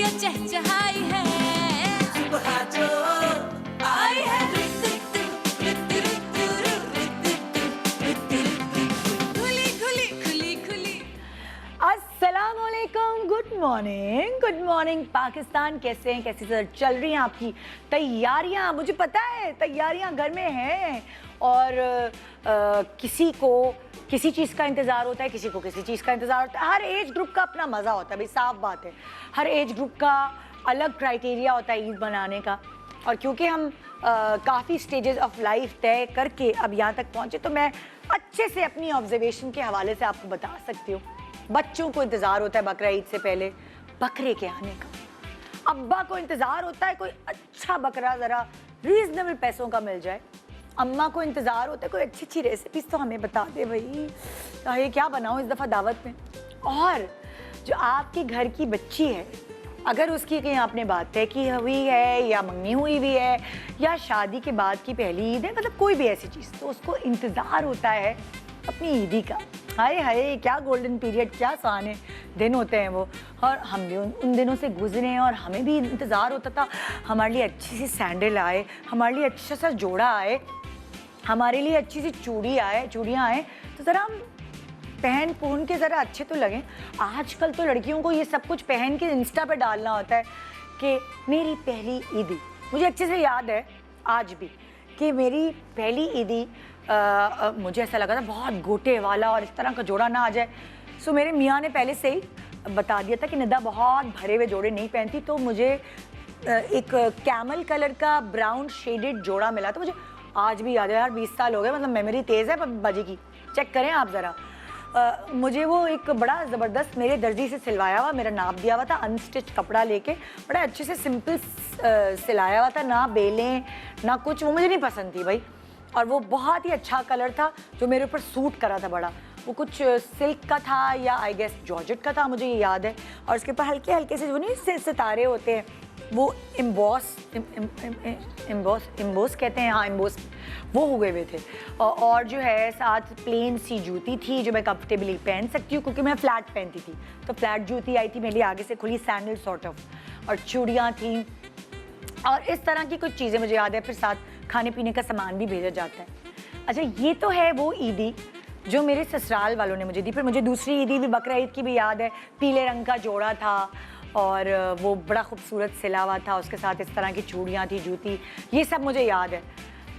ये चहचहाई है सुबह जो आई है अस्सलामुअलैकुम, गुड मॉर्निंग पाकिस्तान। कैसे हैं, कैसी चल रही हैं आपकी तैयारियां? मुझे पता है तैयारियां घर में हैं और किसी को किसी चीज़ का इंतज़ार होता है, किसी को किसी चीज़ का इंतज़ार होता है। हर एज ग्रुप का अपना मज़ा होता है भाई, साफ बात है। हर एज ग्रुप का अलग क्राइटेरिया होता है ईद मनाने का। और क्योंकि हम काफ़ी स्टेजेस ऑफ लाइफ तय करके अब यहाँ तक पहुँचे, तो मैं अच्छे से अपनी ऑब्जर्वेशन के हवाले से आपको बता सकती हूँ। बच्चों को इंतज़ार होता है बकरा ईद से पहले बकरे के आने का। अब्बा को इंतज़ार होता है कोई अच्छा बकरा ज़रा रीजनेबल पैसों का मिल जाए। अम्मा को इंतज़ार होता है कोई अच्छी अच्छी रेसिपीज़ तो हमें बता दे भाई, ये क्या बनाऊँ इस दफ़ा दावत में। और जो आपके घर की बच्ची है, अगर उसकी कहीं आपने बात तय की हुई है या मंगनी हुई भी है या शादी के बाद की पहली ईद है, मतलब कोई भी ऐसी चीज़, तो उसको इंतज़ार होता है अपनी ईदी का। हाय हाय, क्या गोल्डन पीरियड, क्या सुहाने दिन होते हैं वो। और हम भी उन दिनों से गुजरे हैं और हमें भी इंतज़ार होता था हमारे लिए अच्छी सी सैंडल आए, हमारे लिए अच्छा सा जोड़ा आए, हमारे लिए अच्छी सी चूड़ियाँ आए, तो ज़रा हम पहन के ज़रा अच्छे तो लगें। आजकल तो लड़कियों को ये सब कुछ पहन के इंस्टा पे डालना होता है कि मेरी पहली ईदी। मुझे अच्छे से याद है आज भी कि मेरी पहली ईदी मुझे ऐसा लगा था बहुत गोटे वाला और इस तरह का जोड़ा ना आ जाए। सो मेरे मियाँ ने पहले से ही बता दिया था कि निदा बहुत भरे हुए जोड़े नहीं पहनती, तो मुझे एक कैमल कलर का ब्राउन शेडेड जोड़ा मिला था। मुझे आज भी याद है यार, 20 साल हो गए, मतलब मेमोरी तेज़ है बाजी की, चेक करें आप ज़रा। मुझे वो एक बड़ा ज़बरदस्त मेरे दर्जी से सिलवाया हुआ, मेरा नाप दिया हुआ था, अनस्टिच कपड़ा लेके बड़ा अच्छे से सिंपल सिलाया हुआ था, ना बेलें ना कुछ। वो मुझे नहीं पसंद थी भाई, और वो बहुत ही अच्छा कलर था जो मेरे ऊपर सूट करा था बड़ा। वो कुछ सिल्क का था या आई गेस जॉर्जेट का था, मुझे ये याद है। और उसके ऊपर हल्के हल्के से जो नहीं सितारे होते हैं, वो इम्बॉस कहते हैं, हाँ इम्बॉस, वो हुए हुए थे। और जो है साथ प्लेन सी जूती थी जो मैं कंफर्टेबली पहन सकती हूँ, क्योंकि मैं फ्लैट पहनती थी, तो फ्लैट जूती आई थी मेरे लिए, आगे से खुली सैंडल सॉर्ट ऑफ, और चूड़ियाँ थी और इस तरह की कुछ चीज़ें मुझे याद है। फिर साथ खाने पीने का सामान भी भेजा जाता है। अच्छा, ये तो है वो ईदी जो मेरे ससुराल वालों ने मुझे दी। फिर मुझे दूसरी ईदी भी, बकरा ईद की भी याद है, पीले रंग का जोड़ा था और वो बड़ा खूबसूरत सिला हुआ था, उसके साथ इस तरह की चूड़ियाँ थी, जूती, ये सब मुझे याद है।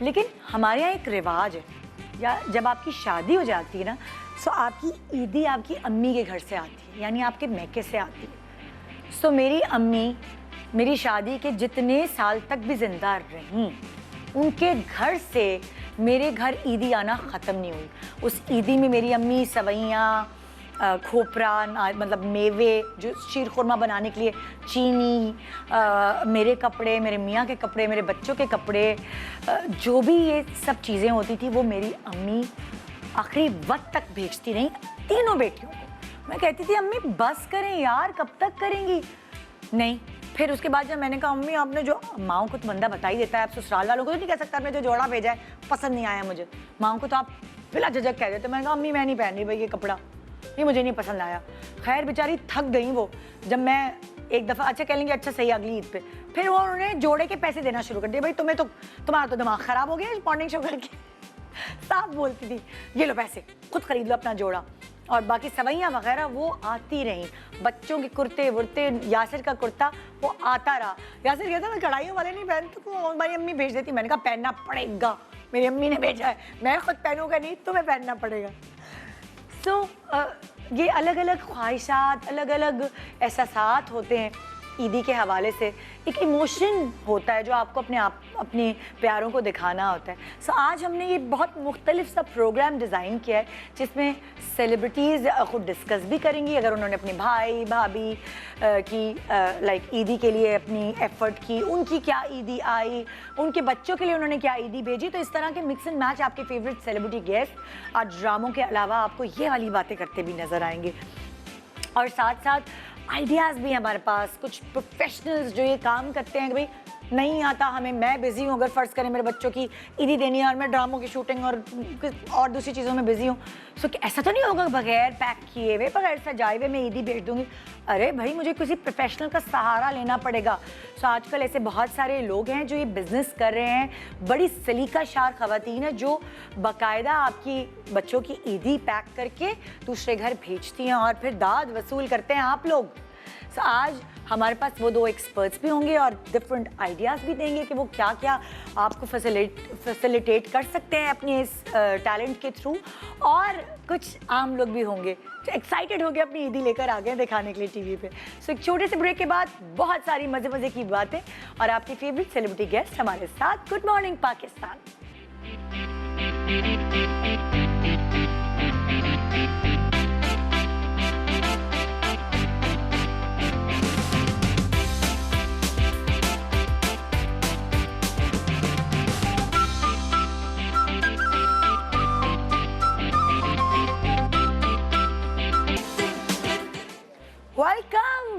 लेकिन हमारे यहाँ एक रिवाज है, या जब आपकी शादी हो जाती है ना, तो आपकी ईदी आपकी अम्मी के घर से आती है, यानी आपके मैके से आती है। सो मेरी अम्मी मेरी शादी के जितने साल तक भी जिंदा रहीं, उनके घर से मेरे घर ईदी आना ख़त्म नहीं हुई। उस ईदी में मेरी अम्मी सवैयाँ, खोपरा, मतलब मेवे, जो शीर खुरमा बनाने के लिए चीनी, मेरे कपड़े, मेरे मियाँ के कपड़े, मेरे बच्चों के कपड़े, जो भी ये सब चीज़ें होती थी, वो मेरी अम्मी आखिरी वक्त तक भेजती रहीं तीनों बेटियों को। मैं कहती थी अम्मी बस करें यार, कब तक करेंगी? नहीं। फिर उसके बाद जब मैंने कहा अम्मी आपने जो, माओ को तो बंदा बता ही देता है, आप ससुराल वालों को तो नहीं कह सकता आपने जो जोड़ा भेजा है पसंद नहीं आया मुझे, माओ को तो आप बिला झिझक कह देते। मैंने कहा अम्मी मैं नहीं पहन रही भाई ये कपड़ा, ये मुझे नहीं पसंद आया। खैर बेचारी थक गई वो, जब मैं एक दफ़ा अच्छा कह लेंगे अच्छा सही अगली ईद पे, फिर वो उन्होंने जोड़े के पैसे देना शुरू कर दिए। भाई तुम्हें तो, तुम्हारा तो दिमाग ख़राब हो गया मॉर्निंग शो करके। साफ बोलती थी ये लो पैसे, खुद खरीद लो अपना जोड़ा। और बाकी सवैयाँ वगैरह वो आती रहीं, बच्चों के कुर्ते वुर्ते, यासिर का कुर्ता वो आता रहा। यासिर कहता मैं कढ़ाइयों वाले नहीं पहनता, तो हमारी अम्मी भेज देती। मैंने कहा पहनना पड़ेगा, मेरी अम्मी ने भेजा है, मैं खुद पहनूंगा नहीं, तुम्हें पहनना पड़ेगा। सो ये अलग अलग ख्वाहिशात, अलग अलग एहसासात होते हैं ईदी के हवाले से। एक इमोशन होता है जो आपको अपने प्यारों को दिखाना होता है। सो आज हमने ये बहुत मुख्तलिफ सा प्रोग्राम डिज़ाइन किया है, जिसमें सेलिब्रिटीज़ खुद डिस्कस भी करेंगी, अगर उन्होंने अपने भाई भाभी की लाइक ईदी के लिए अपनी एफ़र्ट की, उनकी क्या ईदी आई, उनके बच्चों के लिए उन्होंने क्या ईदी भेजी। तो इस तरह के मिक्स एंड मैच आपके फेवरेट सेलिब्रिटी गेस्ट आज ड्रामों के अलावा आपको ये वाली बातें करते भी नज़र आएंगे। और साथ साथ आइडियाज़ भी हमारे पास, कुछ प्रोफेशनल्स जो ये काम करते हैं कि भाई नहीं आता हमें, मैं बिजी हूँ, अगर फ़र्ज़ करें मेरे बच्चों की ईदी देनी है और मैं ड्रामों की शूटिंग और दूसरी चीज़ों में बिजी हूँ, सो ऐसा तो नहीं होगा बगैर पैक किए हुए बगैर सजाए हुए मैं ईदी भेज दूँगी। अरे भाई मुझे किसी प्रोफेशनल का सहारा लेना पड़ेगा। सो आजकल ऐसे बहुत सारे लोग हैं जो ये बिज़नेस कर रहे हैं, बड़ी सलीकाशार ख़वातीन है जो बाकायदा आपकी बच्चों की ईदी पैक करके दूसरे घर भेजती हैं और फिर दाद वसूल करते हैं आप लोग। सो आज हमारे पास वो दो एक्सपर्ट्स भी होंगे और डिफरेंट आइडियाज़ भी देंगे कि वो क्या क्या आपको फैसिलिटेट कर सकते हैं अपने इस टैलेंट के थ्रू, और कुछ आम लोग भी होंगे जो एक्साइटेड हो गए अपनी ईदी लेकर आ गए दिखाने के लिए टीवी पे। सो एक छोटे से ब्रेक के बाद बहुत सारी मज़े मज़े की बातें और आपकी फेवरेट सेलिब्रिटी गेस्ट हमारे साथ। Good morning Pakistan.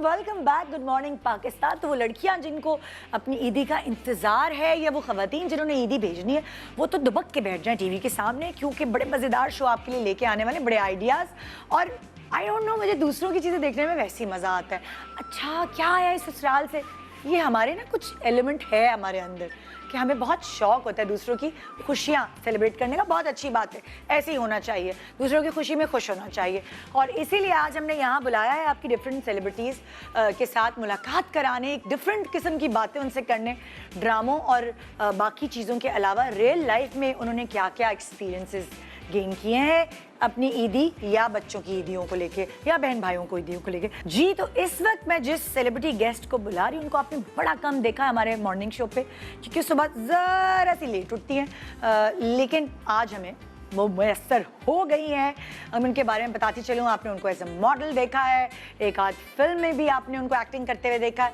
Welcome back. Good morning Pakistan. तो वो लड़कियां जिनको अपनी ईदी का इंतज़ार है या वो ख़वातीन जिन्होंने ईदी भेजनी है वो तो दुबक के बैठ जाएं टीवी के सामने, क्योंकि बड़े मज़ेदार शो आपके लिए लेके आने वाले, बड़े आइडियाज़। और आई डोंट नो, मुझे दूसरों की चीज़ें देखने में वैसे ही मज़ा आता है। अच्छा क्या है इस ससुराल से, ये हमारे ना कुछ एलिमेंट है हमारे अंदर कि हमें बहुत शौक़ होता है दूसरों की खुशियाँ सेलिब्रेट करने का। बहुत अच्छी बात है, ऐसे ही होना चाहिए, दूसरों की खुशी में खुश होना चाहिए। और इसीलिए आज हमने यहाँ बुलाया है आपकी डिफरेंट सेलिब्रिटीज़ के साथ मुलाकात कराने, एक डिफरेंट किस्म की बातें उनसे करने, ड्रामों और बाकी चीज़ों के अलावा रियल लाइफ में उन्होंने क्या क्या एक्सपीरियंसेस गेन किए हैं अपनी ईदी या बच्चों की ईदियों को लेके या बहन भाइयों को ईदियों को लेके। जी तो इस वक्त मैं जिस सेलिब्रिटी गेस्ट को बुला रही हूँ उनको आपने बड़ा कम देखा है हमारे मॉर्निंग शो पे, क्योंकि सुबह ज़रा सी लेट उठती हैं, लेकिन आज हमें वो मैसर हो गई हैं। हम उनके बारे में बताती चलूँ, आपने उनको एज ए मॉडल देखा है, एक आध फिल्म में भी आपने उनको एक्टिंग करते हुए देखा है,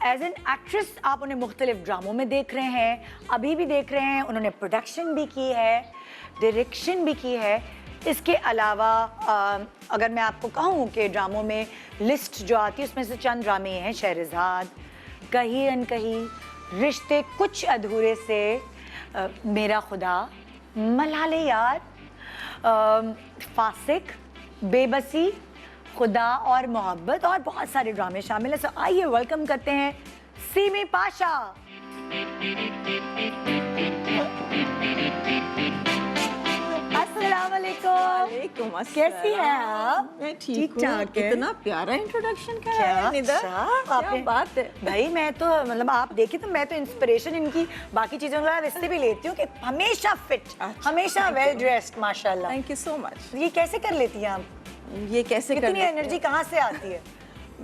एज एन एक्ट्रेस आप उन्हें मुख्तलिफ ड्रामों में देख रहे हैं, अभी भी देख रहे हैं। उन्होंने प्रोडक्शन भी की है, डायरेक्शन भी की है। इसके अलावा अगर मैं आपको कहूँ कि ड्रामों में लिस्ट जो आती है उसमें से चंद ड्रामे हैं: शहरज़ाद, कहीं अनकहीं, रिश्ते कुछ अधूरे से, मेरा खुदा, मलाले यार, फासिक, बेबसी, खुदा और मोहब्बत, और बहुत सारे ड्रामे शामिल हैं। सो आइए वेलकम करते हैं सीमी पाशा। वालेकुम अस्सलाम। कैसी हैं आप? मैं ठीक ठाक। इतना प्यारा इंट्रोडक्शन क्या करा है निदा। अच्छा, क्या बात है भाई। मैं तो मतलब आप देखिए तो मैं तो इंस्पिरेशन इनकी बाकी चीज़ों का इससे भी लेती हूँ कि हमेशा फिट, अच्छा, हमेशा वेल ड्रेस्ड माशाल्लाह। Thank you so much. ये कैसे कर लेती हैं आप? ये कैसे कर कितनी एनर्जी कहाँ से आती है?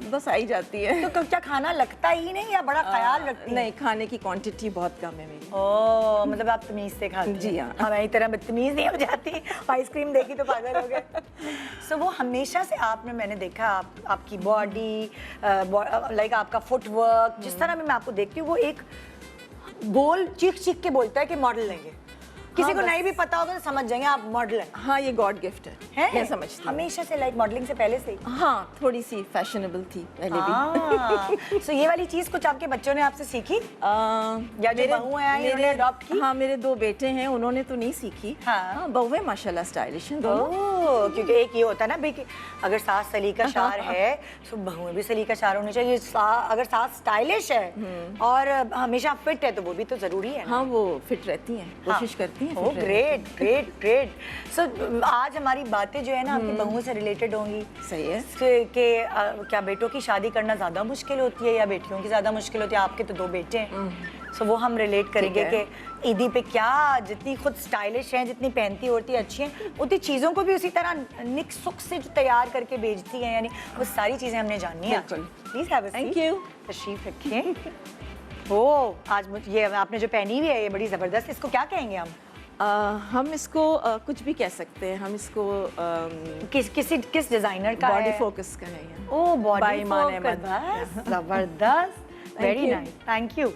बस आई जाती है। तो क्या खाना लगता ही नहीं या बड़ा ख्याल रखती हैं? नहीं, खाने की क्वांटिटी बहुत कम है मेरी। ओह, मतलब आप तमीज से खाती हैं। जी हाँ। हमारी तरह बदतमीज नहीं हो जाती, आइसक्रीम देखी तो पागल हो गए। सो वो हमेशा से आपने, मैंने देखा आपकी बॉडी, लाइक आपका फुटवर्क, जिस तरह मैं आपको देखती हूँ वो एक बोल चीख चीख के बोलता है कि मॉडल नहीं है। किसी को नहीं भी पता होगा तो समझ जाएंगे आप मॉडल हैं। हाँ, ये गॉड गिफ्ट है, मैं समझती हूँ। हमेशा से लाइक मॉडलिंग से पहले से ही? हाँ, थोड़ी सी फैशनेबल थी पहले भी। सो ये वाली चीज कुछ आपके बच्चों ने आपसे सीखी या जो बहू हैं इन्होंने अडॉप्ट की? हाँ, मेरे दो बेटे हैं, उन्होंने तो नहीं सीखी। हाँ। बहुएं माशाल्लाह स्टाइलिश हैं दोनों। ओह, क्योंकि एक ये होता है ना भाई कि अगर सास सलीकाशार है तो बहुएं भी सलीकाशार होनी चाहिए। अगर सास स्टाइलिश है और हमेशा फिट है तो वो भी तो जरूरी है। हाँ, वो फिट रहती हैं, कोशिश करती हैं। Oh great great great. So आज हमारी बातें जो है ना आपकी बहुओं से रिलेटेड होंगी। सही है। कि क्या बेटों की शादी करना ज़्यादा मुश्किल होती है या बेटियों की ज़्यादा मुश्किल होती है? आपके तो दो बेटे हैं, सो वो हम रिलेट करेंगे कि ईदी पे क्या जितनी खुद स्टाइलिश हैं, जितनी पहनती होती अच्छी हैं, उतनी चीज़ों को भी उसी तरह निक सुख से जो तैयार करके बेचती हैं, यानी वो सारी चीज़ें हमने जाननी है। Please have a seat. Thank you. तशरीफ रखें। ओह, आज मुझे ये आपने जो पहनी हुई है ये बड़ी ज़बरदस्त, इसको क्या कहेंगे हम? हम इसको कुछ भी कह सकते हैं। हम इसको किस डिजाइनर का बॉडी है? फोकस का है ये। ओह, बॉडी बाईमान फोकस, अहमद। जबरदस्त, वेरी नाइस, थैंक यू।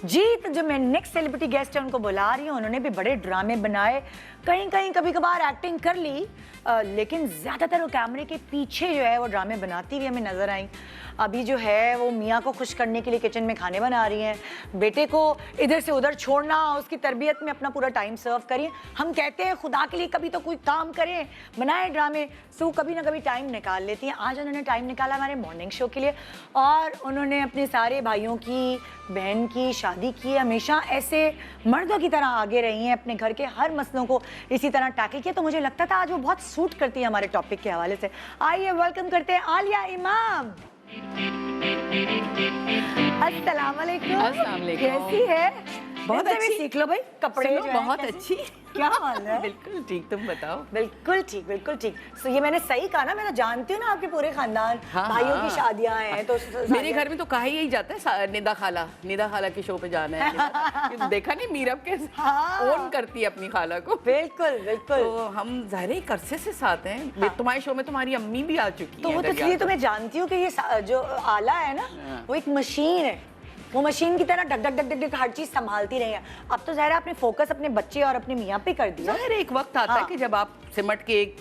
जी, तो जो मैं नेक्स्ट सेलिब्रिटी गेस्ट है उनको बुला रही हूँ, उन्होंने भी बड़े ड्रामे बनाए, कहीं कहीं कभी कभार एक्टिंग कर ली, लेकिन ज़्यादातर वो कैमरे के पीछे जो है वो ड्रामे बनाती हुई हमें नजर आई। अभी जो है वो मियाँ को खुश करने के लिए किचन में खाने बना रही हैं, बेटे को इधर से उधर छोड़ना, उसकी तरबियत में अपना पूरा टाइम सर्व करिए। हम कहते हैं खुदा के लिए कभी तो कोई काम करें, बनाए ड्रामे, सो कभी ना कभी टाइम निकाल लेती हैं। आज उन्होंने टाइम निकाला हमारे मॉर्निंग शो के लिए और उन्होंने अपने सारे भाइयों की, बहन की शादी की है, हमेशा ऐसे मर्दों की तरह आगे रही हैं, अपने घर के हर मसलों को इसी तरह टैकल किया। तो मुझे लगता था आज वो बहुत सूट करती है हमारे टॉपिक के हवाले से। आइए वेलकम करते हैं आलिया इमाम। अस्सलाम वालेकुम। अस्सलाम वालेकुम। कैसी है? बहुत इनसे भी अच्छी। सीख लो भाई, कपड़े सुनो, जो हैं बहुत कैसे- अच्छी। क्या हाल है? बिल्कुल ठीक, तुम बताओ। बिल्कुल ठीक, बिल्कुल ठीक। सो ये मैंने सही कहा ना, मैं तो जानती हूँ ना आपके पूरे खानदान, हाँ, भाइयों की हाँ। शादियां हैं तो मेरे घर में तो कहा यही जाता है निदा खाला के शो पे जाना है। ये देखा नहीं मीरब कैसे हाँ। ओन करती है अपनी खाला को। बिल्कुल बिल्कुल। तो हम ज़ाहिर एक अरसे से साथ हैं। हाँ। तुम्हारे शो में तुम्हारी अम्मी भी आ चुकी तो है। वो तो इसलिए तो मैं जानती हूँ कि ये जो आला है ना, हाँ। वो एक मशीन है, वो मशीन की तरह डक डक डक डक डक हर चीज संभालती रही है। अब तो ज़ाहिर है आपने फोकस अपने बच्चे और अपने मियाँ पे कर दिया। ज़ाहिर एक वक्त आता हाँ। है कि जब आप सिमट के एक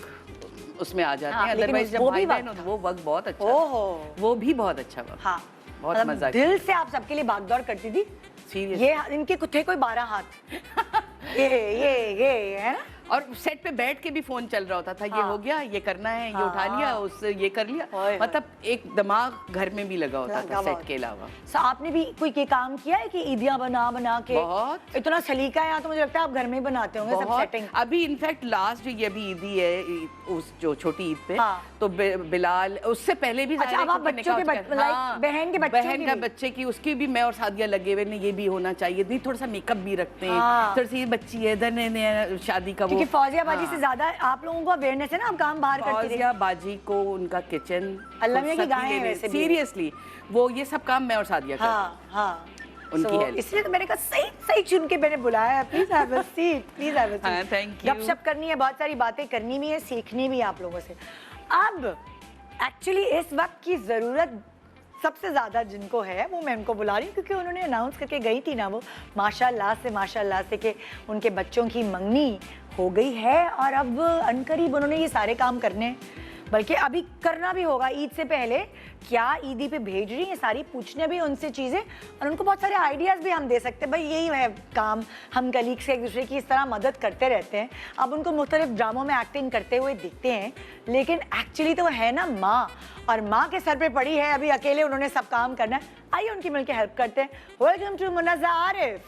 उसमें आ जाते हाँ, हैं। लेकिन अदरवाइज जब वो भी भाई बहन वक्त हो तो वो वक्त बहुत अच्छा ओहो। था। वो भी बहुत अच्छा वक्त। हाँ, बहुत मतलब मजा दिल से आप सबके लिए भागदौड़ करती थी। Serious? ये इनके थे कोई 12 हाथ। ये है ना। और सेट पे बैठ के भी फोन चल रहा होता था। ये हाँ। हो गया, ये करना है, ये हाँ। उठा लिया, उससे ये कर लिया। ओए मतलब एक दिमाग घर में भी लगा होता लगा था हुआ सेट के अलावा। सो आपने भी कोई ये काम किया है कि ईदियां बना बना के? बहुत। इतना सलीका है यहाँ, तो मुझे लगता है आप घर में ही बनाते होंगे सब बहुत। सेटिंग। अभी इनफैक्ट लास्ट ये अभी ईदी है, उस जो छोटी ईद पे, हाँ। तो बिलाल उससे पहले भी अच्छा, ज़ाहिर है अब आप क्योंकि बच्चों के निकाह बच्चे- उसका- like बहन के बच्चों बहन की का भी? बच्चे की, उसकी भी मैं और सादिया लगे हुए ने, ये भी होना चाहिए, नहीं थोड़ा सा मेकअप भी रखते हैं, हाँ। थोड़ी सी ये बच्ची है, धने शादी का वो। क्योंकि फौजिया बाजी हाँ। से ज्यादा आप लोगों को अवेयरनेस है ना, आप काम बाहर करती थी। फौजिया बाजी को उनका किचन, अल्लाह मियां की गायें हैं वैसे भी। सीरियसली वो ये सब काम मैं और सादिया करते हैं। हाँ हाँ। उनकी So, help। इसलिए तो मैंने कहा सही सही चुन के मैंने बुलाया है। Please have a seat, please have a seat. हाँ, thank you। गपशप करनी है, बहुत सारी बातें करनी भी है, सीखनी भी है आप लोगों से। अब एक्चुअली इस वक्त की जरूरत सबसे ज़्यादा जिनको है वो मैं उनको बुला रही हूँ, क्योंकि उन्होंने अनाउंस करके गई थी ना वो माशाल्लाह से कि उनके बच्चों की मंगनी हो गई है और अब अनकरीब उन्होंने ये सारे काम करने हैं, बल्कि अभी करना भी होगा ईद से पहले। क्या ईदी पे भेज रही हैं सारी, पूछने भी उनसे चीज़ें और उनको बहुत सारे आइडियाज़ भी हम दे सकते हैं। भाई यही है काम, हम कलीग से एक दूसरे की इस तरह मदद करते रहते हैं। अब उनको मुख्तलिफ ड्रामों में एक्टिंग करते हुए दिखते हैं, लेकिन एक्चुअली तो है ना माँ, और माँ के सर पे पड़ी है अभी अकेले उन्होंने सब काम करना है। आइए उनकी मिलकर हेल्प करते हैं। Welcome to Munazza Arif.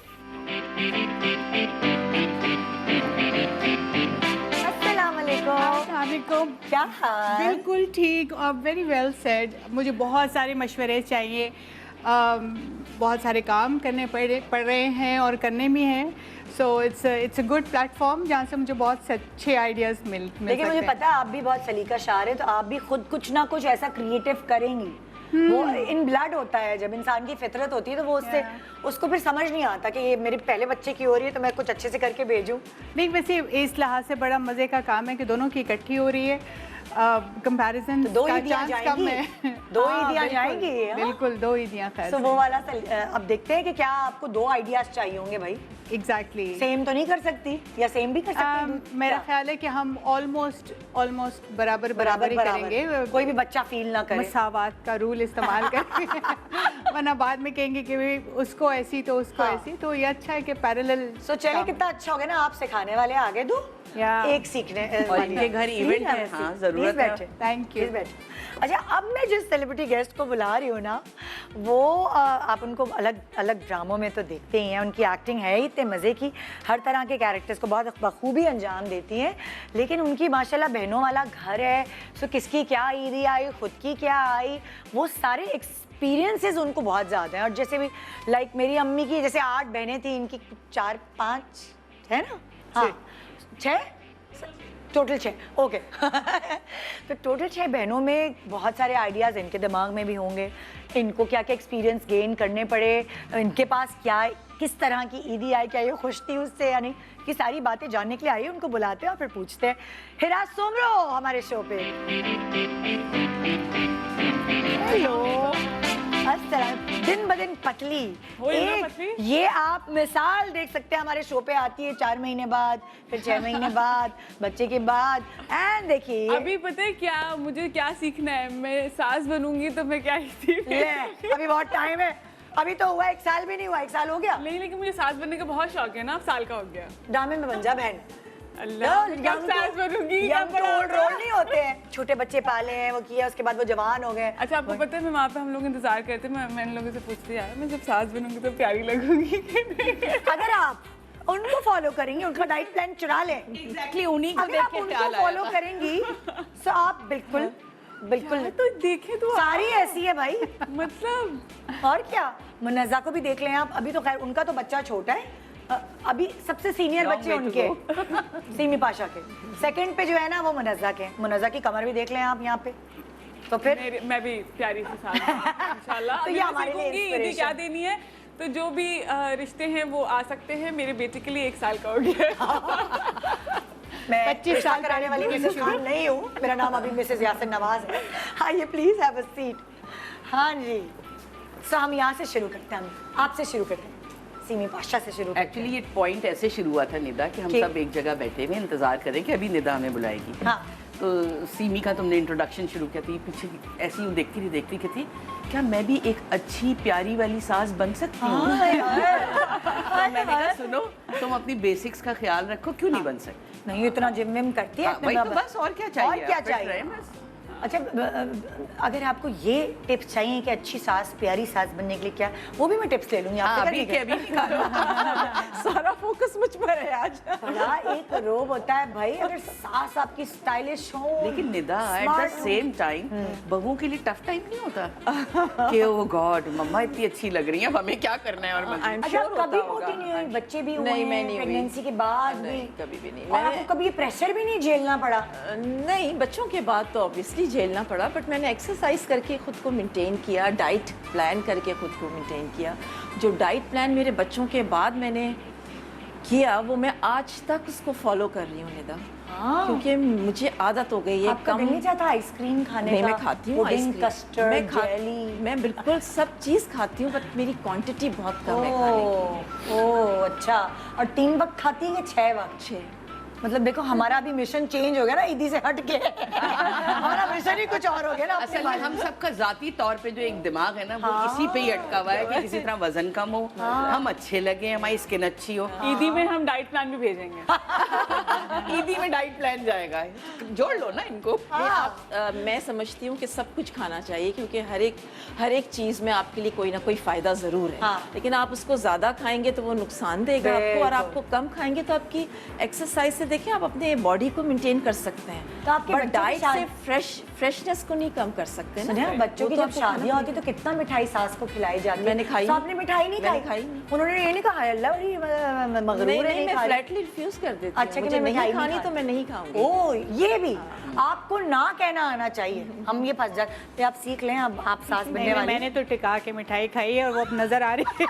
अस्सलाम वालेकुम। क्या हाल? बिल्कुल ठीक और वेरी वेल सेड। मुझे बहुत सारे मशवरे चाहिए, बहुत सारे काम करने पड़ रहे हैं और करने भी हैं। So it's a good platform जहाँ से मुझे बहुत से अच्छे आइडियाज़ मिल लेकिन मुझे सकते हैं। पता है आप भी बहुत सलीका शार है, तो आप भी खुद कुछ ना कुछ ऐसा क्रिएटिव करेंगी। वो इन ब्लड होता है, जब इंसान की फितरत होती है तो वो उससे उसको फिर समझ नहीं आता कि ये मेरे पहले बच्चे की हो रही है तो मैं कुछ अच्छे से करके भेजूं। नहीं, वैसे इस लिहाज से बड़ा मज़े का काम है कि दोनों की इकट्ठी हो रही है। कंपैरिजन तो दो का ईदियां चांस जाएंगी? कम है। दो हाँ, ईदियां बिल्कुल, जाएंगी, हाँ? बिल्कुल 2 ईदियां खैर तो वो वाला अब देखते हैं कि क्या आपको 2 आइडियाज चाहिए होंगे भाई। एग्जैक्टली। सेम तो नहीं कर सकती या सेम भी कर सकती हैं? मेरा क्या? ख्याल है कि हम ऑलमोस्ट बराबर ही करेंगे। कोई भी बच्चा फील ना करे। मसावात का रूल इस्तेमाल करके वरना बाद में कहेंगे कि भाई उसको ऐसी तो उसको हाँ। ऐसी। तो ये अच्छा है कि पैरेलल। सो चलिए कितना अच्छा हो गया ना, आप सिखाने वाले आगे दो, या। एक सीखने और इनके घर इवेंट है, हाँ, जरूरत है। Thank you। अच्छा, अब मैं जिस सेलिब्रिटी गेस्ट को बुला रही हूँ ना, वो आप उनको अलग अलग ड्रामों में तो देखते ही हैं, उनकी एक्टिंग है ही इतने मज़े की, हर तरह के कैरेक्टर्स को बहुत बखूबी अंजाम देती हैं। लेकिन उनकी माशाल्लाह बहनों वाला घर है, सो किसकी क्या ईदी आई, खुद की क्या आई, वो सारे एक्सपीरियंसेस उनको बहुत ज़्यादा हैं। और जैसे भी लाइक मेरी अम्मी की जैसे 8 बहनें थी, इनकी 4-5 है ना, हाँ 6 टोटल 6, ओके। तो टोटल 6 बहनों में बहुत सारे आइडियाज़ इनके दिमाग में भी होंगे, इनको क्या क्या एक्सपीरियंस गेन करने पड़े, इनके पास क्या किस तरह की ईदी आई, क्या ये खुश थी उससे या नहीं, ये सारी बातें जानने के लिए आइए उनको बुलाते हैं और फिर पूछते हैं। हिरा सोमरो हमारे शो पे। हेलो, अस्सलाम। दिन ब दिन पतली। हो रही ना पतली? ये आप मिसाल देख सकते हैं, हमारे शो पे आती है 4 महीने बाद, फिर 6 महीने बाद, बच्चे के बाद, एंड देखिए अभी पता है क्या मुझे क्या सीखना है, मैं सास बनूंगी तो मैं क्या ही थी। ले, अभी बहुत टाइम है, अभी तो हुआ 1 साल भी नहीं हुआ, 1 साल हो गया। नहीं, लेकिन मुझे सास बनने का बहुत शौक है ना, अब साल का हो गया। ड्रामे में बन जा बहन। अल्लाह, कब सास बनूंगी, कब बड़ा ओल्ड होगा? रोल नहीं होते हैं, छोटे बच्चे पाले हैं, वो किया, उसके बाद वो जवान हो गए। अच्छा, आपको पता है मैं वहाँ पे हम लोग इंतजार करते, मैं इन लोगों से पूछती यार मैं जब सास बनूंगी तो प्यारी लगूंगी कि नहीं? अगर आप उनको फॉलो करेंगे, उनका डाइट प्लान चुरा लें, एग्जैक्टली उन्हीं को अगर देख आप के उनको ख्याल फॉलो आया। करेंगी तो आप बिल्कुल बिल्कुल तो देखे तो सारी ऐसी है भाई। मतलब और क्या, मुनज़्ज़ा को भी देख लें आप, अभी तो खैर उनका तो बच्चा छोटा है, अभी सबसे सीनियर Long बच्चे way to उनके सीमी पाशा के, सेकंड पे जो है ना वो मुनज़्ज़ा के, मुनज़्ज़ा की कमर भी देख लें आप यहाँ पे, तो फिर मैं भी प्यारी सी सास इंशाल्लाह। तो ये हमारे लिए ईदी inspiration। क्या देनी है, तो जो भी रिश्ते हैं वो आ सकते हैं। मेरे बेटे के लिए 1 साल का हो गया। मैं 25 साल कराने वाली मिसेस खान नहीं हूँ, मेरा नाम अभी मिसेस यासिन नवाज है। आइए प्लीज हैव अ सीट। हाँ जी, सो हम यहाँ से शुरू करते हैं, हम आपसे शुरू करते हैं, सीमी पाशा से शुरू करते हैं। एक्चुअली ये पॉइंट ऐसे शुरू हुआ था निदा कि हम ठीक। सब एक जगह बैठे हुए इंतजार करें कि अभी निदा हमें बुलाएगी। हाँ। तो सीमी का तुमने इंट्रोडक्शन शुरू किया थी, पीछे ऐसी हूँ देखती कि थी क्या मैं भी एक अच्छी प्यारी वाली सास बन सकती हूँ। तो मैंने कहा सुनो, तुम अपनी बेसिक्स का ख्याल रखो, क्यों नहीं बन सकती? नहीं, इतना जिम विम करती है हाँ, वही तो बस, और क्या चाहिए? और क्या आप fit चाहिए? रहे बस। अच्छा, अगर आपको ये टिप्स चाहिए कि अच्छी सास, प्यारी सास बनने के लिए क्या, वो भी मैं टिप्स ले लूंगी आपसे। अभी के अभी सारा फोकस मुझ पर है आज। बड़ा एक रोब होता है भाई, अगर सास आपकी स्टाइलिश हो। लेकिन निदा एट द smart हो। सेम टाइम बहुओं के लिए टफ टाइम नहीं होता कि ओ गॉड मम्मा इतनी अच्छी लग रही है, अब हमें क्या करना है? और मैं I'm अच्छा, sure कभी होता होगा। मोटी नहीं हुई, बच्चे भी हुए नहीं, मैं हैं, नहीं हुई। प्रेगनेंसी के बाद भी? नहीं, कभी भी नहीं। और मैंने- आपको कभी ये प्रेशर भी नहीं झेलना पड़ा? नहीं, बच्चों के बाद तो ऑब्वियसली झेलना पड़ा, बट मैंने एक्सरसाइज करके खुद को मेंटेन किया, डाइट प्लान करके खुद को मेंटेन किया। जो डाइट प्लान मेरे बच्चों के बाद मैंने किया वो मैं आज तक उसको फॉलो कर रही हूँ निदा। हाँ। क्योंकि मुझे आदत हो गई है आपका दिल नहीं चाहता आइसक्रीम खाने नहीं, का? मैं खाती हूँ पुडिंग, आइसक्रीम, कस्टर्ड, जेली। मैं बिल्कुल सब चीज़ खाती हूँ, बट मेरी क्वांटिटी बहुत कम है खाने की। ओह अच्छा, और 3 वक्त खाती है कि 6 वक्त? 6। मतलब देखो, हमारा भी मिशन चेंज हो गया ना ईदी से हट के। हमारा मिशन ही कुछ और हो गया ना अपने असल में बारे हम में। सबका जाती तौर पे जो एक दिमाग है ना वो इसी पे ही अटका हुआ है कि किसी तरह वजन कम हो, हम अच्छे लगे, हमारी स्किन अच्छी हो। ईदी में हम डाइट प्लान भी भेजेंगे। ईदी में डाइट प्लान जाएगा, जोड़ लो ना इनको। नहीं, मैं समझती हूँ कि सब कुछ खाना चाहिए, क्योंकि हर एक चीज़ में आपके लिए कोई ना कोई फ़ायदा ज़रूर है। हाँ। लेकिन आप उसको ज़्यादा खाएंगे तो वो नुकसान देगा आपको, और आपको कम खाएंगे तो आपकी एक्सरसाइज से देखिए आप अपने बॉडी को मेंटेन कर सकते हैं। तो आपके बट बच्चों की डाइट शादी- से फ्रेशनेस को नहीं कम कर सकते ना। सुनिए, बच्चों वो की तो जब आपको शादियाँ खाना होती तो कितना मिठाई सास को खिलाई जाती है। मैंने खाई तो नहीं। आपने मिठाई नहीं मैंने खाई? खाई नहीं। उन्होंने ये नहीं कहा अल्लाह बड़ी मगरूर नहीं, है, नहीं, मैं खा रही। फ्लैटली रिफ्यूज कर देती हूँ। अच्छा, कि मुझे मैं नहीं मिठाई नहीं खानी तो खानी। मैं नहीं खाऊंगी। ओ, ये भी आपको ना कहना आना चाहिए, हम ये फंस जाते। आप सीख लें, अब आप सास बनने नहीं, वाली। मैंने तो टिका के मिठाई खाई है और वो अब नजर आ रही है।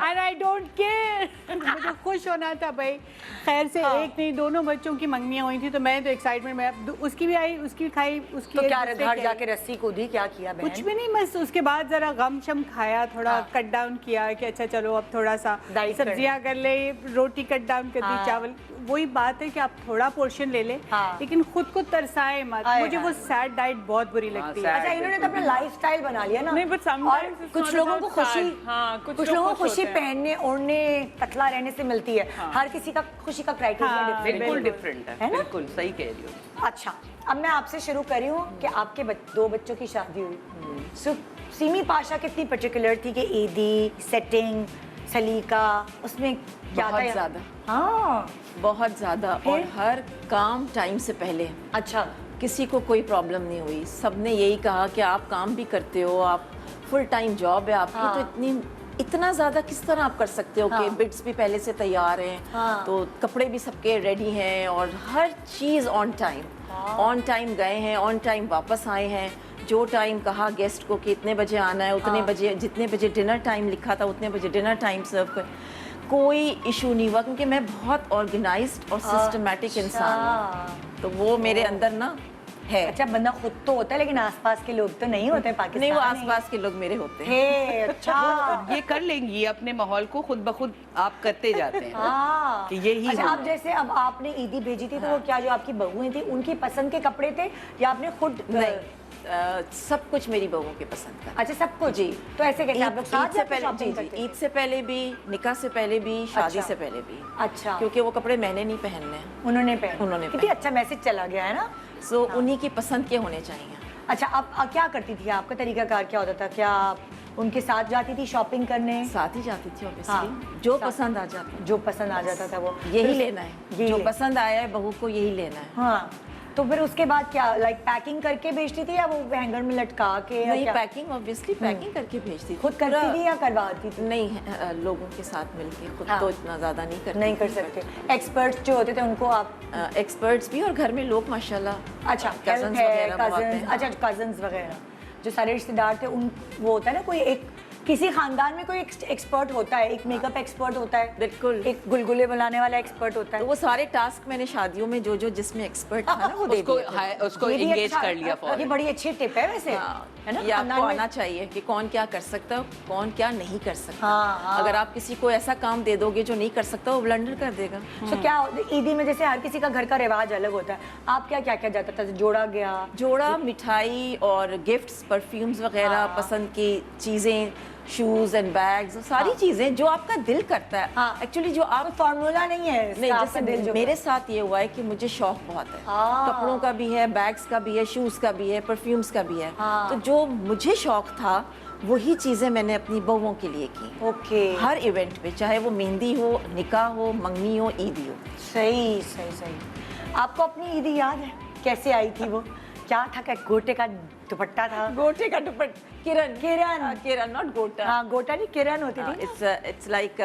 And I don't care. मुझे खुश होना था भाई। खैर से एक नहीं, दोनों बच्चों की मंगनियां हुई थी, तो मैं तो एक्साइटमेंट में, उसकी भी आई, उसकी भी खाई, उसकी तो क्या एक दूसरे घर की जाके आई। रस्सी कूदी, क्या किया बहन? कुछ भी नहीं, बस उसके बाद जरा गम शम खाया, थोड़ा कट डाउन किया कि अच्छा चलो अब थोड़ा सा Diet कर सब्जियां कर ले, रोटी कट डाउन कर दी, हाँ। चावल। वही बात है कि आप थोड़ा पोर्शन ले ले, हाँ। लेकिन खुद को तरसाए मत। आए मुझे हाय। वो सैड डाइट बहुत बुरी लगती है। अच्छा, इन्होंने तो अपना लाइफस्टाइल बना लिया ना। नहीं, but sometimes और it's कुछ not लोगों को about खुशी, sad. हाँ, कुछ कुछ लोग लोगों को खुश खुशी होते हैं। पहनने, ओढ़ने, पतला रहने से मिलती है। हर किसी का खुशी का क्राइटेरिया हाँ, डिफरेंट बिल्कुल है। डिफरेंट है, है ना? बिल्कुल सही कह रही हो। अच्छा, अब मैं आपसे शुरू कर रही हूँ कि आपके 2 बच्चों की शादी हुई। सो सीमी पाशा कितनी पर्टिकुलर थी कि ईदी, सेटिंग, सलीका, उसमें क्या बहुत था? ज़्यादा। हाँ, बहुत ज़्यादा, और फिर? हर काम टाइम से पहले। अच्छा, किसी को कोई प्रॉब्लम नहीं हुई। सबने यही कहा कि आप काम भी करते हो, आप फुल टाइम जॉब है आपकी, हाँ। तो इतना ज़्यादा किस तरह आप कर सकते हो कि हाँ। बिट्स भी पहले से तैयार हैं, हाँ। तो कपड़े भी सबके रेडी हैं, और हर चीज़ ऑन टाइम गए हैं, ऑन टाइम वापस आए हैं। जो टाइम कहा गेस्ट को कि इतने बजे आना है, उतने बजे, जितने बजे डिनर टाइम लिखा था उतने बजे डिनर टाइम सर्व कर, कोई इशू नहीं हुआ, क्योंकि मैं बहुत ऑर्गेनाइज्ड और सिस्टमेटिक इंसान हूँ। तो वो मेरे अंदर ना है। अच्छा, बंदा खुद तो होता है लेकिन आसपास के लोग तो नहीं होते पाकिस्तान नहीं, वो में। आसपास के लोग मेरे होते हैं। हे, अच्छा। ये कर लेंगी, ये अपने माहौल को खुद ब खुद आप करते जाते हैं हाँ। कि यही अच्छा, होना आप जैसे अब आपने ईदी भेजी थी तो वो क्या जो आपकी बहुएं थी उनकी पसंद के कपड़े थे या आपने खुद? नहीं, सब कुछ मेरी बहुओं के पसंद का। अच्छा, सब कुछ। जी। तो ऐसे कैसे आप लोग साथ ईद से जाके पहले, shopping जी करते जी, थे? ईद से पहले भी, निकाह से पहले भी, शादी अच्छा। से पहले भी। अच्छा, क्योंकि वो कपड़े मैंने नहीं पहनने हैं। उन्होंने कितनी अच्छा मैसेज चला गया है ना। सो उन्हीं की पसंद के होने चाहिए। अच्छा, अब क्या करती थी, आपका तरीकाकार क्या होता था? क्या आप उनके साथ जाती थी शॉपिंग करने? साथ ही जाती थी ऑब्वियसली। हाँ, जो साथ- पसंद आ जाता जो पसंद आ जाता था वो यही फिर- लेना है, यही जो ले- पसंद आया है बहू को यही लेना है। हाँ, तो फिर उसके बाद क्या लाइक पैकिंग करके भेजती थी या वो हैंगर में लटका के या नहीं, क्या? पैकिंग ऑब्वियसली पैकिंग करके भेजती थी। खुद करती पूरा- थी या करवाती थी? नहीं, लोगों के साथ मिलके खुद हाँ। तो इतना ज़्यादा नहीं करती। नहीं कर सकते। एक्सपर्ट्स जो होते थे उनको आप? एक्सपर्ट्स भी और घर में लोग माशाल्लाह। अच्छा, कजन्स है, वगैरह बहुत cousins, हैं। अच्छा कजन्स वगैरह जो सारे रिश्तेदार थे उन, वो होता है ना कोई एक किसी खानदान में कोई एक्सपर्ट होता है, एक मेकअप एक्सपर्ट होता है, बिल्कुल। एक गुलगुले बनाने वाला एक्सपर्ट होता तो है। वो सारे टास्क मैंने शादियों में जो जिसमें एक्सपर्ट था ना वो दे उसको दिए थे। उसको ये भी एंगेज अच्छा- कर लिया ये फौरन। बड़ी अच्छी टिप है वैसे, हाँ, है ना? ये आपको खानदान में- आना चाहिए कि कौन क्या कर सकता है, कौन क्या नहीं कर सकता। हाँ, हाँ। अगर आप किसी को ऐसा काम दे दोगे जो नहीं कर सकता, वो ब्लंडर कर देगा। तो क्या ईदी में जैसे हर किसी का घर का रिवाज अलग होता है, आप क्या क्या क्या जाता था? जोड़ा गया, जोड़ा, मिठाई और गिफ्ट्स, परफ्यूम्स वगैरह, हाँ। पसंद की चीज़ें, शूज एंड बैग्स, सारी हाँ। चीज़ें जो आपका दिल करता है। हाँ। एक्चुअली जो आप फॉर्मूला नहीं है इसका, नहीं, आपका दिल जैसे जो मेरे साथ ये हुआ है कि मुझे शौक बहुत है, हाँ। कपड़ों का भी है, बैग्स का भी है, शूज़ का भी है, परफ्यूम्स का भी है। हाँ। तो जो मुझे शौक था वही चीज़ें मैंने अपनी बहुओं के लिए की। ओके, हर इवेंट पे, चाहे वो मेहंदी हो, निकाह हो, मंगनी हो, ईदी हो। सही सही सही। आपको अपनी ईदी याद है कैसे आई थी वो? क्या था, क्या गोटे का दुपट्टा था? गोटे का दुपट्टा, किरण किरण। किरण, नॉट गोटा। हाँ, गोटा नहीं, किरण होती थी। इट्स लाइक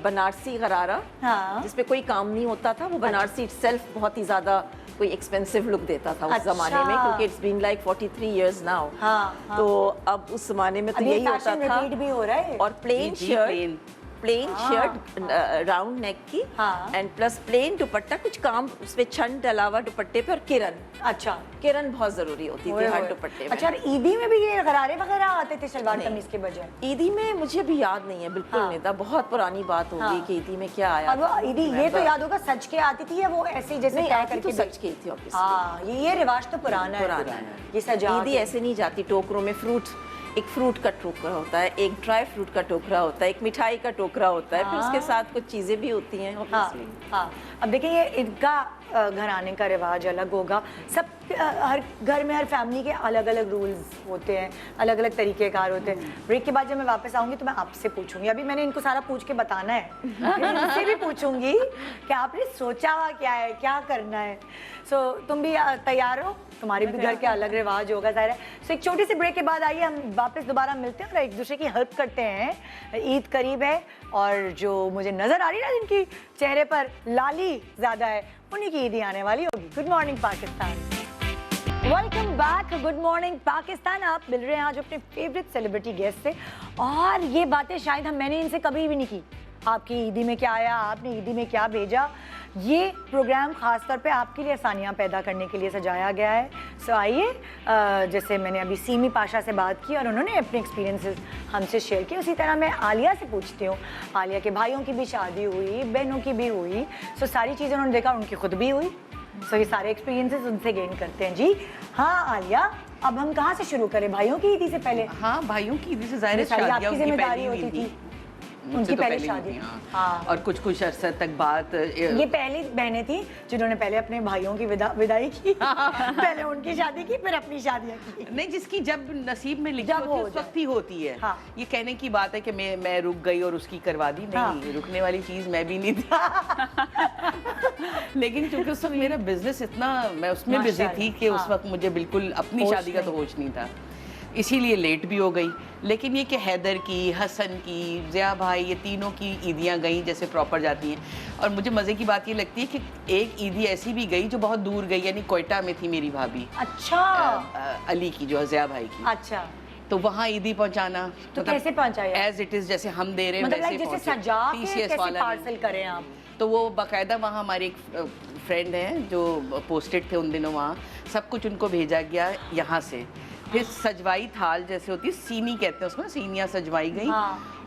बनारसी गरारा, हाँ। जिसपे कोई काम नहीं होता था। वो बनारसी इटसेल्फ बहुत ही ज़्यादा कोई एक्सपेंसिव लुक देता था उस अच्छा। ज़माने में, क्योंकि it's been like 43 years now. हाँ, हाँ। तो अब उस ज़माने में तो अब ये यही होता fashion था। repeat भी हो रहा है। और प्लेन जी, plain। Shirt, plain shirt, round neck की, हाँ। एंड प्लस प्लेन दुपट्टा, कुछ काम उस पे छंद डला हुआ दुपट्टे पे, और किरण। अच्छा, किरण बहुत ज़रूरी होती थी ओए हर ओए। दुपट्टे में। अच्छा, और ईदी में भी ये गरारे वगैरह आते थे सलवार नहीं। कमीज के बजाय? ईदी में मुझे अभी याद नहीं है, बिल्कुल हाँ। नहीं था। बहुत पुरानी बात होगी हाँ। कि ईदी में क्या आया अब था। वो ईदी ये तो याद होगा सच के आती थी या वो ऐसे ही जैसे नहीं, तय आती करके तो सच की थी obviously। हाँ, ये रिवाज तो पुराना है। पुराना है। ये सजा ईदी के। ऐसे नहीं जाती टोकरों में। एक फ्रूट का टोकरा होता है, एक ड्राई फ्रूट का टोकरा होता है, एक मिठाई का टोकरा होता है, फिर उसके साथ कुछ चीज़ें भी होती हैं हाँ, obviously। हाँ। अब देखिए ये इनका घराने का रिवाज अलग होगा, सब हर घर में हर फैमिली के अलग अलग रूल्स होते हैं, अलग अलग तरीक़ेकार होते हैं। ब्रेक के बाद जब मैं वापस आऊँगी तो मैं आपसे पूछूंगी, अभी मैंने इनको सारा पूछ के बताना है, मैं इनसे भी पूछूंगी कि आपने सोचा हुआ क्या है, क्या करना है। सो तुम भी तैयार हो? तुम्हारे भी घर के अलग रिवाज होगा ज़ाहिर है। सो एक छोटी सी ब्रेक के बाद आइए हम वापस दोबारा मिलते हैं और एक दूसरे की हेल्प करते हैं। ईद करीब है और जो मुझे नज़र आ रही है ना जिनकी चेहरे पर लाली ज़्यादा है, उन्हीं की ईदी आने वाली होगी। Good morning Pakistan, welcome back. Good morning Pakistan. आप मिल रहे हैं आज अपने फेवरेट सेलिब्रिटी गेस्ट से और ये बातें शायद मैंने इनसे कभी भी नहीं की। आपकी ईदी में क्या आया, आपने ईदी में क्या भेजा, ये प्रोग्राम ख़ास तौर पे आपके लिए आसानियाँ पैदा करने के लिए सजाया गया है। सो आइए, जैसे मैंने अभी सीमी पाशा से बात की और उन्होंने अपने एक्सपीरियंसेस हमसे शेयर किए, उसी तरह मैं आलिया से पूछती हूँ। आलिया के भाइयों की भी शादी हुई, बहनों की भी हुई, सो सारी चीज़ें उन्होंने देखा, उनकी खुद भी हुई। सो ये सारे एक्सपीरियंसेस उनसे गेन करते हैं। जी हाँ आलिया, अब हम कहाँ से शुरू करें? भाइयों की ईदी से पहले? हाँ, भाइयों की ईदी से ज़ाहिर है सारी शादियाँ आपकी उनकी जिम्मेदारी पहली होती हुई थी। मुझसे उनकी तो पहली पहले शादी। हुई थी, हाँ। और कुछ अरसे तक बात ये पहली बहनें थी जिन्होंने पहले अपने भाइयों की विदाई की, पहले उनकी शादी की, फिर अपनी शादियाँ की। नहीं, जिसकी जब नसीब में लिखी जब होती है हो उस वक्त ही होती है। हाँ। ये कहने की बात है कि मैं रुक गई और उसकी करवा दी, नहीं, हाँ। रुकने वाली चीज मैं भी नहीं थी। लेकिन क्योंकि उस वक्त मेरा बिजनेस इतना, मैं उसमें बिजी थी कि उस हाँ। वक्त मुझे बिल्कुल अपनी होश शादी का तो नहीं। होश नहीं था, इसीलिए लेट भी हो गई। लेकिन ये कि हैदर की, हसन की, ज़िया भाई, ये तीनों की ईदियाँ गई जैसे प्रॉपर जाती हैं। और मुझे मज़े की बात ये लगती है कि एक ईदी ऐसी भी गई जो बहुत दूर गई, यानी कोयटा में थी मेरी भाभी, अच्छा अली की, जो ज़िया भाई की। अच्छा, तो वहाँ ईदी पहुँचाना तो कैसे पहुँचाया? एज इट इज़, जैसे हम दे रहे हैं मतलब वैसे जैसे पहुँचे। सजा के TCS कैसे वाला नहीं। पार्सल करें आप? तो वो बाकायदा वहाँ हमारे एक फ्रेंड हैं जो पोस्टेड थे उन दिनों वहाँ, सब कुछ उनको भेजा गया यहाँ से। फिर सजवाई थाल जैसे होती है, सीनी कहते हैं उसको, सीनियाँ सजवाई गई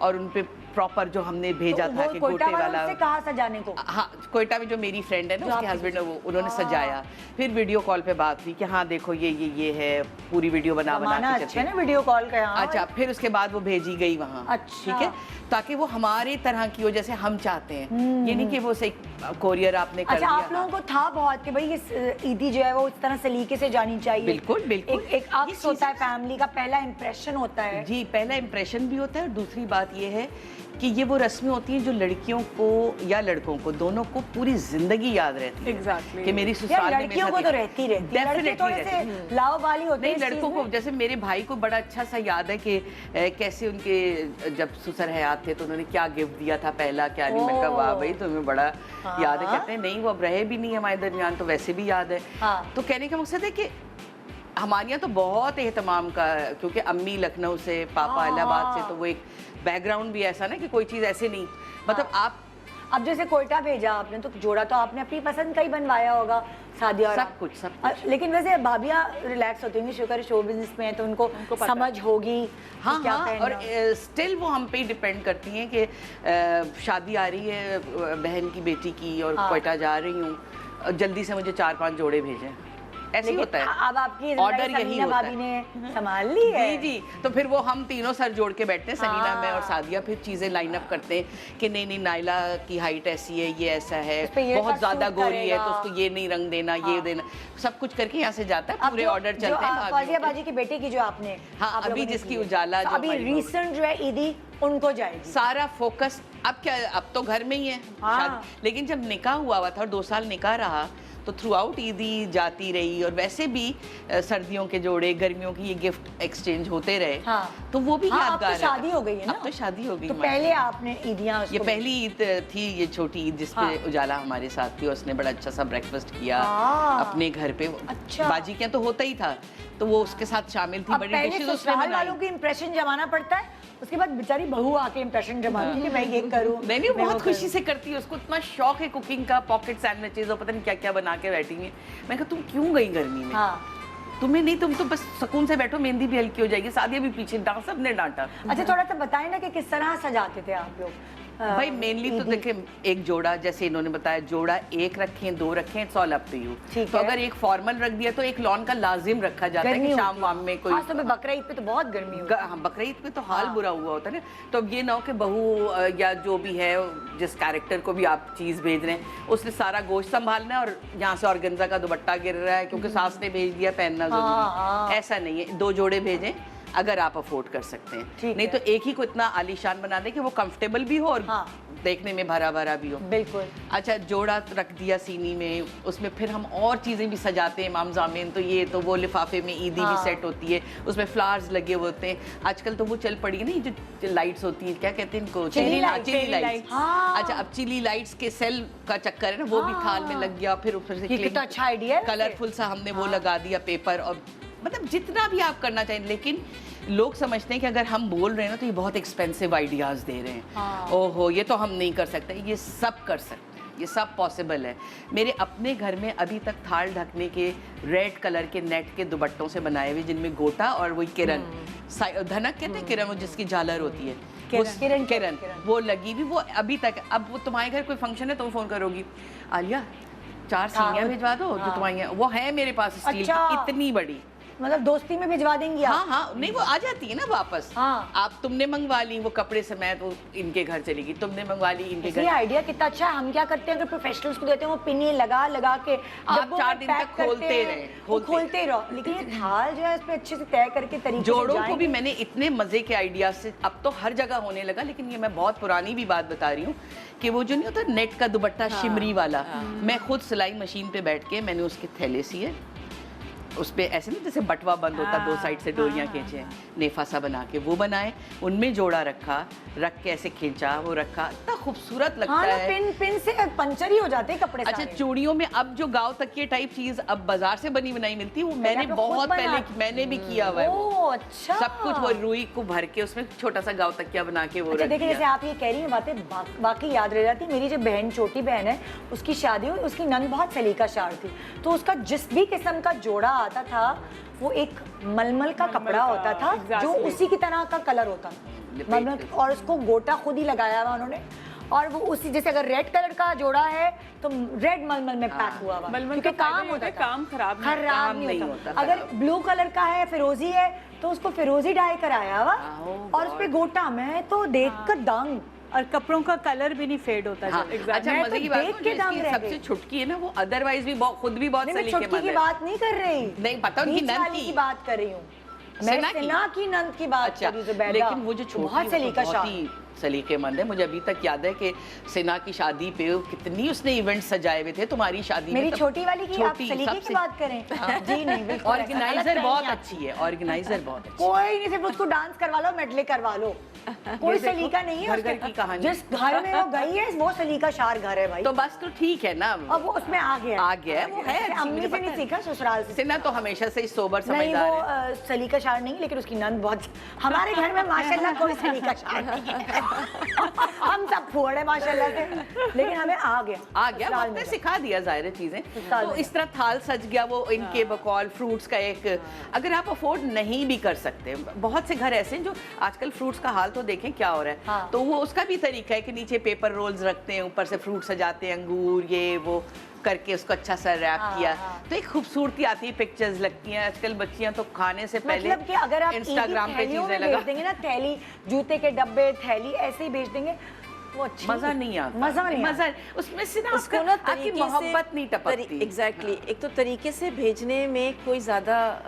और उन पे प्रॉपर जो हमने भेजा था कि गोटे वाला। कहा सजाने को? हाँ, कोयटा में जो मेरी फ्रेंड है ना, उसके हस्बैंड है वो, उन्होंने सजाया। फिर वीडियो कॉल पे बात हुई कि हाँ देखो ये है, पूरी वीडियो बना के अच्छा ना वीडियो कॉल का। अच्छा, फिर उसके बाद वो भेजी गई वहाँ। अच्छा। ठीक है, ताकि वो हमारे तरह की हो जैसे हम चाहते हैं। ये नहीं कि वो से कोरियर आपने कर अच्छा, दिया। आप लोगों को था बहुत कि भाई ये ईदी जो है वो इस तरह सलीके से जानी चाहिए। बिल्कुल बिल्कुल। एक अक्स होता है, फैमिली का पहला इंप्रेशन होता है। जी, पहला इंप्रेशन भी होता है। और दूसरी बात ये है कि ये वो रस्में होती हैं जो लड़कियों को या लड़कों को, दोनों को पूरी जिंदगी याद रहती है। Exactly. कि मेरी ससुराल में लड़कियों को तो रहती लड़के थोड़े से लाव वाली होते हैं। नहीं, लड़कों को, जैसे मेरे भाई को बड़ा अच्छा सा याद है कि कैसे उनके जब ससुर हयात थे तो उन्होंने क्या गिफ्ट दिया था पहला, क्या नहीं। मैंने कहा वाह भाई, तुम्हें बड़ा याद है। कहते हैं नहीं, वो अब रहे भी नहीं हमारे दरमियान, तो वैसे भी याद है। तो कहने का मकसद है कि हमारे यहाँ तो बहुत एहतमाम का, क्योंकि अम्मी लखनऊ से, पापा इलाहाबाद से, तो वो एक बैकग्राउंड भी ऐसा ना कि कोई चीज़ ऐसे नहीं, मतलब आप अब जैसे कोयटा भेजा आपने तो जोड़ा तो आपने अपनी पसंद का ही बनवाया होगा, सादिया और सब कुछ। लेकिन वैसे भाभियाँ रिलैक्स होती होंगी, शुक्र शो बिजनेस में है तो उनको समझ होगी। हाँ हाँ, और स्टिल वो हम पे डिपेंड करती हैं कि शादी आ रही है बहन की बेटी की और कोयटा जा रही हूँ, जल्दी से मुझे 4-5 जोड़े भेजें, ऐसे ही होता है। अब आपकी ऑर्डर यही होता भाभी ने संभाल ली है। जी जी, तो फिर वो हम तीनों सर जोड़ के बैठते हैं, सनीना मैं और सादिया, फिर चीजें लाइन अप करते हैं कि नहीं नाइला की हाइट ऐसी है, ये ऐसा है, बहुत ज्यादा गोरी है तो उसको ये नहीं रंग देना, ये देना, सब कुछ करके यहाँ से जाता है, पूरे ऑर्डर चलते हैं। फौजिया बाजी की बेटी की जो आपने, हाँ, अभी जिसकी उजाला, अभी रिसेंट जो है ईदी उनको जाएगी सारा फोकस। अब क्या, अब तो घर में ही है शादी, लेकिन जब निकाह हुआ था और 2 साल निकाह रहा तो थ्रू आउट ईदी जाती रही, और वैसे भी सर्दियों के जोड़े, गर्मियों की ये गिफ्ट एक्सचेंज होते रहे। तो वो भी यादगार है। अब तो शादी हो गई है ना? अब तो शादी हो गई। तो पहले आपने ईदियाँ, ये पहली ईद थी, ये छोटी ईद जिसपे उजाला हमारे साथ थी, उसने बड़ा अच्छा सा ब्रेकफास्ट किया अपने घर पे। अच्छा। बाजी क्या तो होता ही था, तो वो उसके साथ शामिल थी, बड़ी डिशेस उसने बनाई। वालों की इंप्रेशन जमाना पड़ता है, उसके बाद बेचारी बहू आके इंप्रेशन जमाती है कि मैं ये करूं। नहीं, बहुत खुशी से करती है, उसको इतना शौक है कुकिंग का, पॉकेट सैंडविचेस और पता नहीं क्या क्या बना के बैठी है। मैं कहा तुम क्यों गई गर्मी में? तुम्हें नहीं, तुम तो बस सुकून से बैठो, मेहंदी भी हल्की हो जाएगी। सादिया भी पीछे सबने डांटा। अच्छा, थोड़ा सा बताएं ना कि किस तरह सजाते थे आप लोग? भाई मेनली तो देखें, एक जोड़ा, जैसे इन्होंने बताया, जोड़ा 1 रखें, 2 रखें, it's all up to you. तो अगर एक फॉर्मल रख दिया तो एक लॉन का लाजिम रखा जाता है कि शाम वाम में कोई, तो बकरा ईद पे तो बहुत गर्मी होती है। हाँ, बकरा ईद पे तो हाल बुरा हुआ होता है ना। तो अब ये ना हो कि बहू या जो भी है, जिस कैरेक्टर को भी आप चीज़ भेज रहे हैं, उसने सारा गोश्त संभालना है और यहाँ से ऑर्गेन्जा का दुपट्टा गिर रहा है क्योंकि सास ने भेज दिया, पहनना जरूरी। ऐसा नहीं है, 2 जोड़े भेजें अगर आप अफोर्ड कर सकते हैं, नहीं तो एक ही को इतना आलीशान बना दें कि वो कंफर्टेबल भी हो और देखने में भरा भरा भी हो। बिल्कुल। अच्छा, जोड़ा रख दिया सीनी में, उसमें फिर हम और चीज़ें भी सजाते हैं, इमाम जामिन तो ये तो वो लिफाफे में ईदी भी सेट होती है, उसमें फ्लावर्स लगे हुए होते हैं। आजकल तो वो चल पड़ी है ना, जो लाइट्स होती हैं, क्या कहते हैं इनको, चिली लाइट्स। अच्छा, अब चिली लाइट्स के सेल का चक्कर है ना, वो भी थाल में लग गया, फिर ऊपर से कितना अच्छा आइडिया है, कलरफुल सा हमने वो लगा दिया पेपर, और मतलब जितना भी आप करना चाहें। लेकिन लोग समझते हैं कि अगर हम बोल रहे हैं ना तो ये बहुत एक्सपेंसिव आइडियाज दे रहे हैं, ओहो ये तो हम नहीं कर सकते। ये सब कर सकते हैं, ये सब पॉसिबल है। मेरे अपने घर में अभी तक थाल ढकने के रेड कलर के नेट के दुपट्टों से बनाए हुए, जिनमें गोटा और वही किरण, धनक कहते हैं किरण, वो जिसकी झालर होती है, किरण वो लगी भी, वो अभी तक। अब वो तुम्हारे घर कोई फंक्शन है तो फोन करोगी, आलिया 4 सीनियाँ भिजवा दो, जो तुम्हारी वो है मेरे पास स्टील की इतनी बड़ी, मतलब दोस्ती में भिजवा देंगी आप? हाँ, नहीं वो आ जाती है ना वापस। आप तुमने मंगवा ली वो कपड़े से, मैं तो इनके घर चली गई, तुमने मंगवा ली इनके घर। ये आइडिया कितना अच्छा है। हम क्या करते हैं, अगर प्रोफेशनल्स को देते हैं, वो पिने लगा लगा के आप 4 दिन तक खोलते रहो। लेकिन ये थाल जो है इस पे अच्छे से तय करके तरीके से जोड़ों को भी मैंने इतने मजे के आइडिया से, अब तो हर जगह होने लगा, लेकिन ये मैं बहुत पुरानी भी बात बता रही हूँ कि वो जो नहीं होता नेट का दुपट्टा शिमरी वाला, मैं खुद सिलाई मशीन पे बैठ के मैंने उसके थैले सिए, उस पे ऐसे नहीं जैसे बटवा बंद होता, 2 साइड से डोरियाँ खींचे, नेफा सा बना के वो बनाए, उनमें जोड़ा रख के ऐसे खींचा, वो रखा, इतना खूबसूरत लगता हाँ ना, है। पिन से पंचर ही हो जाते हैं कपड़े अच्छा, सारे। चूड़ियों में अब जो गाँव तक की टाइप चीज अब बाजार से बनी बनाई मिलती है, वो मैंने आप लोग खुद बहुत पहले बनाते- मैंने भी किया हुआ है वो। ओह अच्छा। सब कुछ वो रुई को भर के उसमें छोटा सा गाँव तकिया बना के वो अच्छा रख देखिए, जैसे दिया। आप ये कह रही हैं बातें बाकी याद रह जाती। मेरी जो बहन, छोटी बहन है, उसकी शादी हुई, उसकी नंद बहुत सलीका शार थी, तो उसका जिस भी किस्म का जोड़ा आता था वो एक मलमल का कपड़ा होता था, जो exactly. उसी की तरह का कलर होता लपेट मलमल, के। और उसको गोटा खुद ही लगाया हुआ उन्होंने, और वो उसी, जैसे अगर रेड कलर का जोड़ा है तो रेड मलमल में पैक हुआ हुआ, मलमल क्योंकि का फायदा काम ये होता होता है, था, काम खराब खराब नहीं नहीं होता, होता। अगर खराब। ब्लू कलर का है, फिरोजी है, तो उसको फिरोजी डाई कराया हुआ, Oh और उस पे गोटा। मैं तो देख कर दंग। और कपड़ों का कलर भी नहीं फेड होता हाँ, जल्दी। अच्छा मैं मजे तो की बात देख है, के जो दंग इसकी रह सबसे गई। छुटकी है ना, वो अदरवाइज भी खुद भी बहुत नहीं, मैं सलीके छुटकी की है। बात नहीं कर रही, नहीं, पता उनकी बीच नंद वाली की। की बात कर रही हूँ मैं, सेना की? सेना की नंद की बात अच्छा, कर रही हूँ, ज़ुबैदा। लेकिन वो जो तो छोटी बहुत है, वो सलीका तो शाह। बहुत ही सलीकेमंद है। मुझे अभी तक याद है कि सेना की शादी पे कितनी उसने इवेंट सजाए हुए थे। तुम्हारी शादी मेरी में तब- छोटी वाली की आप छोटी, सलीके की सबसे- बात करें? जी नहीं, बिल्कुल ऐसा गलत ऑर्गेनाइजर नहीं बहुत है। अच्छी है, ऑर्गेनाइजर बहुत अच्छी। कोई नहीं, सिर्फ उसको डांस करवा लो, मेडले करवा लो, कोई देखो, सलीका नहीं है घर उसके। घर की कहानी। जिस घर में वो गई है वो सलीका शार घर है भाई, तो बस तो ठीक है ना, अब वो उसमें आ गया आ गया है, वो है अच्छी, अम्मी मुझे से पता नहीं है। सीखा, ससुराल से सेना तो हमेशा से ही सोबर नहीं, समझदार वो है। सलीका शार नहीं, लेकिन उसकी नंद बहुत। हमारे घर में माशाल्लाह कोई सलीका शार नहीं है हम सब फूड़ है माशाल्लाह से, लेकिन हमें आ गया, आ गया, ससुराल वक्त ने में। सिखा दिया जाहिर है चीजें। ससुराल तो में। इस तरह थाल सज गया वो इनके बकौल फ्रूट्स का एक। अगर आप अफोर्ड नहीं भी कर सकते, बहुत से घर ऐसे हैं जो आजकल फ्रूट्स का हाल तो देखें क्या हो रहा है। हाँ। तो वो उसका भी तरीका है कि नीचे पेपर रोल्स रखते हैं, ऊपर से फ्रूट सजाते हैं, अंगूर ये वो करके उसको अच्छा सा रैप हाँ, किया। हाँ। तो एक खूबसूरती आती है, पिक्चर्स लगती हैं। आजकल बच्चियां तो खाने से पहले मतलब कि अगर आप इंस्टाग्राम पे थैलियों चीजें में लगा भेज देंगे ना, थैली, जूते के डब्बे, थैली ऐसे ही भेज देंगे, वो अच्छी मजा नहीं आता, मजा नहीं आता। मजा उसमें से ना उसको आपका ना आपकी तरीके से मोहब्बत नहीं टपकती। एग्जैक्टली, एक तो तरीके से भेजने में कोई ज्यादा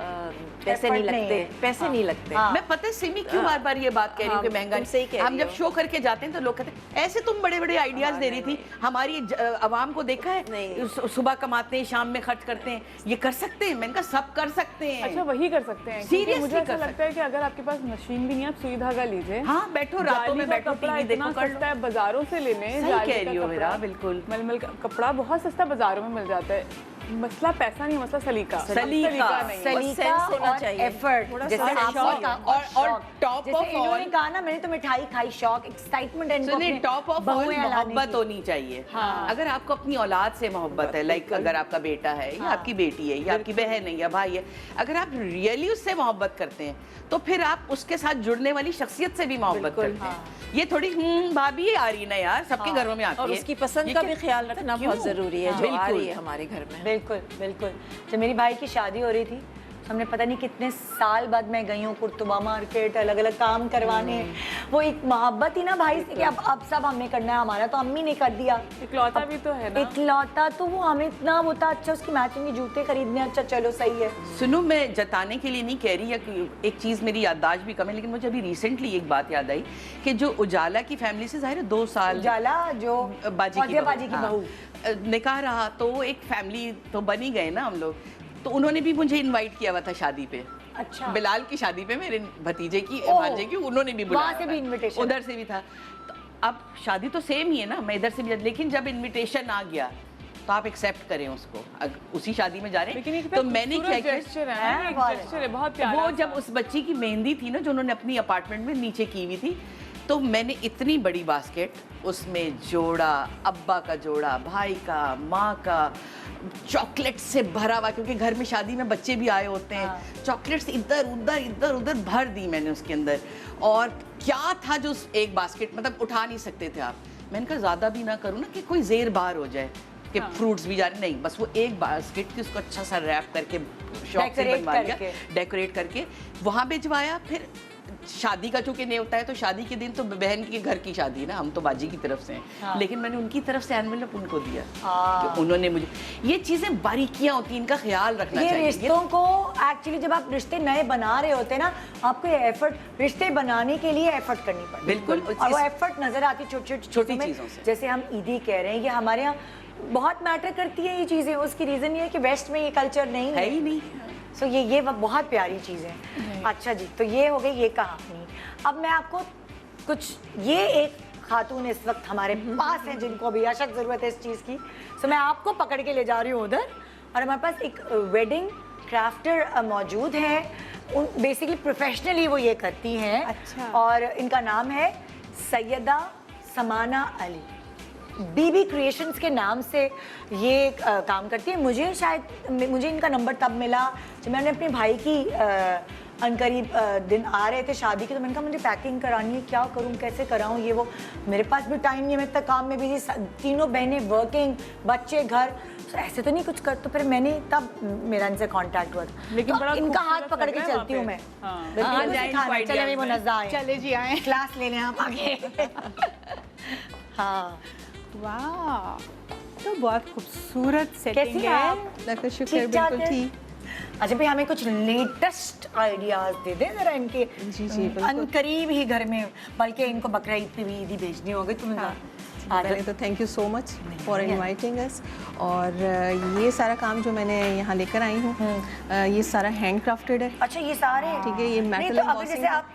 पैसे Effort नहीं नहीं लगते, है। पैसे नहीं लगते। हाँ। मैं पता है सिमी क्यों बार बार ये बात कह रही हूँ कि महंगा तुम सही कह हम रही जब हो। शो करके जाते हैं तो लोग कहते हैं ऐसे तुम बड़े बड़े आइडियाज दे रही थी, हमारी आवाम को देखा है नहीं। सुबह कमाते हैं शाम में खर्च करते हैं, ये कर सकते हैं। मैंने कहा सब कर सकते हैं। अच्छा, वही कर सकते हैं, क्योंकि Seriously मुझे ऐसा कर लगता है कि अगर आपके पास मशीन भी नहीं है, आप सुई धागा लीजिए। हाँ, बैठो रातों जाली में का बैठो, कपड़ा टीवी इतना देखो, कर लो। सस्ता है बाजारों से लेने। सही जाली कह का रही हो कपड़ा, मेरा, बिल्कुल। मलमल का कपड़ा बहुत सस्ता बाजारों में मिल जाता है। मसला पैसा नहीं, मसला सलीका। सलीका, नहीं है। सलीका sense होना और चाहिए। एफर्ट, थोड़ा जैसे सा आपने शौक, कहा, और शौक। top जैसे of इन्होंने all- कहा ना, मैंने तो मिठाई खाई, शौक, एक्साइटमेंट है इनको सुनिए, अपने टॉप ऑफ ऑल बहुएं लाने मोहब्बत की। होनी चाहिए। अगर आपको अपनी औलाद से मोहब्बत है, लाइक अगर आपका बेटा है या आपकी बेटी है या आपकी बहन है या भाई है, अगर आप रियली उससे मोहब्बत करते हैं तो फिर आप उसके साथ जुड़ने वाली शख्सियत से भी मोहब्बत करते हैं। ये थोड़ी भाभी आ रही ना यार, सबके घरों में आती है। और उसकी पसंद ये का क्या- भी ख्याल रखना क्यों? बहुत जरूरी है, हाँ, जो आ बिल्कुल। रही है हमारे घर में। बिल्कुल बिल्कुल। जब मेरी भाई की शादी हो रही थी, हमने पता नहीं कितने साल बाद मैं गई हूँ कुर्तुबा मार्केट, अलग अलग काम करवाने। वो एक मोहब्बत ही ना भाई से कि अब सब हमें करना है, हमारा तो अम्मी ने कर दिया। इकलौता भी तो है ना। इकलौता तो वो हमें इतना वो था, अच्छा उसकी मैचिंग के जूते खरीदने, अच्छा चलो सही है। सुनो, मैं जताने के लिए नहीं कह रही, या कि एक चीज़ मेरी याददाश्त भी कम है, लेकिन मुझे अभी रिसेंटली एक बात याद आई कि जो उजाला की फैमिली से जाहिर है 2 साल उजाला जो बाजी फौजिया की बाजी की हाँ, बहू, निकाह रहा, तो वो एक फैमिली तो बनी गए ना हम लोग। तो उन्होंने भी मुझे इनवाइट किया हुआ था शादी पे। अच्छा बिलाल की शादी पे मेरे भतीजे की, ओह, भांजे की, उन्होंने भी बुलाया वहाँ से था। भी invitation? उधर से भी था। तो अब शादी तो सेम ही है ना, मैं इधर से भी, लेकिन जब इनविटेशन आ गया तो आप एक्सेप्ट करें उसको। उसी शादी में जा रहे लेकिन एक हैं तो मैंने क्या किया, जेस्चर है ना, एक बहुत- जेस्चर है बहुत प्यारा। वो जब उस बच्ची की मेहंदी थी ना, जो उन्होंने अपनी अपार्टमेंट में नीचे की हुई थी, तो मैंने इतनी बड़ी बास्केट, उसमें जोड़ा, अब्बा का जोड़ा, भाई का, माँ का, चॉकलेट से भरा हुआ, क्योंकि घर में शादी में बच्चे भी आए होते हैं। चॉकलेट्स इधर उधर भर दी मैंने उसके अंदर। और क्या था जो एक बास्केट, मतलब उठा नहीं सकते थे आप। मैंने कहा ज़्यादा भी ना करूँ ना कि कोई ज़ेर बाहर हो जाए कि फ्रूट्स भी जा रहे, नहीं, बस वो एक बास्केट थी, उसको अच्छा सा रैप करके शॉप से Decorate बनवा लिया, करके। डेकोरेट करके वहाँ भिजवाया। फिर शादी का चूंकि नहीं होता है, तो शादी के दिन तो बहन के घर की शादी ना, हम तो बाजी की तरफ से हैं, हाँ। लेकिन मैंने उनकी तरफ से एनवेलप उनको दिया हाँ। कि उन्होंने मुझे, ये चीजें बारिकियां होती हैं, इनका ख्याल रखना ये चाहिए। रिश्तों को एक्चुअली जब आप रिश्ते नए बना रहे होते हैं ना, आपको ये एफर्ट, रिश्ते बनाने के लिए एफर्ट करनी पड़ती है। बिल्कुल। और वो एफर्ट नजर आती है छोटी छोटी छोटी चीज़ों से। जैसे हम ईदी कह रहे हैं, ये हमारे यहाँ बहुत मैटर करती है ये चीज़ें। उसकी रीज़न ये है कि वेस्ट में ये कल्चर नहीं है ही नहीं। सो ये बहुत प्यारी चीज़ है। अच्छा जी, तो ये हो गई ये कहानी। अब मैं आपको कुछ, ये एक खातून इस वक्त हमारे पास हैं जिनको अभी अशक ज़रूरत है इस चीज़ की, सो मैं आपको पकड़ के ले जा रही हूँ उधर। और हमारे पास एक वेडिंग क्राफ्टर मौजूद है, बेसिकली प्रोफेशनली वो ये करती हैं। अच्छा। और इनका नाम है सैयदा समाना अली, बीबी क्रिएशंस के नाम से ये काम करती है। मुझे इनका नंबर तब मिला जब मैंने अपने भाई की अनकरीब दिन आ रहे थे शादी के, तो मैंने कहा मुझे पैकिंग करानी है, क्या करूं, कैसे कराऊं, ये वो, मेरे पास भी टाइम नहीं है, मैं इतना काम में बिजी, तीनों बहनें वर्किंग, बच्चे घर, तो ऐसे तो नहीं कुछ कर। तो फिर मैंने तब मेरा इनसे कांटेक्ट हुआ था। लेकिन तो बड़ा इनका हाथ खूबसूरत पकड़ लग के रहा है चलती हूँ वहाँ मैं। पे। हाँ। बिल्कुल हाँ, सिखाना, ideas चले वो में। नज़ा आए, चले जी आए। क्लास ले लें आप आगे। हाँ, वाह, तो बहुत खूबसूरत सेटिंग कैसी है। आप? लका शुक्र, ठीक ठाक बिल्कुल है? ठीक। अच्छा भाई, हमें कुछ लेटेस्ट आइडियाज दे दें जरा इनके। जी, बिल्कुल। अनकरीब ही घर में, बल्कि इनको बकरा ईद पे भी ईदी भेजनी होगी तुम्हें। पहले तो thank you so much for inviting us. और ये सारा काम जो मैंने यहाँ लेकर आई हूँ, ये सारा हैंड क्राफ्टेड है। अच्छा, ये सारे ठीक है, ये नहीं metal तो अगर embossing जैसे है। आप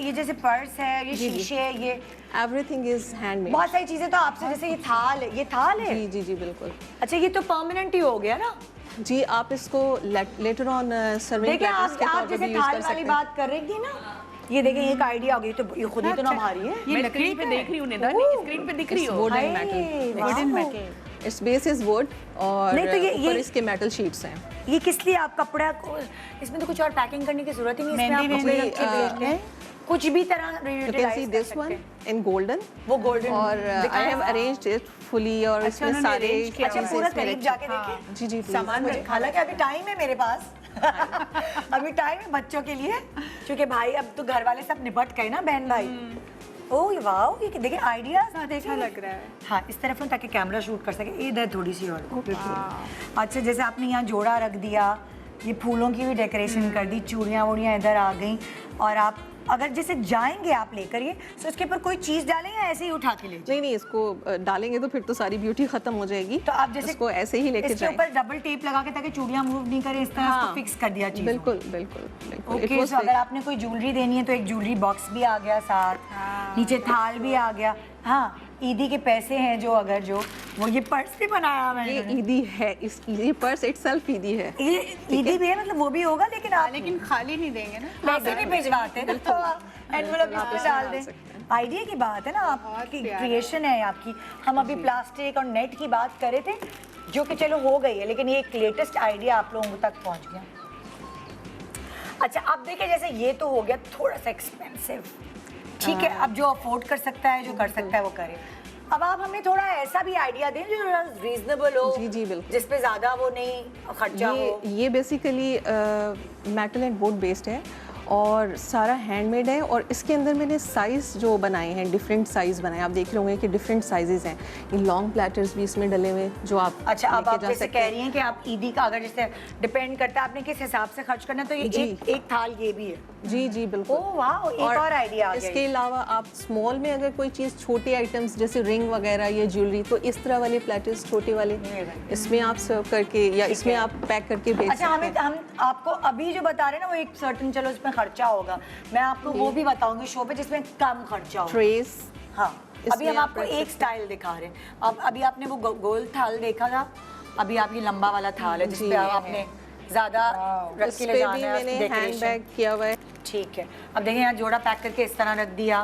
ये जैसे पर्स है, ये जी, जी। शीशे है, ये एवरीथिंग इज हैंडमेड। बहुत सारी चीजें तो आपसे, जैसे ये थाल है, ये थाल है। जी जी जी बिल्कुल। अच्छा, ये तो परमानेंट ही हो गया ना। जी, आप इसको लेटर ऑन सर्विंग देखिए प्लेटर्स के आप तौर पे जैसे भी यूज थाल कर वाली सकते हैं। बात कर रही थी ना, ये देखें एक आइडिया हो गई, तो ये खुद ही तो ना भारी है। मैं स्क्रीन पे देख रही हूँ निदा, स्क्रीन पे दिख रही हो। वुड एंड हाय, मेटल। वाह। Wooden metal. It's base is wood और नहीं तो ये- ऊपर इसके मेटल शीट्स हैं। ये किस लिए आप कपड़ा को, इसमें तो कुछ और पैकिंग करने की जरूरत ही नहीं, इसमें आप मेहंदी कपड़े वेहंदी, रख के भेजते हैं, कुछ भी तरह You can utilize see कर this सकते one हैं। in golden वो गोल्डन और I have arranged it fully और इसमें उन्होंने सारे arrange किया अच्छा, pieces पूरा इसमें करीब रखे। जाके देखें। जी जी please। सामान रखा, हालांकि अभी टाइम है मेरे पास। अभी टाइम है बच्चों के लिए, क्योंकि भाई अब तो घर वाले सब निपट गए ना, बहन भाई। ओह वाओ, ये देखिए आइडियाज अच्छा लग रहा है। हाँ, इस तरफ ना, ताकि कैमरा शूट कर सके। इधर थोड़ी सी और अच्छा, जैसे आपने यहाँ जोड़ा रख दिया, ये फूलों की भी डेकोरेशन कर दी, चूड़ियाँ वूड़ियाँ इधर आ गई। और आप अगर जैसे जाएंगे आप लेकर ये, तो इसके ऊपर कोई चीज़ डालें या ऐसे ही उठा के ले जाएं? नहीं, इसको डालेंगे तो फिर तो सारी ब्यूटी खत्म हो जाएगी। तो आप जैसे इसको ऐसे ही लेके इसके जाएं। ऊपर डबल टेप लगा के, ताकि चूड़ियाँ मूव नहीं करें, इस तरह हाँ, इसको फिक्स कर दिया चीज़। बिल्कुल बिल्कुल बिल्कुल। It ओके, was तो अगर आपने कोई ज्वेलरी देनी है तो एक ज्वेलरी बॉक्स भी आ गया साथ, नीचे थाल भी आ गया। हाँ, ईदी के पैसे हैं जो, अगर जो वो, ये पर्स भी बनाया मैंने। ये ईदी है, ये पर्स इटसेल्फ ईदी है। ये ईदी भी है, मतलब वो भी होगा, लेकिन आप लेकिन खाली नहीं देंगे ना। पैसे भी भिजवाते हैं ना, तो एनवेलप इसमें डाल दें। आइडिया की बात है ना, आपकी क्रिएशन है आपकी। हम अभी प्लास्टिक और नेट की बात कर रहे थे, जो कि चलो हो गई है, लेकिन ये एक लेटेस्ट आइडिया आप लोगों तक पहुंच गया। अच्छा, अब देखिए, जैसे ये तो हो गया थोड़ा सा एक्सपेंसिव, ठीक है, अब जो अफोर्ड कर सकता है, जो कर सकता है वो करे। अब आप हमें थोड़ा ऐसा भी आइडिया दें जो रीजनेबल हो, जी, जी, बिल्कुल। जिस पे ज्यादा वो नहीं खर्चा हो। ये basically metal and would based है और सारा हैंडमेड है। और इसके अंदर मैंने साइज़ जो बनाए हैं, डिफरेंट साइज़ बनाए, आप देख रहे होंगे कि डिफरेंट साइजेस हैं। ये लॉन्ग प्लेटर्स भी इसमें डले हुए हैं जो आप अच्छा, अब लेके आप जा जैसे सकते कह हैं। रही हैं कि आप ईदी का, अगर जैसे डिपेंड करता है आपने किस हिसाब से खर्च करना है, तो ये जी। एक थाल ये भी है। जी जी बिल्कुल। ओह वाह, एक और आइडिया आ गया। इसके अलावा आप स्मॉल में अगर कोई चीज़, छोटे आइटम्स जैसे रिंग वगैरह या ज्वेलरी, तो इस तरह वाले प्लेटर्स छोटे वाले इसमें आप सर्व करके या इसमें आप पैक करके बेच अच्छा, सकते हैं। हम आपको अभी जो बता रहे हैं ना, वो एक सर्टेन, चलो इसमें खर्चा होगा, मैं आपको वो भी बताऊंगी शो पे जिसमें कम खर्चा होगा। ट्रेस। हाँ, अभी इसमें हम आप आपको रख एक स्टाइल दिखा रहे हैं। अब अभी आपने वो गोल थाल देखा था, अभी आप ये लंबा वाला थाल है जिसपे आपने ज्यादा रख इस के पे ले भी जाना है, मैंने हैंड डेकोरेशन। बैग किया हुआ है। ठीक है, अब देखिए यहाँ जोड़ा पैक करके इस तरह रख दिया,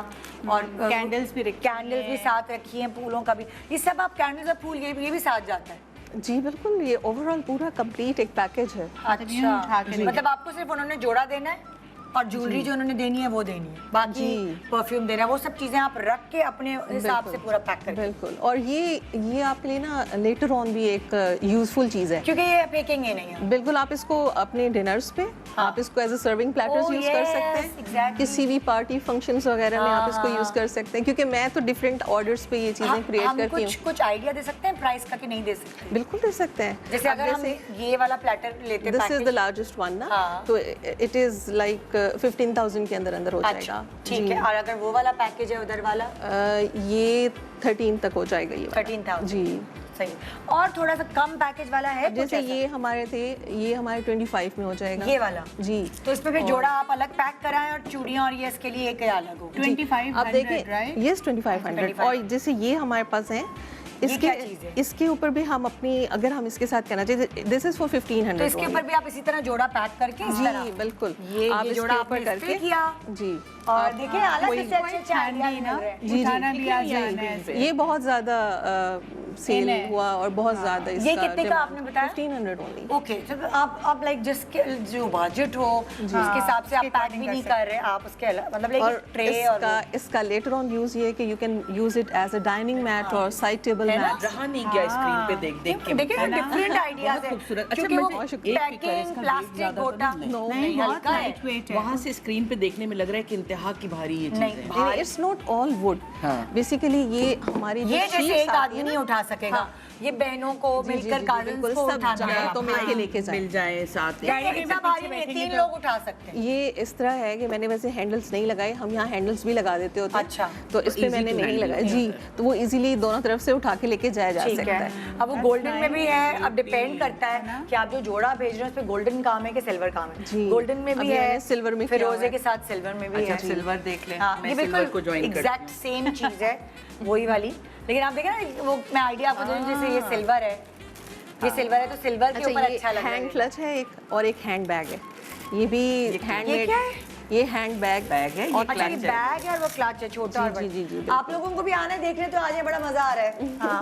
और कैंडल्स भी रखी कैंडल्स भी साथ रखी हैं, फूलों का भी। ये सब आप कैंडल्स और फूल ये भी साथ जाता है। जी बिल्कुल, ये ओवरऑल पूरा कंप्लीट एक पैकेज है। उठा के अच्छा, मतलब आपको सिर्फ उन्होंने जोड़ा देना है और ज्वेलरी जो उन्होंने देनी है वो देनी है, बाकी जी। परफ्यूम देना है, वो सब चीजें आप रख के अपने हिसाब से पूरा पैक करके। बिल्कुल। और ये आपके लिए ना लेटर ऑन भी एक यूजफुल चीज़ है। क्योंकि ये फेंकेंगे नहीं है। बिल्कुल, आप इसको अपने डिनर्स पे आप इसको as a serving platters Oh, use कर yes, सकते हैं। exactly. किसी भी पार्टी फंक्शंस वगैरह में आप इसको यूज कर सकते हैं, क्योंकि मैं तो डिफरेंट ऑर्डर्स पे ये चीजें क्रिएट हम करती हूँ। कुछ आइडिया दे सकते हैं प्राइस का कि नहीं दे सकते? बिल्कुल दे सकते हैं। जैसे अब अगर हम ये वाला प्लेटर लेते this is the package, largest one ना, हाँ। तो इट इज लाइक 15,000 के अंदर अंदर हो अच्छा जाएगा। ठीक जी। है। और अगर वो वाला पैकेज है उधर वाला ये 13 तक हो जाएगा ये वाला। 13,000 जी। सही। और थोड़ा सा कम पैकेज वाला है अब जैसे कुछ ऐसा? ये हमारे थे, ये हमारे 25 में हो जाएगा। ये वाला जी। तो इसमें फिर जोड़ा आप अलग पैक कराएं और चूड़ियां और ये इसके लिए एक अलग हो। 2500 आप देखें, राइट? यस 2500। और जैसे ये हमारे पास है, इसके क्या चीज़ है? इसके ऊपर भी हम अपनी, अगर हम इसके साथ करना चाहिए, दिस इज फॉर 1500। तो इसके ऊपर भी आप इसी तरह जोड़ा पैक करके इस तरह जी बिल्कुल, ये आप इसके जोड़ा ऊपर आपने इस पे करके किया जी। और देखिए आला वही- से अच्छे आइडिया हैंडी मिल ना, रहे हैं। जी, उठाना जी। भी आसान है। ये बहुत ज्यादा सेल है। हुआ और बहुत ज्यादा इसका ये कितने का आपने बताया? 1500 ओनली। ओके तो आप लाइक जिसके जो बजट हो उसके हिसाब से आप पैक भी नहीं कर रहे आप उसके मतलब और लाइक ट्रे और इसका लेटर ऑन यूज ये है कि you can use it as a dining mat और साइड टेबल है ना? मैट। रहा नहीं गया स्क्रीन पे देख के देखिए डिफरेंट आइडियाज बहुत है खूबसूरत। अच्छा, क्योंकि वो मुझे एक फिकर है, पैकिंग इसका weight प्लास्टिक ज़्यादा तो गोटा नहीं? नहीं बहुत हल्का है लाइट वेट है। वहाँ से स्क्रीन पे देखने में लग रहा है कि इंतहा की भारी ये चीज़ नहीं, है। भारी। It's not all would. हाँ। बेसिकली ये हमारी जो ये जैसे sheets एक आती आदमी है नहीं ना, उठा सकेगा हाँ। ये बहनों को जी, जी, मिलकर जी, काजल्स बिल्कुल, को सब उठाना जाए है तो मिलके लेके जाए। मिल जाए साथ में। नहीं, इतना भारी नहीं है, 3 लोग उठा सकते हैं। ये इस तरह है कि मैंने वैसे हैंडल्स नहीं लगाए, हम यहाँ हैंडल्स भी लगा देते होते हैं। अच्छा। तो इस पे easy मैंने to नहीं handle लगाया जी, तो वो इजीली दोनों तरफ से उठा के लेके जाया जा ठीक सकता है है। अब वो गोल्डन में भी है अब डिपेंड करता है कि आप जो जोड़ा भेज रहे हैं उस पे गोल्डन काम है कि सिल्वर काम है जी। गोल्डन में भी अभी है मैंने silver में किया फिरोजे हुआ है। के साथ सिल्वर में भी अच्छा, है सिल्वर देख लें। हाँ, मैं ये सिल्वर को बिल्कुल join करती एग्जैक्ट सेम चीज है वही वाली लेकिन आप देखें ना वो मैं आइडिया आपको दे रही हूँ जैसे ये सिल्वर है ये सिल्वर है तो सिल्वर के ऊपर अच्छा लग रहा हैंड है क्लच है एक, और एक हैंड बैग है। ये भी हैंडमेड। क्या है? ये हैंड बैग बैग है, ये और अच्छा ये clutch है। बैग है और वो क्लच है छोटा जी, और जी, बड़ा। जी, जी, बिल्कुल। आप लोगों को भी आना है देखने तो आज बड़ा मजा आ रहा है हाँ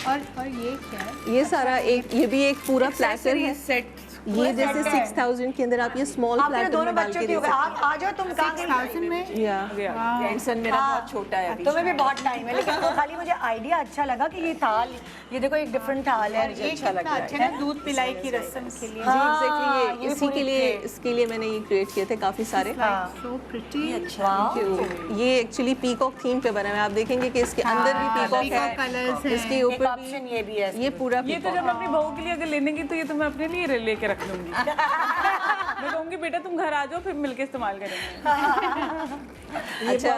और ये क्या है? ये सारा एक, ये भी एक पूरा प्लेटर है। सेट ये जैसे set है। 6000 के अंदर आप ये स्मॉल आप मेरे प्लेटर दोनों में डाल बच्चों के की दे हो गए सकते आप आ जाओ तुम कहाँ 6000 में हैं। या ग्रैंडसन मेरा बहुत छोटा है अभी। तुम्हें भी बहुत टाइम है लेकिन वो खाली मुझे आइडिया अच्छा लगा कि ये थाल ये देखो एक डिफरेंट थाल है ये अच्छा लग कितना रहा अच्छा है ना दूध पिलाई की रस्म के लिए। जी हाँ, एग्जैक्टली ये ये इसी पूरी के लिए plate। इसके लिए मैंने ये क्रिएट किए थे काफी सारे। So pretty. ये एक्चुअली पीकॉक थीम पे बना है, आप देखेंगे कि इसके अंदर भी पीकॉक peacock है, colours हैं। इसके एक ऊपर ऑप्शन ये भी है भी ये पूरा ये तो जब मैं अपनी बहू के लिए अगर लेने की तो ये तो मैं अपने लिए लेके रख लूंगी मैं कहूंगी बेटा तुम घर आ जाओ फिर मिलके इस्तेमाल करेंगे अच्छा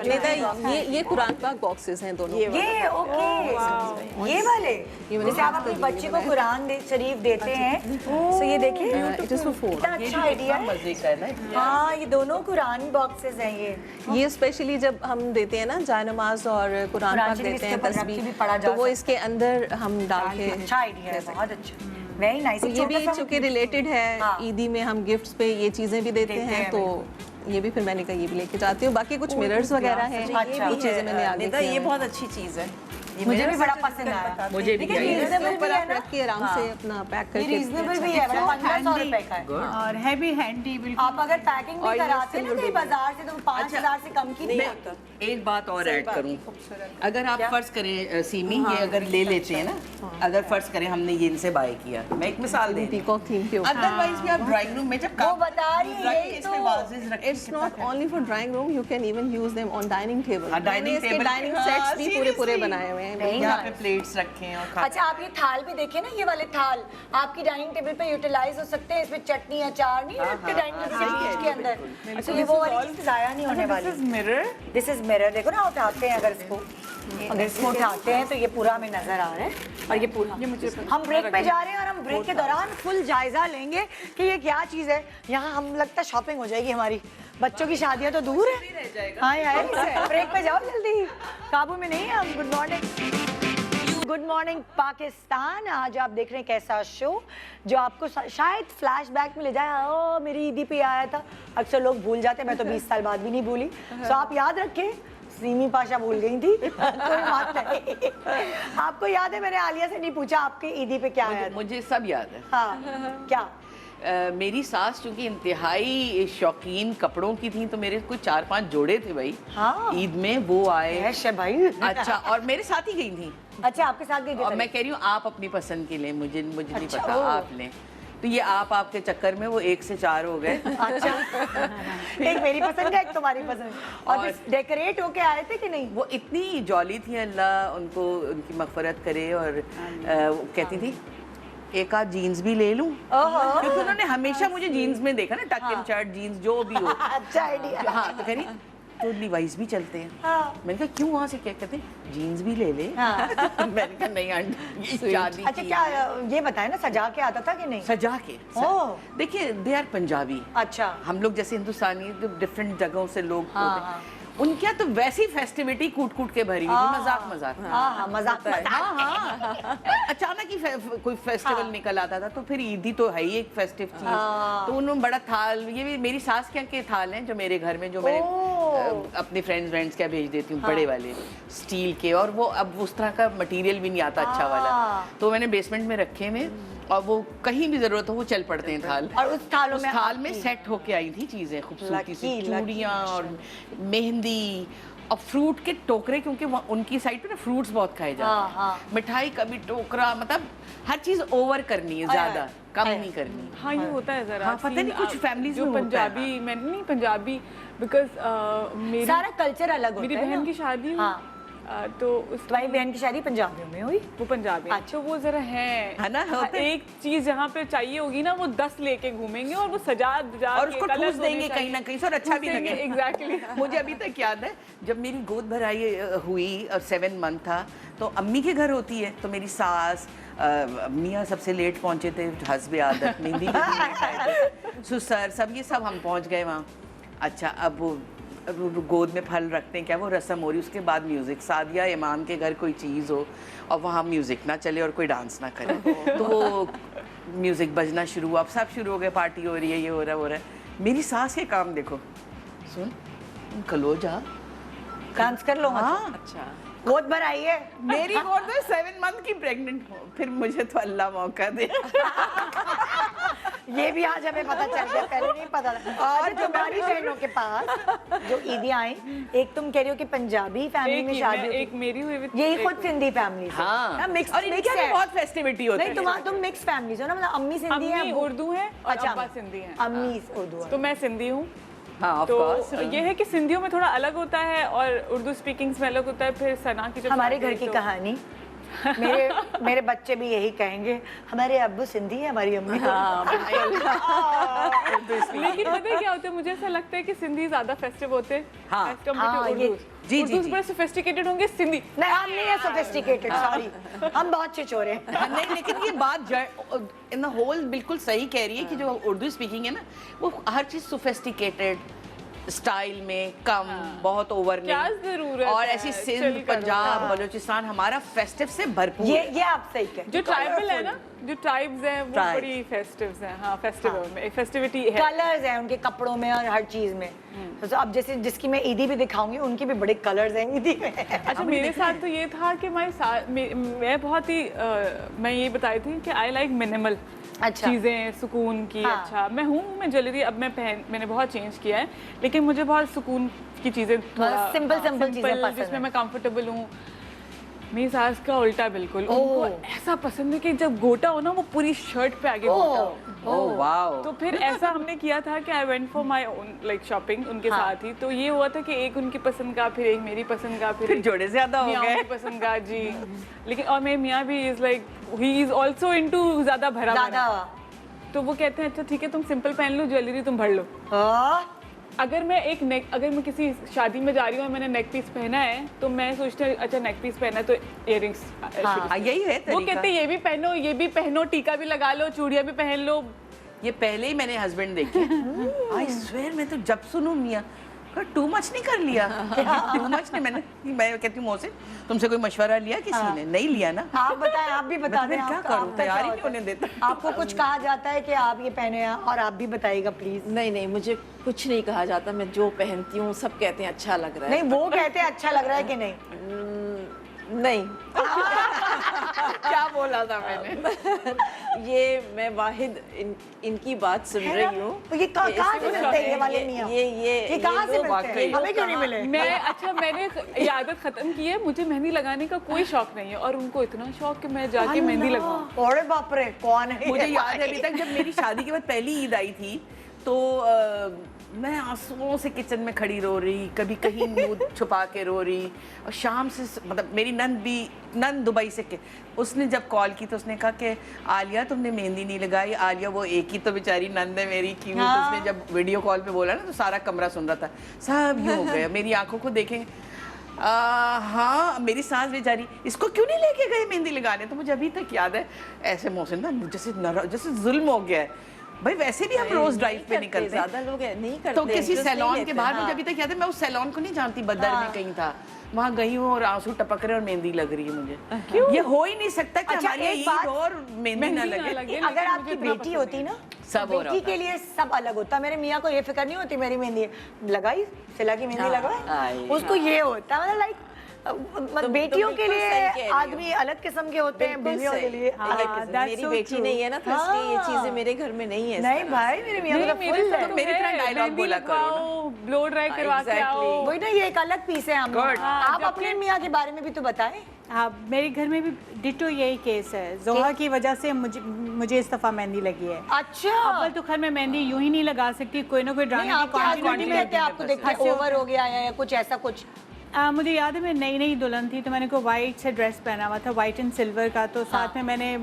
निदा, ये कुरान पाक बॉक्सेस हैं दोनों। ये ओके ये वाले जैसे आप अपने बच्चे को कुरान शरीफ देते हैं तो ये देखिए इट इज फॉर 4। कितना अच्छा आइडिया है मजे का है ना। हाँ ये दोनों कुरान बॉक्सेस हैं ये स्पेशली जब हम देते हैं ना जायनमाज और कुरान कुरान पाक शरीफ देते इसके हैं ऊपर रख के भी पढ़ा तस्बीह, जा तो वो सकता इसके अंदर हम डाल के अच्छा आइडिया है बहुत अच्छा वेरी नाइस तो ये भी चूंकि रिलेटेड है हाँ। ईदी में हम गिफ्ट्स पे ये चीजें भी देते देते हैं हैं, तो ये भी फिर मैंने कहा ये भी लेके जाती हूँ। बाकी कुछ मिरर्स वगैरह हैं, अच्छा, ये चीजें मैंने आगे निदा की ये हैं। बहुत अच्छी चीज़ है। मुझे भी बड़ा पसंद आया मुझे भी देखिए, चाहिए। reasonable ऊपर भी है आप ना? रख के आराम से अपना पैक ये करके रीजनेबल भी है बड़ा 1500 रुपए का है और हैवी हैंडी बिल्कुल। आप अगर पैकिंग और भी ये कराते हैं ना silver कहीं भी है। बाजार से तो 5000 से कम की नहीं होता एक बात और ऐड करूं अगर आप फर्ज करें सीमी ये अगर ले लेते हैं ना अगर फर्ज करें हमने ये इनसे बाय किया मैं एक मिसाल दे पीकॉक थीम के ऊपर। अदरवाइज भी आप ड्राइंग रूम में जब वो काम बता रही है रखें, यही इसमें तो वाजेस रखें It's not only for drawing room, you can even use them on dining table. हाँ, dining मैंने इसके table- dining हाँ, sets भी पूरे seriously। बनाए हुए हैं। Very यहाँ पे nice। प्लेट्स रखें और खा अच्छा आप ये थाल भी देखिए ना ये वाले थाल आपकी डाइनिंग टेबल पे यूटिलाइज हो सकते हैं इसमें चटनी अचार नहीं रखते डाइनिंग टेबल के बीच के अंदर अच्छा ये वो वाली चीज जाया नहीं होने वाली मिरर दिस इज मिरर देखो ना उठाते हैं अगर इसको अगर इसको उठाते हैं तो ये पूरा हमें नजर आ रहा है और ये पूरा हम ब्रेक पे जा रहे हैं और हम ब्रेक के दौरान फुल जायजा लेंगे कि ये क्या चीज़ है यहाँ हम लगता है शॉपिंग हो जाएगी हमारी बच्चों की शादियाँ तो दूर है हाँ यार ब्रेक पे जाओ जल्दी काबू में नहीं है हम good morning good morning Pakistan आज आप देख रहे हैं कैसा शो जो आपको शायद फ्लैशबैक में ले जाए ओ मेरी ईदी पे आया था अक्सर लोग भूल जाते हैं मैं तो 20 साल बाद भी नहीं भूली तो आप याद रखें सीमी पाशा भूल गई थी कोई बात नहीं आपको याद है मैंने आलिया से नहीं पूछा आपके ईदी पे क्या आया था मुझे सब याद है हाँ क्या मेरी सास चूंकि इंतहाई शौकीन कपड़ों की थी तो मेरे कुछ 4-5 जोड़े थे भाई हाँ। ईद में वो आए ऐश है भाई अच्छा और मेरे साथ ही गई थी अच्छा आपके साथ गई और थी मैं कह रही हूँ आप अपनी पसंद के लिए मुझे नहीं अच्छा, पता ओ। आपने तो ये आपके चक्कर में वो 1 से 4 हो गए अच्छा एक मेरी पसंद है एक तुम्हारी पसंद और डेकोरेट होके आए थे कि नहीं वो इतनी जॉली थी अल्लाह उनको उनकी मगफरत करे और वो कहती थी एक आध जीन्स भी ले लूं, क्योंकि उन्होंने हमेशा मुझे जीन्स में देखा ना, टक इन शर्ट जीन्स जो भी हो। अच्छा आइडिया। हाँ, तो कह रही तो लिवाइस भी चलते हैं। हाँ। मैंने कहा क्यों, वहाँ से क्या कहते हैं जीन्स भी ले ले। मैंने कहा नहीं आंटी, ये शादी अच्छा की क्या है। ये बताए ना, सजा के आता था कि नहीं? सजा के। ओह। देखिए दे आर पंजाबी। अच्छा। हम लोग जैसे हिंदुस्तानी डिफरेंट जगहों से लोग हाँ, होते हैं। हाँ। उनके यहाँ तो वैसी फेस्टिविटी कूट कूट के भरी हुई थी, मजाक मजाक। हाँ, मजाक मजाक। हाँ, अचानक ही कोई फेस्टिवल निकल आता था, तो फिर ईदी तो है ही एक फेस्टिव चीज। तो उन्होंने बड़ा थाल, ये भी मेरी सास के थाल हैं जो मेरे घर में, जो मैं अपने फ्रेंड्स क्या भेज देती हूँ, बड़े वाले स्टील के, और वो अब उस तरह का मटेरियल भी नहीं आता अच्छा वाला, तो मैंने बेसमेंट में रखे हुए, और वो कहीं भी जरूरत हो वो चल पड़ते हैं थाल। और उस थाल में सेट होके आई थी चीजें खूबसूरती सी, लकी, चूड़ियाँ और मेहंदी और फ्रूट के टोकरे, क्योंकि उनकी साइड पे ना फ्रूट्स बहुत खाए जाते हैं। मिठाई का भी टोकरा, मतलब हर चीज ओवर करनी है, ज्यादा कम नहीं करनी। हाँ ये होता है जरा। हाँ, पता नहीं कुछ families जो में होता है। पंजाबी, मैं नहीं पंजाबी, बिकॉज मेरी सारा कल्चर अलग होता है। मेरी बहन ना? की शादी हुई, हाँ। तो उस तुम्हारी बहन की शादी पंजाबियों में हुई? वो पंजाबी है, तो वो जरा है ना, होते हैं। एक चीज जहाँ पे चाहिए होगी ना, वो 10 लेके घूमेंगे और वो सजा और उसको ठूस देंगे कहीं ना कहीं से, और अच्छा भी लगे। एग्जैक्टली। मुझे अभी तक याद है जब मेरी गोद भराई हुई और 7 मंथ था, तो अम्मी के घर होती है, तो मेरी सास मियाँ सबसे लेट पहुंचे थे, हस्बे आदत, मेहंदी भी लेट आए थे, सुसर सब ये सब हम पहुंच गए वहाँ। अच्छा, अब वो गोद में फल रखते हैं, क्या वो रस्म हो रही, उसके बाद म्यूजिक, सादिया इमाम के घर कोई चीज़ हो और वहाँ म्यूजिक ना चले और कोई डांस ना करे, तो वो म्यूजिक बजना शुरू हुआ, अब सब शुरू हो गए, पार्टी हो रही है, ये हो रहा है। मेरी सास के काम देखो, सुन खलो जा, डांस कर लो। हाँ, अच्छा, गोद भर आई है मेरी गोद में 7 मंथ की प्रेग्नेंट हो, फिर मुझे तो अल्लाह मौका दे। ये भी आज हमें पता चल गया, पहले नहीं पता था। और तुम्हारी बहनों के पास जो ईदियाँ आई, एक तुम कह रही हो कि पंजाबी फैमिली में शादी होती, एक मेरी हुई with यही एक- खुद सिंधी फैमिली से। हाँ, मिक्स और इनके यहाँ भी बहुत फेस्टिविटी होती नहीं, है। तुम मिक्स फैमिली हो ना, मतलब अम्मी सिंधी है, अम्मी उर्दू है और अच्छा, अब्बा सिंधी है। अम्मी उर्दू है। तो मैं सिंधी हूँ। हाँ, of तो course, हाँ। ये है कि सिंधियों में थोड़ा अलग होता है और उर्दू स्पीकिंग्स में अलग होता है। फिर सना की जब हमारे शादी घर हुई की तो- कहानी, मेरे बच्चे भी यही कहेंगे, हमारे अब्बू सिंधी है, हमारी अम्मी लेकिन पता है क्या होता है, मुझे ऐसा लगता है कि सिंधी ज्यादा फेस्टिव होते हैं हाँ। as compared to हाँ, ये- उर्दूस। जी, उर्दूस जी। बड़े सोफिस्टिकेटेड होंगे, सिंधी नहीं, हम नहीं है सोफिस्टिकेटेड, सॉरी, हम बहुत छिछोरे हैं। हाँ, नहीं, लेकिन ये बात इन द होल बिल्कुल सही कह रही है कि जो उर्दू स्पीकिंग है ना, वो हर चीज सोफिस्टिकेटेड स्टाइल में, कम बहुत ओवर क्या नहीं, जरूरत और है, ऐसी chill सिंध, करो। पंजाब, बलूचिस्तान हमारा फेस्टिव से भरपूर है। ये आप सही कह, जो ट्राइबल है ना, जो ट्राइब्स हैं वो Tribes। बड़ी फेस्टिव्स हैं। हाँ, फेस्टिवल में फेस्टिविटी है। कलर्स हैं उनके कपड़ों में और हर चीज में। तो अब जैसे जिसकी मैं ईदी भी दिखाऊंगी, उनके भी बड़े कलर्स हैं ईदी में। अच्छा, मेरे साथ तो ये था कि मैं बहुत ही मैं ये बताई थी कि आई लाइक मिनिमल अच्छा। चीज़ें, सुकून की। हाँ। अच्छा, मैं ज्वेलरी अब मैंने बहुत चेंज किया है, लेकिन मुझे बहुत सुकून की चीज़ें, थोड़ा सिंपल चीज़ें पसंद जिसमें हैं। मैं कंफर्टेबल हूँ। मेरी सास का उल्टा बिल्कुल, उनको ऐसा पसंद है कि जब गोटा हो ना, वो पूरी शर्ट पे आगे गोटा हो। Oh wow. तो फिर ऐसा हमने किया था कि I went for my own like shopping उनके साथ ही। तो ये हुआ था कि एक उनकी पसंद का, फिर एक मेरी पसंद का, फिर एक जोड़े ज्यादा हो मियाँ गए। की पसंद का। जी, लेकिन और मेरे मियाँ भी is like he is also into ज्यादा भरा ज्यादा भरा। तो वो कहते हैं अच्छा ठीक है, तुम सिंपल पहन लो, ज्वेलरी तुम भर लो। अगर मैं किसी शादी में जा रही हूँ और मैंने नेक पीस पहना है, तो मैं सोचती हूँ अच्छा नेक पीस पहना है तो इयररिंग्स। हाँ, यही है वो तरीका। कहते हैं ये भी पहनो, टीका भी लगा लो, चूड़ियाँ भी पहन लो। ये पहले ही मैंने हस्बैंड देखे। आई स्वेयर, मैं तो जब सुनूं मियाँ टू मच नहीं कर लिया, टू मच नहीं। मैं कहती हूँ मोहसिन, तुमसे कोई मशवरा लिया किसी ने? नहीं लिया ना। आप बताएं, आप भी बता दें। क्या आपका- करूं, आपका तैयार क्या ही नहीं होता है? होने देता। आपको कुछ कहा जाता है कि आप ये पहने हैं, और आप भी बताइएगा प्लीज। नहीं, मुझे कुछ नहीं कहा जाता। मैं जो पहनती हूँ सब कहते हैं अच्छा लग रहा है। नहीं, वो कहते हैं अच्छा लग रहा है कि नहीं? नहीं, क्या बोला था मैंने? ये मैं वाहिद इनकी बात सुन है रही ना? हूँ। तो ये कहाँ से मिलते हैं ये वाले मियाँ? ये कहाँ से लोग मिलते हैं? हमें क्यों नहीं मिले? मैंने ये आदत खत्म की है। मुझे मेहंदी लगाने का कोई शौक नहीं है, और उनको इतना शौक कि मैं जाके मेहंदी लगाऊं। अरे बाप रे, कौन है ये? मुझे याद है अभी तक, जब मेरी शादी के बाद पहली ईद आई थी, तो मैं आंसुओं से किचन में खड़ी रो रही, कभी कहीं मुंह छुपा के रो रही। और शाम से मतलब मेरी नंद दुबई से उसने जब कॉल की तो उसने कहा कि आलिया तुमने मेहंदी नहीं लगाई। आलिया वो एक ही तो बेचारी नंद है मेरी क्यूट। उसने जब वीडियो कॉल पे बोला ना तो सारा कमरा सुन रहा था, सब यूँ हो गया। मेरी आंखों को देखें हाँ मेरी सास बेचारी इसको क्यों नहीं लेके गए मेहंदी लगाने। तो मुझे अभी तक याद है ऐसे मौसम ना जैसे जुल्म हो गया है भाई। वैसे भी हम रोज ड्राइव पे निकलते हैं, ज्यादा लोग नहीं करते, तो किसी interest नहीं सैलून के लेते, बाहर हाँ। मुझे अभी तक याद है, मैं उस सैलून को नहीं जानती, बदर में कहीं था, वहाँ गई हूँ और आंसू टपक रहे और मेहंदी लग रही है मुझे। क्यों ये हो ही नहीं सकता कि अच्छा, हमारी एक ईद बात- हो और मेहंदी ना लगे। अगर आपकी बेटी होती ना सब हो रहा बेटी के लिए सब अलग होता। मेरे मियाँ को ये फिक्र नहीं होती मेरी मेहंदी लगाई, सिला की मेहंदी लगाई, उसको ये होता मतलब लाइक बेटियों के बिल्कुल सही कह रही लिए हो। आदमी अलग किस्म के होते हैं, बिल्कुल बीवियों के सही। लिए हाँ, मेरी बेटी नहीं है ना तो इसलिए ये चीजें मेरे घर में नहीं है इस नहीं तरह भाई मेरे मियाँ नहीं, का मेरे फुल साथ है। तो मेरी तरह है, dialogue मेहंदी बोला करो ना। लगवाओ, ब्लो ड्राई करवा के आओ। exactly। वही ना ये एक अलग पीस है हम Good। आप अपने मियाँ के बारे में भी तो बताएं। हाँ, मेरे घर में भी डिटो यही केस है। जोहा की वजह से मुझे इस दफ़ा मेहंदी लगी है। अच्छा अव्वल तो खैर मैं मेहंदी यूं ही नहीं लगा सकती, कोई ना कोई नहीं ड्रामे आपके हस्बैंड नहीं कहते आपको देखते हंसी ओवर हो गया है या कुछ ऐसा कुछ। मुझे याद है मैं नई दुल्हन थी तो मैंने कोई वाइट से ड्रेस पहना हुआ था, वाइट एंड सिल्वर का, तो साथ में मैंने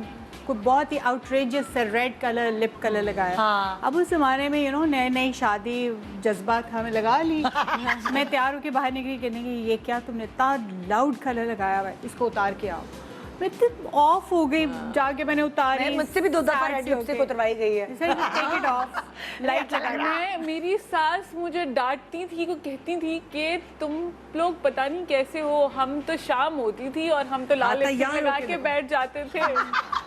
कोई बहुत ही outrageous red colour lip colour लगाया। हाँ। अब उस जमाने में नई शादी जज्बा था, मैं लगा ली। मैं तैयार होकर बाहर निकली, कहने की ये क्या तुमने इतना लाउड कलर लगाया हुआ है, इसको उतार के आओ। मैं इतनी ऑफ हो गई, जाके मैंने उतारी। मुझसे भी 2 दफा रेड लिपस्टिक उतरवाई गई है। टेक इट ऑफ, लाइट लगा। मेरी सास मुझे डांटती थी, को कहती थी कि तुम लोग पता नहीं कैसे हो, हम तो शाम होती थी और हम तो लाल लिपस्टिक लगा के बैठ जाते थे।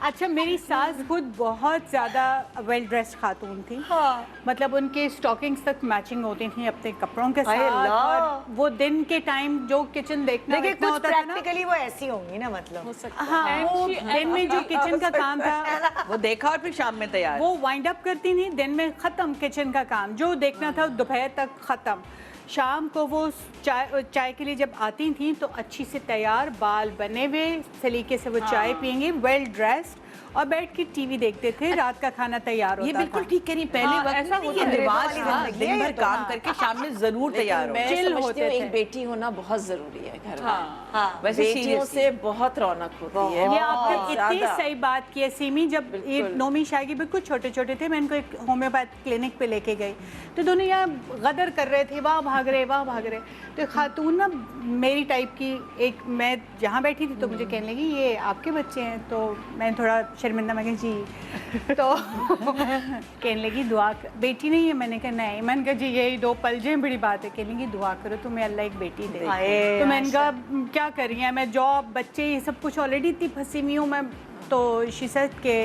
अच्छा, मेरी सास खुद बहुत ज़्यादा वेल ड्रेस्ड खातून थी। हाँ। मतलब उनके स्टॉकिंग्स तक मैचिंग होती थी अपने कपड़ों के हाय साथ। अल्लाह। और वो दिन के टाइम जो किचन देखना देखिए देखना कुछ होता था ना, प्रैक्टिकली वो ऐसी होंगी ना मतलब। हाँ, वो दिन में जो किचन का काम था वो देखा और फिर शाम में तैयार। वो वाइंड अप करती थी, दिन में ख़त्म किचन का काम, जो देखना था दोपहर तक ख़त्म। शाम को वो चाय के लिए जब आती थी तो अच्छी से तैयार, बाल बने हुए सलीके से वो चाय पियेंगी, वेल ड्रेस्ड, और बैठ के टीवी देखते थे। रात का खाना तैयार होता ये बिल्कुल था। ठीक कह रही पहले हाँ, वक्त ऐसा में होता ये है, रिवाज वाली था, जिंदगी दिन है भर ये तो, काम हाँ। करके शाम में जरूर तैयार हो। मैं चिल समझती होते हूँ थे। एक बेटी होना बहुत जरूरी है घर में। हाँ वैसे बेटियों seriously। से बहुत रौनक होती है। ये आपने बहुत इतनी ज्यादा। सही बात की है सीमी। जब ये नोमी शागी बिल्कुल छोटे छोटे थे, मैं इनको एक होम्योपैथ क्लिनिक पे लेके गई तो दोनों यहाँ गदर कर रहे थे, वहाँ भाग रहे वहाँ भाग रहे। तो एक खातून ना मेरी टाइप की, एक मैं जहाँ बैठी थी तो मुझे कहने लगी ये आपके बच्चे हैं। तो मैं थोड़ा शर्मिंदा, मैं कहा जी। तो कहने लगी दुआ बेटी नहीं है। मैंने कहा नहीं। मैंने कहा जी यही 2 पल जे बड़ी बात है। कहने लगी दुआ करो तुम्हें अल्लाह एक बेटी दे। हाय, तो मैंने कहा क्या कर रही हैं, मैं जॉब बच्चे ये सब कुछ ऑलरेडी इतनी फंसी हुई हूँ मैं। तो शी सेड के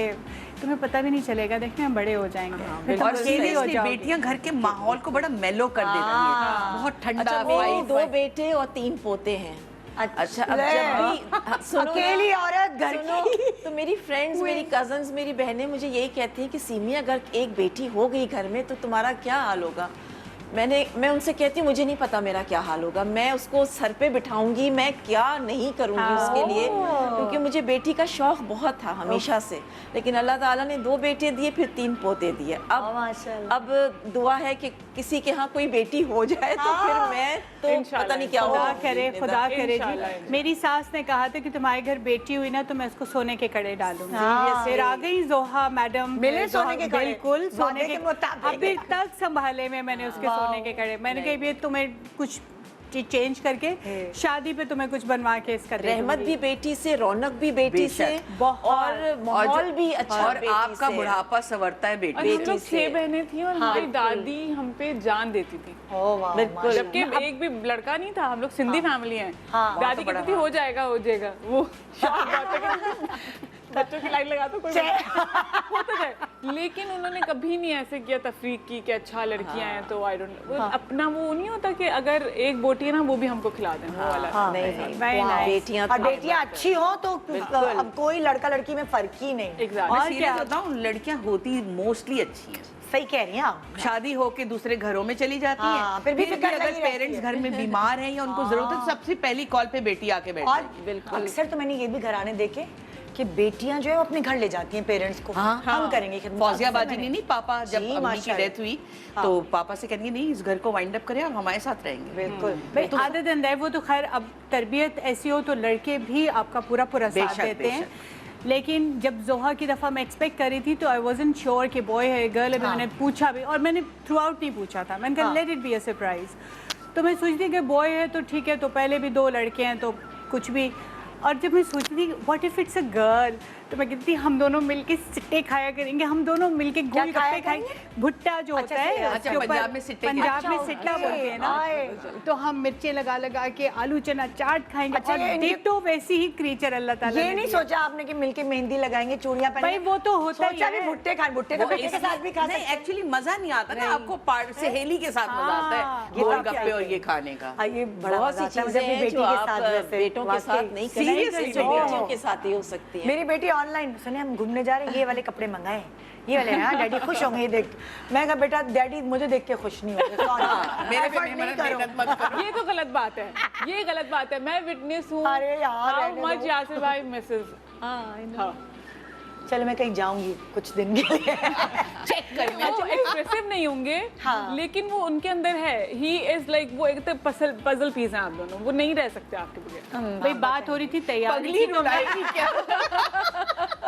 तुम्हें पता भी नहीं चलेगा, देखना बड़े हो जाएंगे, फिर तुम और अकेली हो seriously, जाओगी। बेटियां घर के माहौल को बड़ा मेलो कर देती हैं, बहुत ठंडा। अच्छा, मेरी वाइब। 2 बेटे और 3 पोते हैं। अच्छा, अब जब भी सुनो ना, अकेली औरत घर सुनो, की। तो मेरी फ्रेंड्स, मेरी कजन्स, मेरी बहनें मुझे यही कहती हैं कि सीमी अगर एक बेटी हो गई घर में तो तुम्हारा क्या हाल होगा। मैं उनसे कहती हूँ मुझे नहीं पता मेरा क्या हाल होगा, मैं उसको सर पे बिठाऊंगी, मैं क्या नहीं करूँगी उसके लिए, क्योंकि मुझे बेटी का शौक बहुत था हमेशा से। लेकिन अल्लाह ताला ने 2 बेटे दिए, फिर 3 पोते दिए। अब दुआ है कि किसी के यहाँ कोई बेटी हो जाए तो फिर मैं तो पता नहीं क्या खुदा होगा। करे, खुदा करे इंशाल्लाह, जी। मेरी सास ने कहा था कि तुम्हारे घर बेटी हुई ना तो मैं उसको सोने के कड़े डालूंगी। फिर आ गई जोहा मैडम, मिले सोने के कड़े? बिल्कुल सोने वादे के के मुताबिक। अभी तक संभाले में मैंने उसके सोने के कड़े। मैंने कहा भी तुम्हें कुछ चेंज करके शादी पे तुम्हें कुछ बनवा के इसका दे रहमत दूंगी। भी बेटी से, रौनक भी बेटी से, बहुत। और माहौल भी अच्छा और बेटी आपका से। बुढ़ापा संवरता है और बेटी। हम लोग बेटी 6 से। बहनें थी और हमारी दादी हम पे जान देती थी। बिल्कुल। जबकि एक भी लड़का नहीं था, हम लोग सिंधी फैमिली हैं। हाँ। दादी कहती थी हो जाएगा हो जाएगा, वो शौक बात है कि बच्चों की लाइन लगा तो कोई होता जाए। लेकिन उन्होंने कभी नहीं ऐसे किया तफरीक की कि अच्छा लड़कियां हैं तो आई डोंट, अपना वो नहीं होता कि अगर एक बोटी है ना वो भी हमको खिला दें, वो वाला। नहीं, Very nice। बेटियां और बेटियां अच्छी हो तो अब कोई लड़का लड़की में फर्क ही नहीं। एग्जैक्टली। मैं सीरियस बताऊं, लड़कियां होती मोस्टली अच्छी हैं। सही कह रही हैं आप। शादी होके दूसरे घरों में चली जाती हाँ, हैं, फिर भी फिक्र अगर लगी रहती पेरेंट्स है। घर में बीमार हैं या उनको जरूरत है तो सबसे पहली कॉल पे बेटी आके बैठती और है। बिल्कुल। अक्सर तो मैंने ये भी घराने देखे कि बेटियां जो है वो अपने घर ले जाती हैं पेरेंट्स को, हम करेंगे खिदमत। फौजियाबाजी नहीं पापा जब जी, अम्मी की माशाल्लाह। डेथ हुई तो पापा से कहेंगे नहीं इस घर को वाइंड अप करें आप हमारे साथ रहेंगे। बिल्कुल। भाई अदर देन दैट वो तो खैर अब तरबियत ऐसी हो तो लड़के भी आपका पूरा साथ बेशक, देते हैं। लेकिन जब जोहा की दफ़ा मैं एक्सपेक्ट कर रही थी तो आई वाजंट श्योर कि बॉय है गर्ल है। मैंने पूछा भी और मैंने थ्रू आउट नहीं पूछा था, मैंने कहा let it be a surprise. तो मैं सोचती कि बॉय है तो ठीक है, तो पहले भी 2 लड़के हैं तो कुछ भी। और जब मैं सोचती थी what if it's a girl, तो मैं कहती हम दोनों मिलके सिट्टे खाया करेंगे, हम दोनों मिलके गोलगप्पे खाएंगे। भुट्टा जो होता है अच्छा, उसके ऊपर पंजाब में सिट्टे पंजाब में सिट्टा बोलते हैं ना, तो हम मिर्चें लगा लगा के आलू चना चाट खाएंगे। अच्छा, और ये इनके- डिट्टो वैसी ही क्रीचर अल्लाह ताला ये ने नहीं दिया। सोचा आपने कि मिलके मेहंदी लगाएंगे, चूड़ियां पहनेंगे? भाई वो तो होता ही सोचा भी है। भुट्टे खान, भुट्टे तो बेटे के साथ भी खा नहीं सकते हैं। एक्चुअली मजा नहीं आता ना आपको सहेली के साथ मजा आता हाँ, है गोलगप्पे और ये खाने का। ये बड़ा बहुत मजा सी आता है मुझे चीजें अपनी हैं बेटी जो के आप साथ वैसे, बेटों के वाकई। साथ नहीं करेंगे, Seriously, जो बहुत। बेटियों के साथ ही हो सकती है। मेरी बेटी ऑनलाइन सुने हम घूमने जा रहे हैं, ये वाले कपड़े मंगाए हैं, ये वाले हाँ डैडी खुश होंगे ये देख। मैं कहा बेटा डैडी मुझे देख के खुश नहीं होंगे, मेरे पे Effort नहीं करो। मेहनत मत करो। ये तो गलत बात है, ये गलत बात है। मैं विटनेस हूँ अरे यार, रहने हाउ मच दो। यासिर भाई मिसेस। हाँ चलो मैं कहीं जाऊंगी कुछ दिन के लिए चेक करने। वो एक्सप्रेसिव नहीं होंगे हाँ। लेकिन वो उनके अंदर है। ही इज लाइक वो एक तो पजल पीस हैं आप दोनों, वो नहीं रह सकते आपके बगैर। भाई बात हो रही थी तैयारी की, तो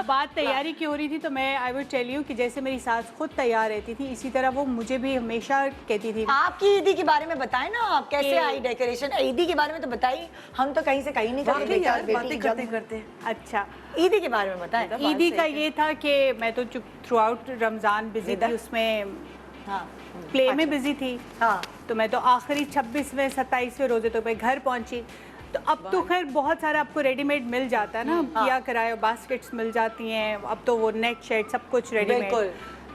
बात तैयारी की हो रही थी तो मैं आई वुड टेल यू कि जैसे मेरी सास खुद तैयार रहती थी इसी तरह वो मुझे भी हमेशा कहती थी। आपकी ईदी के बारे में बताएं ना, आप कैसे आई डेकोरेशन? ईदी के बारे में तो बताइए, हम तो कहीं से कहीं नहीं करते वाकई यार बेटी बातें जब- करते करते अच्छा ईदी के बारे में बताएं। ईदी का ये था कि मैं तो थ्रू आउट रमज़ान बिजी थी, उसमें हाँ प्ले में बिजी थी। हाँ तो मैं तो आखिरी 26वें 27वें रोजे तो मैं घर पहुंची। तो अब तो खैर बहुत सारा आपको रेडीमेड मिल जाता है ना, किया कराए बास्केट्स मिल जाती हैं, अब तो वो नेट शेड सब कुछ रेडीमेड। बिल्कुल।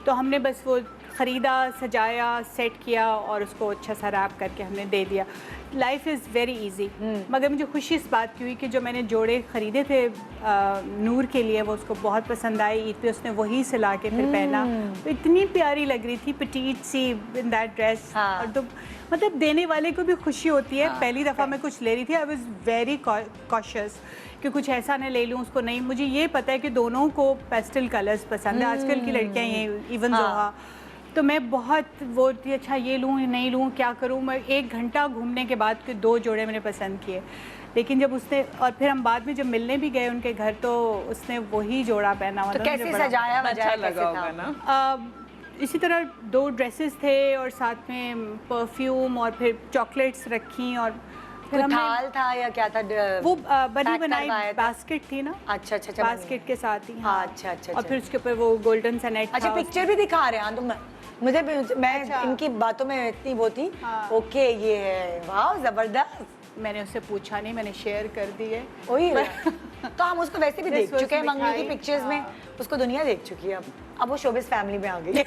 तो हमने बस वो ख़रीदा, सजाया, सेट किया और उसको अच्छा सा रैप करके हमने दे दिया। Life is very easy. मगर मुझे खुशी इस बात की हुई कि जो मैंने जोड़े ख़रीदे थे नूर के लिए वो उसको बहुत पसंद आए। ईद पे उसने वही सिला के फिर पहना, तो इतनी प्यारी लग रही थी पिटीट सी इन दैट ड्रेस। हाँ। और तो मतलब देने वाले को भी खुशी होती है। पहली दफ़ा मैं कुछ ले रही थी, आई वॉज वेरी कॉशियस कि कुछ ऐसा ना ले लूँ उसको। नहीं, मुझे ये पता है कि दोनों को पेस्टल कलर्स पसंद है, आजकल की लड़कियाँ ये इवन जोहा। तो मैं बहुत वो थी अच्छा ये लूँ नहीं लूँ क्या करूँ। मैं 1 घंटा घूमने के बाद के 2 जोड़े मैंने पसंद किए। लेकिन जब उसने और फिर हम बाद में जब मिलने भी गए उनके घर तो उसने वही जोड़ा पहना। तो मतलब कैसे मुझे बड़ा- सजाया अच्छा वजाया लगा कैसे होगा था? ना। इसी तरह 2 ड्रेसेस थे और साथ में परफ्यूम और फिर चॉकलेट्स रखी और फिर कोई हमने थाल था या क्या था? वो बनी पैक बनाई करवाया था? बास्केट थी ना। अच्छा अच्छा अच्छा, बास्केट के साथ ही। हाँ। अच्छा, अच्छा, और अच्छा। फिर उसके ऊपर वो गोल्डन सा नेट अच्छा था। पिक्चर भी दिखा रहे हैं तुम? मुझे मैं अच्छा। इनकी बातों में इतनी वो थी। हाँ। ओके ये है, वाह जबरदस्त। मैंने उससे पूछा नहीं, मैंने शेयर कर दी है। वही तो हम उसको वैसे भी This देख was चुके हैं मंगनी की मिठाई, पिक्चर्स में, उसको दुनिया देख चुकी है। अब वो शोबिस फैमिली में आ गई है।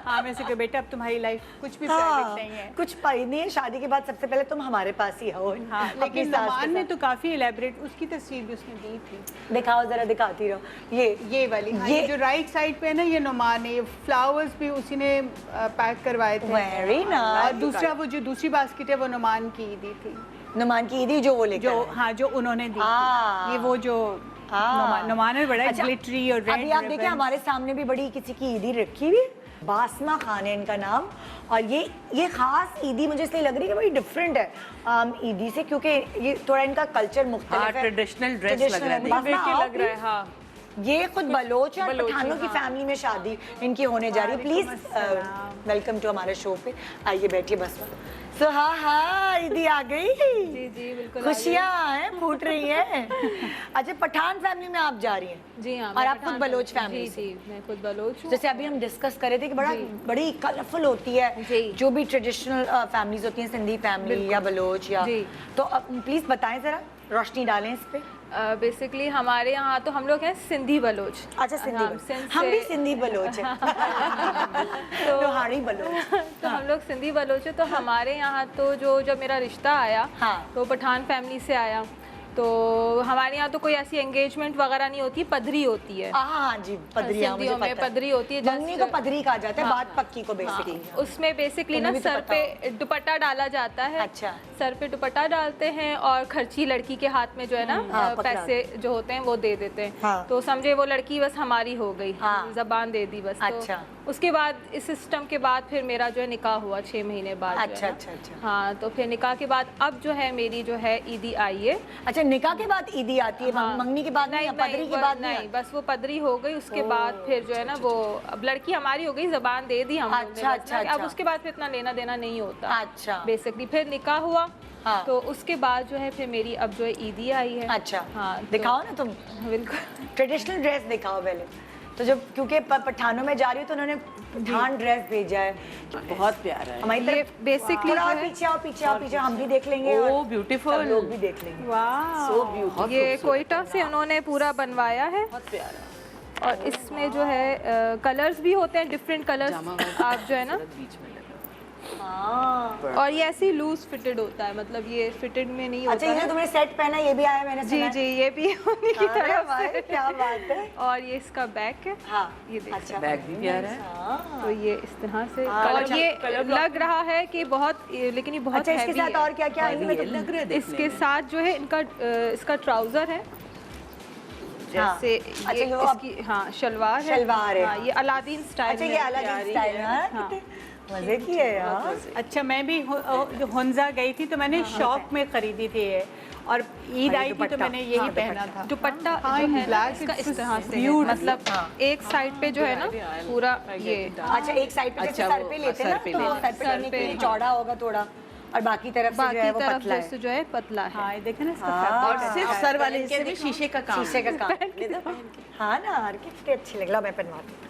हाँ, मैं उसे बेटा अब तुम्हारी लाइफ कुछ भी हाँ, प्राइवेट नहीं है। कुछ पाई नहीं है। शादी के बाद सबसे पहले तुम हमारे पास ही हो। हाँ, अपनी लेकिन सास के नमान ने साथ। तो काफ़ी एलेबरेट उसकी तस्वीर भी उसने दी थी। दिखाओ जरा, दिखाती रहो। ये वाली हाँ, ये- ये जो राइट साइड पे है ना ये नुमान है। ये फ्लावर्स भी उसी ने पैक करवाए थे। Very और nice। दूसरा वो जो दूसरी बास्केट है वो नुमान की दी थी, नुमान की ईदी जो वो लेकर जो आए। हाँ जो उन्होंने दी हाँ। थी। ये वो जो नुमान ने बड़ा अच्छा, ग्लिटरी और रेड अभी आप देखिए हमारे सामने भी बड़ी किसी की ईदी रखी हुई है, बासमा खान है इनका नाम। और ये खास ईदी मुझे इसलिए लग रही है कि बड़ी डिफरेंट है आम ईदी से, क्योंकि ये थोड़ा इनका कल्चर मुख्तलिफ हाँ, है। traditional dress Traditional लग रहा है। है। बासमा, देख के आओ लग रहा है। please। हाँ ये खुद बलोच और बलोच, पठानों की हाँ। फैमिली में शादी इनकी होने जा रही है। प्लीज वेलकम टू हमारे शो पे, आइए बैठिए बस। सो हाँ ईदी आ गई। जी जी बिल्कुल खुशियाँ हैं, फूट रही हैं। अच्छा, पठान फैमिली में आप जा रही हैं? जी हाँ और मैं आप खुद पठान- बलोच फैमिली जी से? जी मैं खुद बलोच हूँ। जैसे अभी हम डिस्कस कर रहे थे कि बड़ी कलरफुल होती है जी। जो भी ट्रेडिशनल फैमिलीज होती हैं, सिंधी फैमिली या बलोच या जी। तो प्लीज बताएं जरा, रोशनी डालें इस पे। बेसिकली हमारे यहाँ तो हम लोग हैं सिंधी बलोच। अच्छा सिंधी हाँ, बलोच। सिंध हम भी से- सिंधी बलोच हैं। लोहाड़ी बलोच। तो हम लोग सिंधी बलोच है। तो हमारे यहाँ तो जो जब मेरा रिश्ता आया हाँ। तो पठान फैमिली से आया। तो हमारे यहाँ तो कोई ऐसी एंगेजमेंट वगैरह नहीं होती, पदरी होती है। हाँ जी, पदरी, हाँ, मुझे सिंधियों में पता है। पदरी होती है, मंगनी को पदरी कहा जाता है, हाँ। बात पक्की को बेसिकली। उसमें बेसिकली ना तुम्हें भी तो सर पता पे दुपट्टा डाला जाता है। अच्छा। सर पे दुपट्टा डालते हैं और खर्ची लड़की के हाथ में जो है ना हाँ, पकड़ा। पैसे जो होते हैं वो दे देते हैं। हाँ। तो समझे वो लड़की बस हमारी हो गई, हाँ। जबान दे दी बस। अच्छा। तो उसके बाद इस सिस्टम के बाद फिर मेरा जो है निकाह हुआ 6 महीने बाद जो है अच्छा, ना। अच्छा, अच्छा। हाँ, तो फिर निकाह के बाद अब जो है मेरी जो है ईदी आई है। अच्छा, निकाह के बाद ईदी आती है, हाँ। मंगनी के बाद नहीं, पदरी के बाद नहीं, बस वो पदरी हो गई, उसके बाद फिर जो है ना वो अब लड़की हमारी हो गई, जबान दे दी हम लोगों ने अच्छा, बस ना, अच्छा, अब अच्छा। उसके बाद फिर इतना लेना देना नहीं होता। अच्छा। बेसिकली फिर निकाह हुआ। हाँ। तो उसके बाद जो है फिर मेरी अब जो है ईदी आई है। अच्छा, हाँ, तो- दिखाओ ना तुम, बिल्कुल। ट्रेडिशनल ड्रेस दिखाओ पहले। तो जब क्योंकि पठानों में जा रही हो तो उन्होंने पठान ड्रेस भेजा है बहुत प्यारा है। हमारी ये तरफ। बेसिकली थोड़ा जो और है पीछे आओ, पीछे आओ, पीछे, हम भी देख लेंगे Oh, और beautiful. सब लोग भी देख लेंगे। वाह, So beautiful. ये कोयटा से उन्होंने पूरा बनवाया है। बहुत प्यारा। और इसमें जो है कलर्स भी होते हैं, डिफरेंट कलर्स आप जो है ना। बीच में लगा। हाँ। और ये ऐसे लूज फिटेड होता है, मतलब ये फिटेड में नहीं अच्छा, होता ये है। तुमने सेट पहना, ये भी आया मैंने जी सुना है। जी, ये भी उन्हीं की अरे तरफ वाह, से। क्या बात है। और ये इसका बैक है। हाँ, ये देख अच्छा, बैग भी प्यारा है। हाँ। तो ये इस तरह से हाँ, और अच्छा, ये लग रहा है कि बहुत, लेकिन ये बहुत अच्छा, इसके heavy साथ है। और क्या क्या है Heavy इनमें है, तो? लग रहा है देखने इसके में। साथ जो है इनका इसका ट्राउजर है, जैसे अच्छा, ये ये वो अब- इसकी हाँ शलवार है। शलवार है। हाँ, ये अलादीन स्टाइल अच्छा, में ये है। अलग स्टाइल है, हाँ, हाँ। कितने मजे की है यार। अच्छा, मैं भी जो हुंजा गई थी तो मैंने शॉप में खरीदी थी ये, और ईद हाँ, ये आई थी तो दुपट्टा। मैंने यही हाँ, पहना था। दुपट्टा हाँ, जो है ना black, इसका it's इस तरह से है। beautiful। मतलब एक साइड पे जो है ना पूरा ये अच्छा, एक साइड पे जैसे अच्छा, सर वो पे लेते हैं ना, सर पे तो वो लेते सर पे हैं। लेने के सर लिए पे, चौड़ा होगा थोड़ा, और बाकी तरफ से जो बाकी है वो तरफ पतला जैसे है। जो है पतला है। हाँ, ये देखे ना इसका हाँ। fabric। और सिर्फ सर वाले हिस्से में शीशे का काम। शीशे का काम। हाँ ना, यार कितने अच्छे लग रहा, मैं पहनवाती हूँ,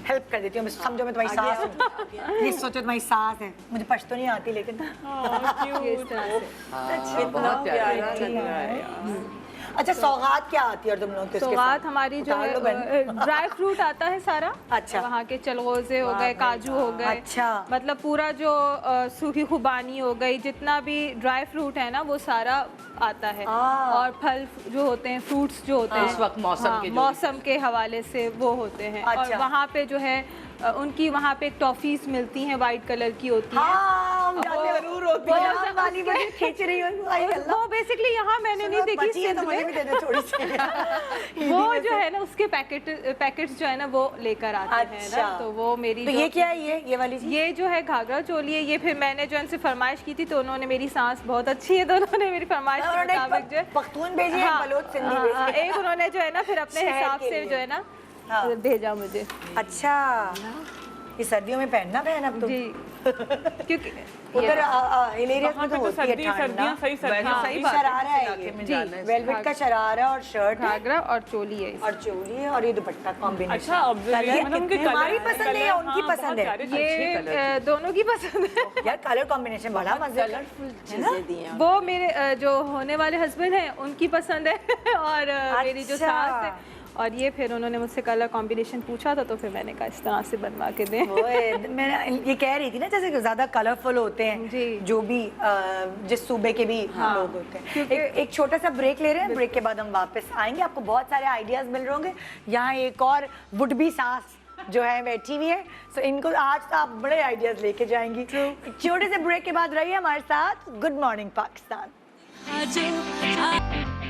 हेल्प कर देती हूँ। समझो मैं तुम्हारी सास हूँ, ये सोचो तुम्हारी सास है, मुझे पश्तो नहीं आती लेकिन। ये इस तरह से। हाँ, बहुत प्यारा लग रहा है यार। अच्छा, सौगात क्या आती है और तुम लोग के सौगात हमारी जो उतार लो बहन। है ड्राई फ्रूट आता है सारा। अच्छा। वहाँ के चलगोजे हो गए, काजू हो गए। अच्छा। मतलब पूरा जो सूखी खुबानी हो गई, जितना भी ड्राई फ्रूट है ना वो सारा आता है। और फल जो होते हैं, फ्रूट्स जो होते हैं इस वक्त मौसम के जो भी मौसम के हवाले से वो होते हैं। और अच्छा। वहाँ पे जो है उनकी वहाँ पे टॉफीज मिलती हैं, वाइट कलर की होती हैं। हाँ, हम जाते हैं। जरूर होती वो है। हम वाली मुझे खींच रही हो, भाई अल्लाह। वो बेसिकली यहाँ मैंने नहीं देखी बची है तो सिंध मुझे भी में। दे दो थोड़ी सी। वो जो है ना उसके पैकेट्स जो है ना वो लेकर आते हैं अच्छा। ना, तो वो मेरी तो जो- ये क्या है, ये वाली चीज? ये जो है घाघरा चोली है। ये फिर मैंने जो उनसे फरमाइश की थी तो उन्होंने, मेरी सास बहुत अच्छी है तो उन्होंने मेरी फरमाइश के उन्होंने मुताबिक जो है पख्तून भेजी है, बलोच सिंधी हाँ, भेजी है। एक उन्होंने जो है ना फिर अपने शहर हिसाब के से लिए। जो है ना हाँ। भेजा मुझे। अच्छा, ये सर्दियों में पहनना बहन अब तो। जी क्योंकि उधर हिलेरियस में वहाँ तो पे तो होती है सर्दी ठंडा। सर्दियाँ सही वैसे सर्दियाँ सही होती बात है, शरारा किस है इलाके ये। में जी, जाना है। वेलवेट का शरारा और शर्ट है घाघरा और चोली है और चोली है और ये दुपट्टा कॉम्बिनेशन। अच्छा, observation, मतलब उनके कलर हमारी पसंद है या हाँ, उनकी बहुत पसंद है? प्यारे ये दोनों की पसंद है। यार कलर कॉम्बिनेशन बड़ा मजे का। चीजें दी हैं। वो मेरे जो होने वाले हस्बैंड हैं उनकी पसंद है और मेरी जो अच्छा। सास है, और ये फिर उन्होंने मुझसे कलर कॉम्बिनेशन पूछा था तो फिर मैंने कहा इस तरह से बनवा के दें। ओए, मैं ये कह रही थी ना, जैसे कि ज्यादा कलरफुल होते हैं जी। जो भी जिस सूबे के भी लोग होते हैं। एक छोटा सा ब्रेक ले रहे हैं, ब्रेक के बाद हम वापस आएंगे। आपको बहुत सारे आइडियाज मिल रहे होंगे। यहाँ एक और वुड बी सास जो है बैठी हुई है, सो इनको आज तो आप बड़े आइडियाज लेके जाएंगी। एक छोटे से ब्रेक के बाद रहिए हमारे साथ। Good morning Pakistan.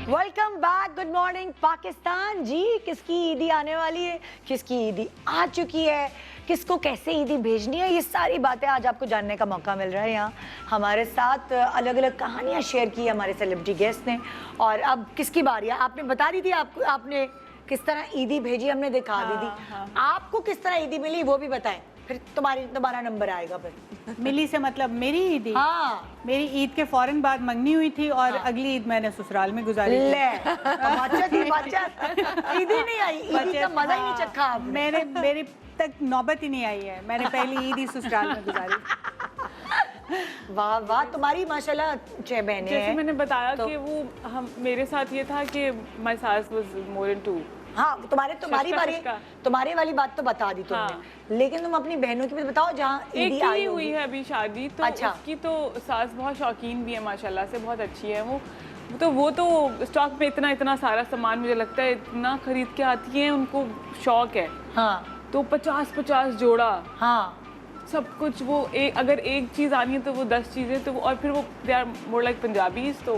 Welcome back, good morning Pakistan. जी, किसकी ईदी आने वाली है, किसकी ईदी आ चुकी है, किसको कैसे ईदी भेजनी है, ये सारी बातें आज आपको जानने का मौका मिल रहा है। यहाँ हमारे साथ अलग अलग कहानियाँ शेयर की हमारे सेलिब्रिटी गेस्ट ने। और अब किसकी बारी है? आपने बता दी थी, आपने किस तरह ईदी भेजी हमने दिखा दी थी। आपको किस तरह ईदी मिली वो भी बताएं, फिर तुम्हारा नंबर आएगा फिर। मिली से मतलब मेरी ईद ही? हाँ, मेरी ईद के फौरन बाद मंगनी हुई थी और अगली ईद मैंने ससुराल में गुजारी थी। ले बचत ही बचत, ईदी नहीं आई, ईदी का मजा ही नहीं चखा आपने। मेरी तक नौबत ही नहीं आई है। मैंने पहली ईद ही ससुराल में गुजारी। वाह वाह, तुम्हारी माशाल्लाह 6 बहनें जैसे हैं। मैंने बताया कि वो हम मेरे साथ ये था कि माय सास वाज मोर इनटू। हाँ, तुम्हारी बारी, शशका। तुम्हारी वाली बात तो बता दी तुमने। हाँ। लेकिन तुम अपनी बहनों की भी बताओ जहाँ एक ईदी की आई ही हुई होगी। है अभी शादी, तो अच्छा। उसकी तो सास बहुत शौकीन भी है माशाल्लाह से, बहुत अच्छी है वो। वो तो स्टॉक में इतना सारा सामान मुझे लगता है इतना खरीद के आती हैं, उनको शौक है। हाँ तो 50 जोड़ा हाँ सब कुछ वो अगर एक चीज़ आनी है तो वो 10 चीज़ें तो और फिर वो they are more like Punjabis, तो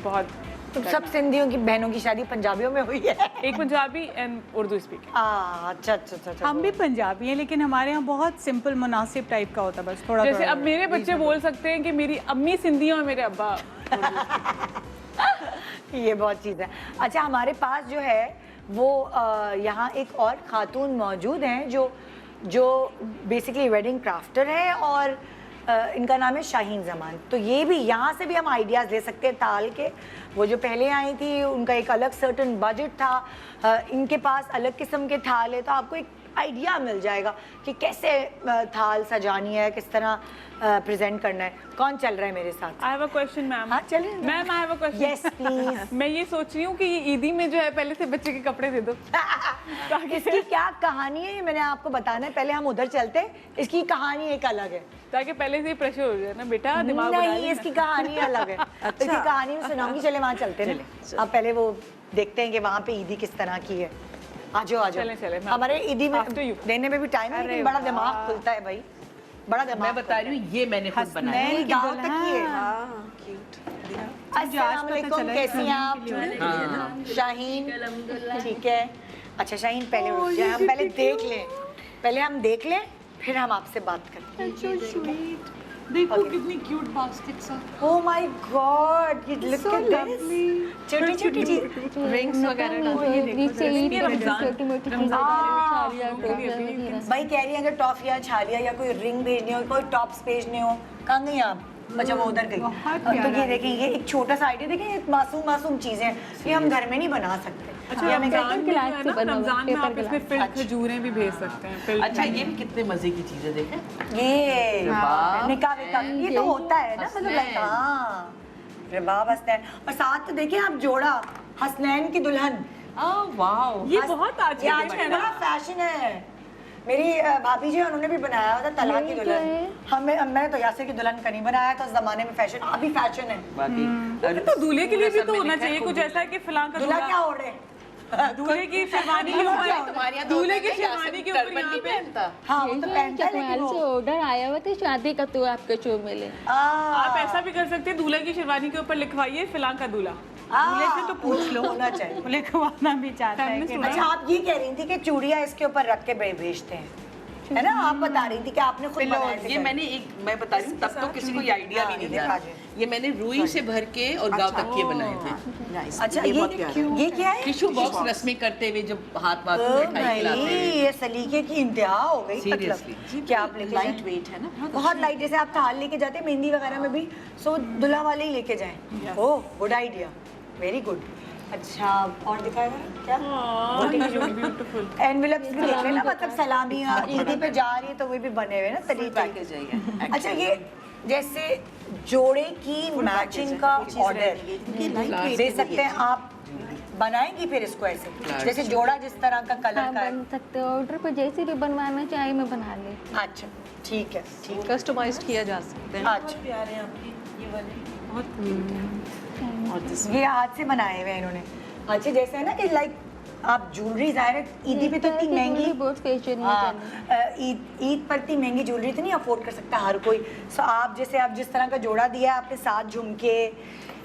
बहुत तो सब सिंधियों की बहनों की शादी पंजाबियों में हुई है। एक पंजाबी एंड उर्दू स्पीकिंग। अच्छा। हम भी पंजाबी हैं लेकिन हमारे यहाँ बहुत सिंपल मुनासिब टाइप का होता है, बस थोड़ा जैसे अब मेरे बच्चे बोल सकते हैं कि मेरी अम्मी सिंधी और मेरे अब्बा ये बहुत चीज़ है। अच्छा हमारे पास जो है वो यहाँ एक और खातून मौजूद हैं जो बेसिकली वेडिंग क्राफ्टर है और इनका नाम है शाहीन जमान। तो ये भी यहाँ से भी हम आइडियाज़ ले सकते हैं ताल के। वो जो पहले आई थी उनका एक अलग सर्टन बजट था, इनके पास अलग किस्म के थाल है, तो आपको एक आइडिया मिल जाएगा कि कैसे थाल सजानी है, किस तरह प्रेजेंट करना है। कौन चल रहा है मेरे साथ? I have a question ma'am. हाँ चलिए ma'am I have a question. Yes please. मैं ये सोच रही हूँ कि ये ईदी में जो है पहले से बच्चे के कपड़े दे दो। इसकी क्या कहानी है ये मैंने आपको बताना है, पहले हम उधर चलते हैं। इसकी कहानी एक अलग है, ताकि पहले से ही प्रेशर हो जाए ना बेटा, दिमाग बना नहीं लेना। इसकी कहानी अलग है। तो इसकी कहानी में सुनाऊंगी, चले वहाँ चलते हैं ना। अब पहले वो देखते हैं कि वहाँ पे ईदी किस तरह की है। आजो चलें, हमारे ईदी में After you. देने में भी टाइम है लेकिन बड़ा दिमाग खुलता है भाई, बड़ा दिमाग। मैं बता रही हूँ ये मैंने खुद बनाया है। नहीं गाँव तक की है। अस्सलाम वालेकुम, कैसी हैं आप? शाहीन ठीक है। अच्छा शाहीन पहले रुक जाए, हम पहले देख लें फिर हम आपसे बात करते हैं। देखो कितनी क्यूट बास्केट्स हैं। Oh my God, you look at this. छोटी-छोटी चीज, रिंग्स वगैरह भाई कह रही है अगर टॉफियाँ छालिया या कोई रिंग भेजनी हो, कोई टॉप्स भेजने हो, कहाँ गई आप? अच्छा वो उधर गई। तो ये देखें, ये एक छोटा सा आइडिया देखें, ये मासूम चीजें हैं, ये हम घर में नहीं बना सकते। अच्छा रमजान में आप इसमें फिर खजूरें भी भेज सकते हैं। फिर अच्छा ये भी कितने मजे की चीजें देखें। ये निकाह विकाह ये तो होता है ना, मतलब लाइक हाँ रिबाब हसनैन, और साथ तो देखिए आप जोड़ा हसनैन की दुल्हन। वाओ ये बहुत आज ये आज भी बड़ा फैशन है। मेरी भाभी जी उन्होंने भी बनाया हुआ था तला की दुल्हन। मैंने तो यासिर की दुल्हन का नहीं बनाया था, उस जमाने में फैशन, अभी फैशन है। तो दूल्हे के लिए भी तो होना चाहिए कुछ ऐसा कि फिलहाल का दूल्हा क्या ओढ़े? दूल्हे की शेरवानी के ऊपर, दूल्हे की शेरवानी के ऊपर यहाँ पे हाँ वो तो पहनता है लेकिन वो ऑर्डर आया हुआ था शादी का, तो आपके शो में ले आप ऐसा भी कर सकते हैं, दूल्हे की शेरवानी के ऊपर लिखवाइए फिलहाल का दूल्हा। दूल्हे से तो पूछ लो, होना चाहिए। लिखवाना भी चाहता है कि अच्छा आप ये कह रही थी कि चूड़ियाँ इसके ऊपर रख के भेजते हैं, है ना? आप बता रही थी कि आपने खुद बनाया था। ये मैं बता रही हूँ तब तो किसी को ये आइडिया भी नहीं था। ये मैंने रुई से भर के और गाँव तकिए बनाए थे। अच्छा ये क्या है? टिश्यू बॉक्स रस्में करते हुए जब हाथ मिठाई खिलाते हैं। ये सलीके की इंतहा हो गई। Seriously. मतलब क्या आप लेके लाइट वेट है ना, बहुत लाइट, जैसे आप थाल लेके जाते हैं मेहंदी वगैरह में भी, सो दुल्हा वाले ही लेके जाएं। Oh good idea, very good. अच्छा और दिखाएगा क्या? ब्यूटीफुल एनवेलप्स भी देख लेना, मतलब सलामी ईदी पे जा रही है तो वो भी बने हुए ना तरीके। अच्छा ये जैसे जोड़े की मैचिंग का ऑर्डर दे सकते हैं आप, बनाएंगी फिर इसको ऐसे जैसे जोड़ा जिस तरह का कलर का है? बन सकते हो, ऑर्डर पर जैसे भी बनवाना चाहे मैं बना ले। अच्छा ठीक है ठीक है। कस्टमाइज्ड किया जा सकता है। अच्छा ये हाथ से बनाए हुए हैं इन्होंने। अच्छा जैसे है ना कि लाइक आप ज्वेलरी ज़ाहिर है ईदी पे तो इतनी महंगी, बहुत फैशन में ईद पर इतनी महंगी ज्वेलरी तो नहीं अफोर्ड कर सकता हर कोई। सो आप जैसे आप जिस तरह का जोड़ा दिया है आपने साथ झुमके,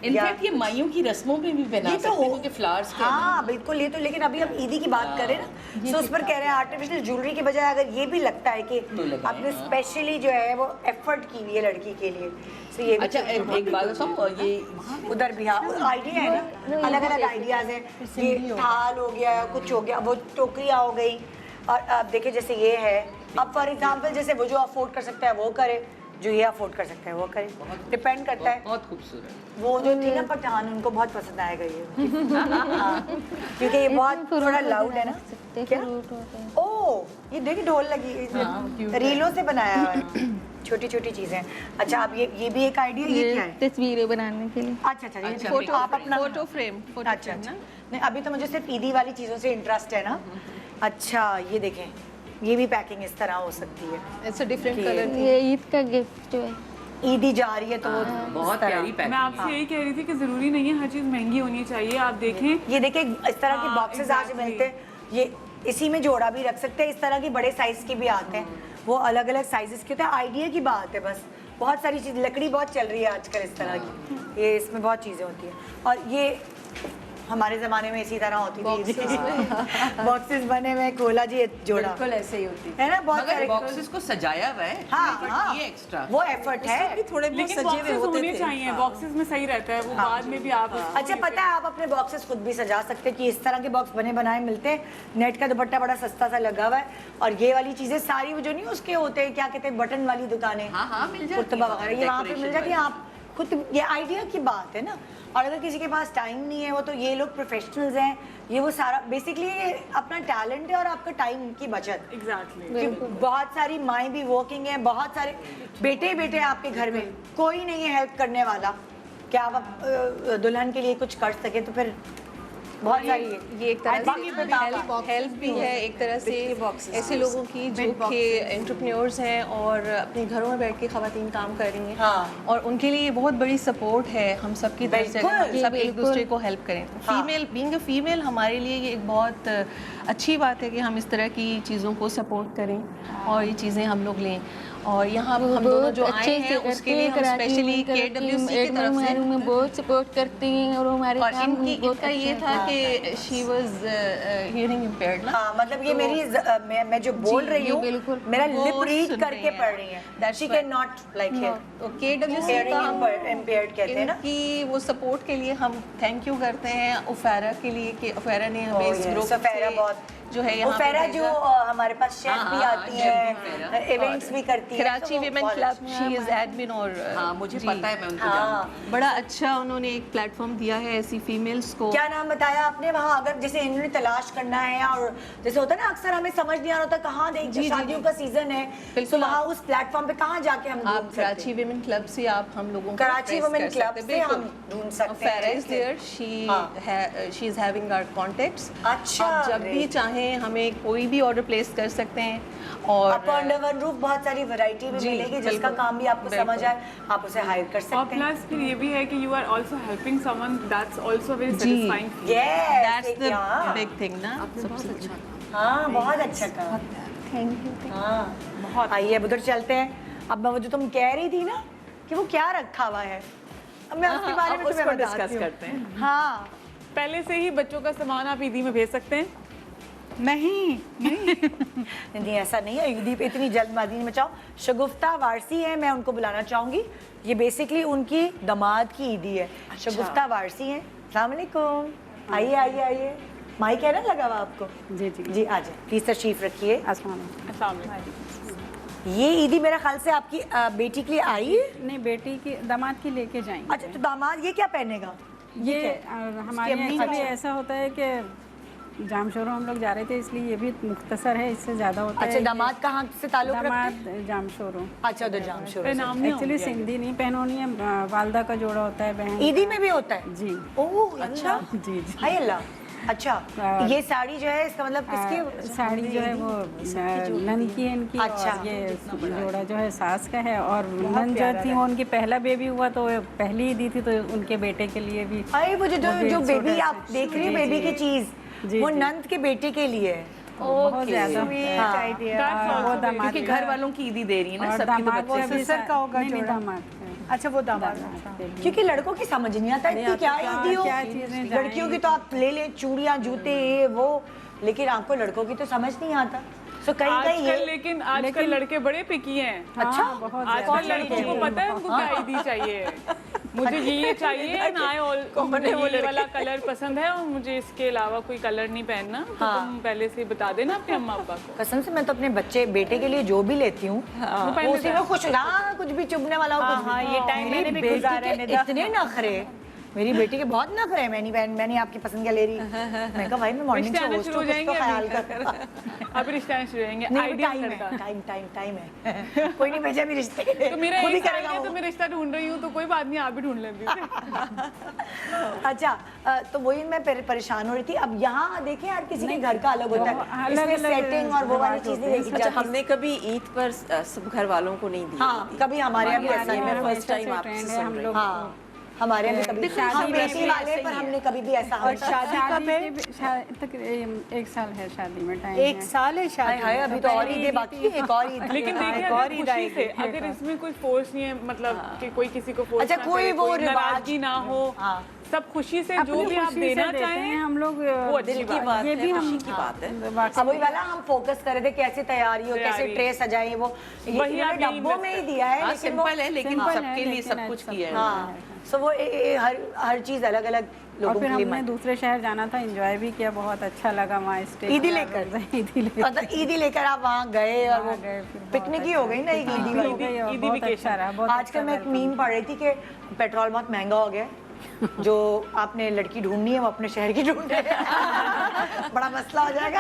इनफैक्ट ये माइयों की रस्मों में भी बना सकते हैं क्योंकि फ्लावर्स के हाँ बिल्कुल ये तो, लेकिन अभी हम ईदी की बात करें ना सो उस पर कह रहे हैं आर्टिफिशियल ज्वेलरी की बजाय अगर ये भी लगता है कि आपने स्पेशली जो है वो एफर्ट की हुई है लड़की के लिए, तो ये भी अच्छा एक बात बताऊँ, ये उधर भी हाँ आइडिया है ना, अलग अलग आइडियाज हैं। ये थाल हो गया, कुछ हो गया, वो टोकरियाँ हो गई, और अब देखिए जैसे ये है, अब फॉर एग्जांपल जैसे वो जो अफोर्ड कर सकता है वो करे, जो ये अफोर्ड कर सकता है वो करे, डिपेंड करता है। बहुत खूबसूरत। वो जो थी ना पठान, उनको बहुत पसंद आएगा ये हाँ, क्योंकि ये बहुत थोड़ा लाउड है ना। क्या? ओह ये देखिए ढोल लगी, रीलों से बनाया है, छोटी छोटी चीजें। अच्छा अब ये भी एक आइडिया, ये क्या है? तस्वीरें बनाने के लिए। अच्छा ये फोटो आप अपना फोटो फ्रेम अच्छा नहीं अभी तो मुझे सिर्फ ईदी वाली चीज़ों से इंटरेस्ट है ना। अच्छा ये देखें, ये भी पैकिंग इस तरह हो सकती है। It's a different colour. ये ईद का गिफ्ट जो है ईदी जा रही है तो वो बहुत इस तरह। प्यारी पैकिंग मैं आपसे यही कह रही थी कि ज़रूरी नहीं है हर चीज़ महंगी होनी चाहिए। आप देखें ये देखिए इस तरह के हाँ, बॉक्सेस आज exactly. मिलते हैं, ये इसी में जोड़ा भी रख सकते हैं, इस तरह के बड़े साइज के भी आते हैं, वो अलग अलग साइजेस के होते हैं। आइडिया की बात है बस, बहुत सारी चीज़, लकड़ी बहुत चल रही है आजकल इस तरह की, ये इसमें बहुत चीज़ें होती हैं। और ये हमारे ज़माने में इसी तरह होती थी, बॉक्सेस बने हुए, खोला जी जोड़ा, बिल्कुल ऐसे ही होती है ना, बहुत मगर सारे बॉक्सेस को सजाया हुआ है, हाँ but हाँ, ये एक्स्ट्रा वो एफर्ट है। थोड़े बहुत लेकिन सजे हुए बॉक्सेस होते होने थे। चाहिए, बॉक्सेस में सही रहता है वो, बाद में भी आप उसको अच्छा पता है आप अपने बॉक्सेस खुद भी सजा सकते हैं कि इस तरह के बॉक्स बने बनाए मिलते हैं, नेट का दुपट्टा बड़ा सस्ता सा लगा हुआ है, और ये वाली चीजें सारी वो जो नहीं उसके होते हैं, क्या कहते हैं, बटन वाली दुकानें, हाँ, मिल जाती कुर्तबा हैं, वगैरह, ये वहाँ पे मिल decoration जाती है। आप खुद, ये आइडिया की बात है ना, और अगर किसी के पास टाइम नहीं है, वो तो ये लोग प्रोफेशनल्स हैं, ये वो सारा बेसिकली ये अपना टैलेंट है और आपका टाइम की बचत। एग्जैक्टली। कि बहुत सारी माएँ भी वर्किंग हैं, बहुत सारे बेटे आपके घर में, कोई नहीं है हेल्प करने वाला, क्या आप दुल्हन के लिए कुछ कर सके, तो फिर बहुत सारी ये एक तरह से हेल्प भी है एक तरह से ऐसे लोगों की जो कि एंटरप्रेन्योर्स हैं और अपने घरों में बैठ के ख़वातीन काम कर रही हैं, हाँ। और उनके लिए ये बहुत बड़ी सपोर्ट है हम सब की तरफ से, अगर हम सब एक दूसरे को हेल्प करें। फीमेल बीइंग अ फीमेल हमारे लिए ये एक बहुत अच्छी बात है कि हम इस तरह की चीज़ों को सपोर्ट करें और ये चीज़ें हम लोग लें। और यहाँ हम दोनों जो आए हैं उसके लिए हम स्पेशली KWC की तरफ से में बहुत सपोर्ट करती हैं और हमारे और काम इनका ये था कि शी वाज हियरिंग इम्पेयर्ड ना, हाँ, मतलब ये मेरी मैं जो बोल रही हूँ, बिल्कुल। मेरा वो लिप रीड सुन करके रही हैं। पढ़ रही है, That's she why. Can not like here, तो KWC Hearing का हम impaired कहते हैं ना, इनकी वो सपोर्ट के लिए हम थैंक यू करते हैं उफेरा के लिए कि उफेरा ने हमें इस ग्रुप सफेरा बहुत जो है यहाँ पे उफेरा जो भेजा। हमारे पास शेफ हाँ, भी हाँ, आती शेफ भी है, उफेरा। इवेंट्स भी करती है, Karachi women club she is admin और हाँ, मुझे जी, पता है, मैं उनको हाँ। जानती हूँ। बड़ा अच्छा उन्होंने एक प्लेटफॉर्म दिया है ऐसी फीमेल्स को। क्या नाम बताया आपने वहाँ, अगर जैसे इन्होंने तलाश करना है, और जैसे होता है ना अक्सर हमें समझ नहीं आ रहा होता कहाँ देखिए शादियों का सीजन है, तो वहाँ उस प्लेटफॉर्म पे कहाँ जाके हम आप ढूंढ सकते कराची हैं? विमेन क्लब से आप हम लोगों को कराची trace वुमेन कर क्लब सकते से हैं, हम बिल्कुल। ढूंढ सकते Farah हैं। is there, हाँ। she is having our contacts। अच्छा, आप जब भी great। चाहें हमें कोई भी ऑर्डर प्लेस कर सकते हैं। और आपको अंडर वन रूफ बहुत सारी वैरायटी में जी, मिलेगी, जिसका बिल्कुल, काम भी आपको समझ बिल्कुल। आए, आप उसे हायर कर और सकते हैं। प्लस फिर ये भी है कि you are also helping someone, that's also very जी। सैटिस्फाइंग। Yes, दैट्स द हाँ। बिग थिंग ना। हाँ, बहुत अच्छा कहा। Thank you. हाँ, बहुत। आइए अब उधर चलते हैं। अब मैं वो जो तुम कह रही थी ना कि वो क्या रखा हुआ है, अब मैं उसके बारे में तुम्हें बताती डिस्कस हूँ। करते हैं। हाँ, पहले से ही बच्चों का सामान आप ईदी में भेज सकते हैं। नहीं नहीं ऐसा नहीं है, ईदी पे इतनी जल्दबाजी नहीं मचाओ। शगुफ्ता वारसी है, मैं उनको बुलाना चाहूँगी। ये बेसिकली उनकी दामाद की ईदी है। शगुफ्ता वारसी हैं। अस्सलाम वालेकुम। आइए आइए आइए, माइक है ना लगा हुआ आपको? जी जी जी आ जाए, प्लीज तशरीफ रखिए। अस्सलाम वालेकुम। ये ईदी मेरा ख्याल से आपकी बेटी के लिए आई है। नहीं, बेटी की दामाद की लेके जाएंगे। अच्छा, तो दामाद ये क्या पहनेगा? ये क्या? हमारे अम्मी यहाँ का? ऐसा होता है कि जाम शोरों हम लोग जा रहे थे, इसलिए ये भी मुख्तसर है, इससे ज़्यादा होता है। अच्छा, ये दामाद कहाँ से ताल्लुक रखते हैं? दामाद जाम शोरों। अच्छा, उधर जाम शुरू। नाम नहीं एक्चुअली होंगे। सिंधी नहीं पहनोनी है, वालदा का जोड़ा होता है बहन। ईदी में भी होता है? जी। ओह अच्छा, जी जी। हाय अल्लाह। अच्छा, ये साड़ी जो है इसका मतलब किसकी? साड़ी जो है वो नन की है इनकी। अच्छा। और ये जोड़ा जो है सास का है, और नन जो थी वो उनकी पहला बेबी हुआ तो पहली ईदी थी, तो उनके बेटे के लिए भी। अरे वो जो भी जो छोटा बेबी सा- आप देख रही हो, जी, बेबी जी। की चीज, जी, वो जी। नंद के बेटे के लिए है। बहुत ज़्यादा हाँ। आइडिया। That's वो also दामाद क्योंकि घर वालों की ईदी दे रही है ना, और सबकी तो दामाद बच्चे का भी ससुर का होगा नहीं, जोड़ा। दामाद का। अच्छा, वो दामाद। के लिए। क्योंकि लड़कों की समझ नहीं आता इतनी क्या ईदी हो। क्या चीज़ें लड़कियों की तो आप ले लें चूड़ियाँ जूते ये वो, लेकिन आपको लड़कों की तो समझ नहीं आता। सो कहीं कहीं आजकल ये लेकिन आजकल लड़के बड़े पिकी हैं। अच्छा, बहुत आजकल ज़्यादा। लड़कों को पता है उनको क्या ईदी चाहिए। मुझे ये चाहिए ना, मुझे ये वाला कलर पसंद है और मुझे इसके अलावा कोई कलर नहीं पहनना। तो तुम पहले से बता देना अपने अम्मा अब्बा को। कसम से मैं तो अपने बच्चे बेटे के लिए जो भी लेती हूँ पहले वो उसी में खुश, हाँ कुछ भी चुभने वाला हो, कुछ भी। हाँ, ये टाइम मैंने भी बेटी गुजारा है, के निदा। इतने नखरे मेरी बेटी के बहुत नखरे हैं, मैंने आपकी पसंद क्या ले रही। मैं कहा भाई मैं मॉर्निंग रिश्ते शो आने होस्ट शुरू हूँ, हो कुछ तो जाएंगे ख्याल अभी। कर। अभी रिश्ते आने शुरू हो जाएंगे। नहीं आइडियल टाइम लड़का। है, टाइम है। कोई नहीं भेजा भी रिश्ते, तो मेरा खुद ही एक साल करेगा है वो। तो मैं रिश्ता ढूंढ रही हूँ, तो कोई बात नहीं, आप भी ढूंढ लें अभी। अच्छा, तो वही मैं परेशान हो रही थी। अब यहाँ देखें हर किसी के घर का अलग होता है, इसमें सेटिंग और वो वाली चीज नहीं देखी अच्छा, जाती। हमने कभी ईद पर सब घर वालों को नहीं दी। हाँ, कभी हमारे यहाँ भी ऐसा ये नहीं मैं हुआ। फर्स्ट टाइम आपसे सुन हम रही लोग हूँ। हाँ, हमारे यहाँ भी कभी शादी हम में बेटी भी वाले ऐसे पर ही हमने कभी भी ऐसा और शादी का फिर तक 1 साल है शादी में टाइम। 1 साल है शादी। हाय अभी तो और ईदें बाकी है, एक और ईद। लेकिन देखिए एक और अगर ईद खुशी आएगी। से, अगर इसमें कोई फोर्स नहीं है, मतलब कि कोई किसी को फोर्स अच्छा, ना कोई करे, वो कोई रिवाज नाराजगी ना हो, हाँ। सब खुशी से जो भी आप देना चाहें हम लोग वो अच्छी दिल की बात बात ये है, भी हम खुशी की बात है। अब वही वाला हम फोकस कर रहे थे, कैसे तैयारी हो, कैसे तैयारी। ट्रे सजाएं, वो वही आप यही डब्बों में ही दिया है, हाँ लेकिन वो सिंपल है, लेकिन सिंपल है, सबके लिए लेकिन सब कुछ अच्छा किया है। हाँ, सो वो हर चीज अलग अलग और लोगों फिर के लिए हमने दूसरे शहर जाना था, एंजॉय भी किया, बहुत अच्छा लगा वहाँ स्टे। ईदी लेकर मतलब ईदी लेकर आप वहाँ गए और वो पिकनिक ही हो गई ना, एक ईदी वाली। ईदी अच्छा रहा, बहुत आजकल मैं एक मीम पढ़ रही थी कि पेट्रोल बहुत महंगा हो गया है। जो आपने लड़की ढूंढनी है वो अपने शहर की ढूंढे। बड़ा मसला हो जाएगा,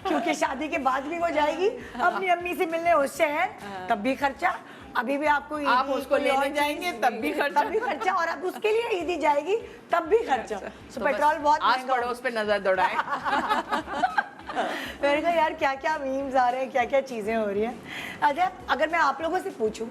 क्योंकि शादी के बाद भी वो जाएगी अपनी अम्मी से मिलने उस शहर, तब भी खर्चा। अभी भी आपको ईदी, आप उसको कोई और लेने जाएंगे, चीज़, तब भी खर्चा। और अब उसके लिए ईदी जाएगी तब भी खर्चा। तो पेट्रोल बहुत आस महंगा हो पड़ोस पे नजर दौड़ाए। मैंने कहा यार क्या क्या मीम्स आ रहे हैं, क्या क्या चीज़ें हो रही हैं। अच्छा, अगर मैं आप लोगों से पूछूं,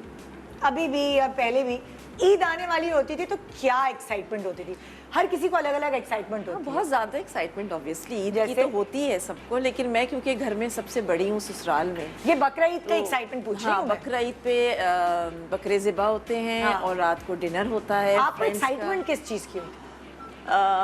अभी भी या पहले भी ईद आने वाली होती थी तो क्या एक्साइटमेंट होती थी? हर किसी को अलग अलग एक्साइटमेंट होती है। बहुत ज़्यादा एक्साइटमेंट ऑब्वियसली ईद की जैसे? तो होती है सबको, लेकिन मैं क्योंकि घर में सबसे बड़ी हूँ ससुराल में। ये बकरा ईद का एक्साइटमेंट पूछ रही हाँ, हूँ मैं। बकरा ईद पे बकरे ज़िबा होते हैं हाँ। और रात को डिनर होता है। आपको friends का। एक्साइटमेंट किस चीज़ की होती है?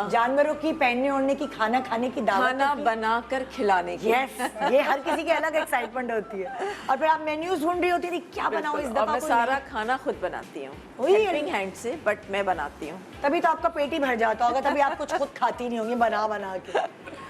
जानवरों की, पहनने ओढ़ने की, खाना खाने की, दावत खाना बनाकर खिलाने की। यस, ये हर किसी की अलग एक्साइटमेंट होती है। और फिर आप मेन्यूज ढूंढ रही होती थी, क्या बनाऊं इस और दफा मैं कोई सारा नहीं। खाना खुद बनाती हूँ, वही है। हेल्पिंग हैंड से, बट मैं बनाती हूँ। तभी तो आपका पेट ही भर जाता होगा, तभी आप कुछ खुद खाती नहीं होंगी बना बना के।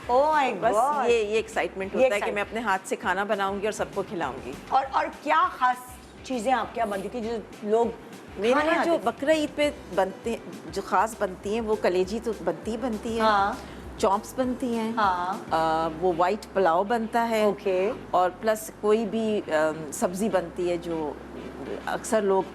ओह माय बस गॉड। ये एक्साइटमेंट ये होता है कि excite- मैं अपने हाथ से खाना बनाऊंगी और सबको खिलाऊंगी। और क्या खास चीजें आपके यहाँ बनती थी जो लोग मेरे खाने यहाँ जो आते थे? बकरा ईद पे बनते, जो खास बनती हैं, वो कलेजी तो बनती है, हाँ। चॉप्स बनती हैं, हाँ। वो वाइट पुलाव बनता है, ओके। और प्लस कोई भी सब्जी बनती है जो अक्सर लोग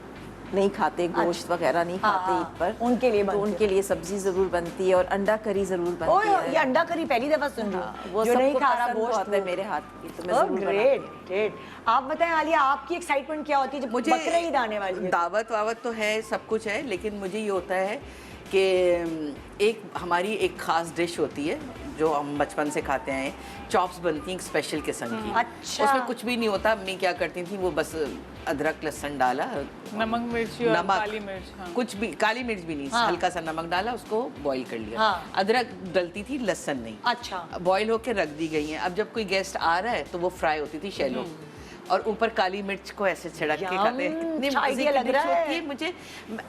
नहीं खाते, गोश्त वगैरह नहीं खाते हाँ, ईद पर, उनके लिए तो बनती है। उनके लिए सब्जी जरूर बनती है और अंडा करी जरूर बनती ओह, है। ये अंडा करी पहली दफा सुन रही हूँ। वो जो नहीं सबको खा रहा पसंद गोश्त आता है वो। मेरे हाथ की, तो मैं ओह, जरूर बनाती ग्रेट हूँ। ग्रेट। आप बताएं आलिया, आपकी एक्साइटमेंट क्या होती है जब मुझे बकरा ईद आने वाली है? दावत वावत तो है, सब कुछ है, लेकिन मुझे ये होता है कि एक हमारी एक खास डिश होती है जो हम बचपन से खाते हैं, चॉप्स बनती हैं एक स्पेशल किस्म की। अच्छा। उसमें कुछ भी नहीं होता, अम्मी क्या करती थी, वो बस अदरक लहसुन डाला, नमक मिर्ची और काली मिर्च। हाँ। कुछ भी, काली मिर्च भी नहीं, हाँ। हल्का सा नमक डाला, उसको बॉईल कर लिया। हाँ। अदरक डलती थी, लहसुन नहीं। अच्छा। बॉईल होके रख दी गई हैं। अब जब कोई गेस्ट आ रहा है तो वो फ्राई होती थी शैलो, और ऊपर काली मिर्च को ऐसे छिड़क के खाते हैं। यम, इतनी अच्छा मजे idea की लग डिश रहा है। होती है मुझे।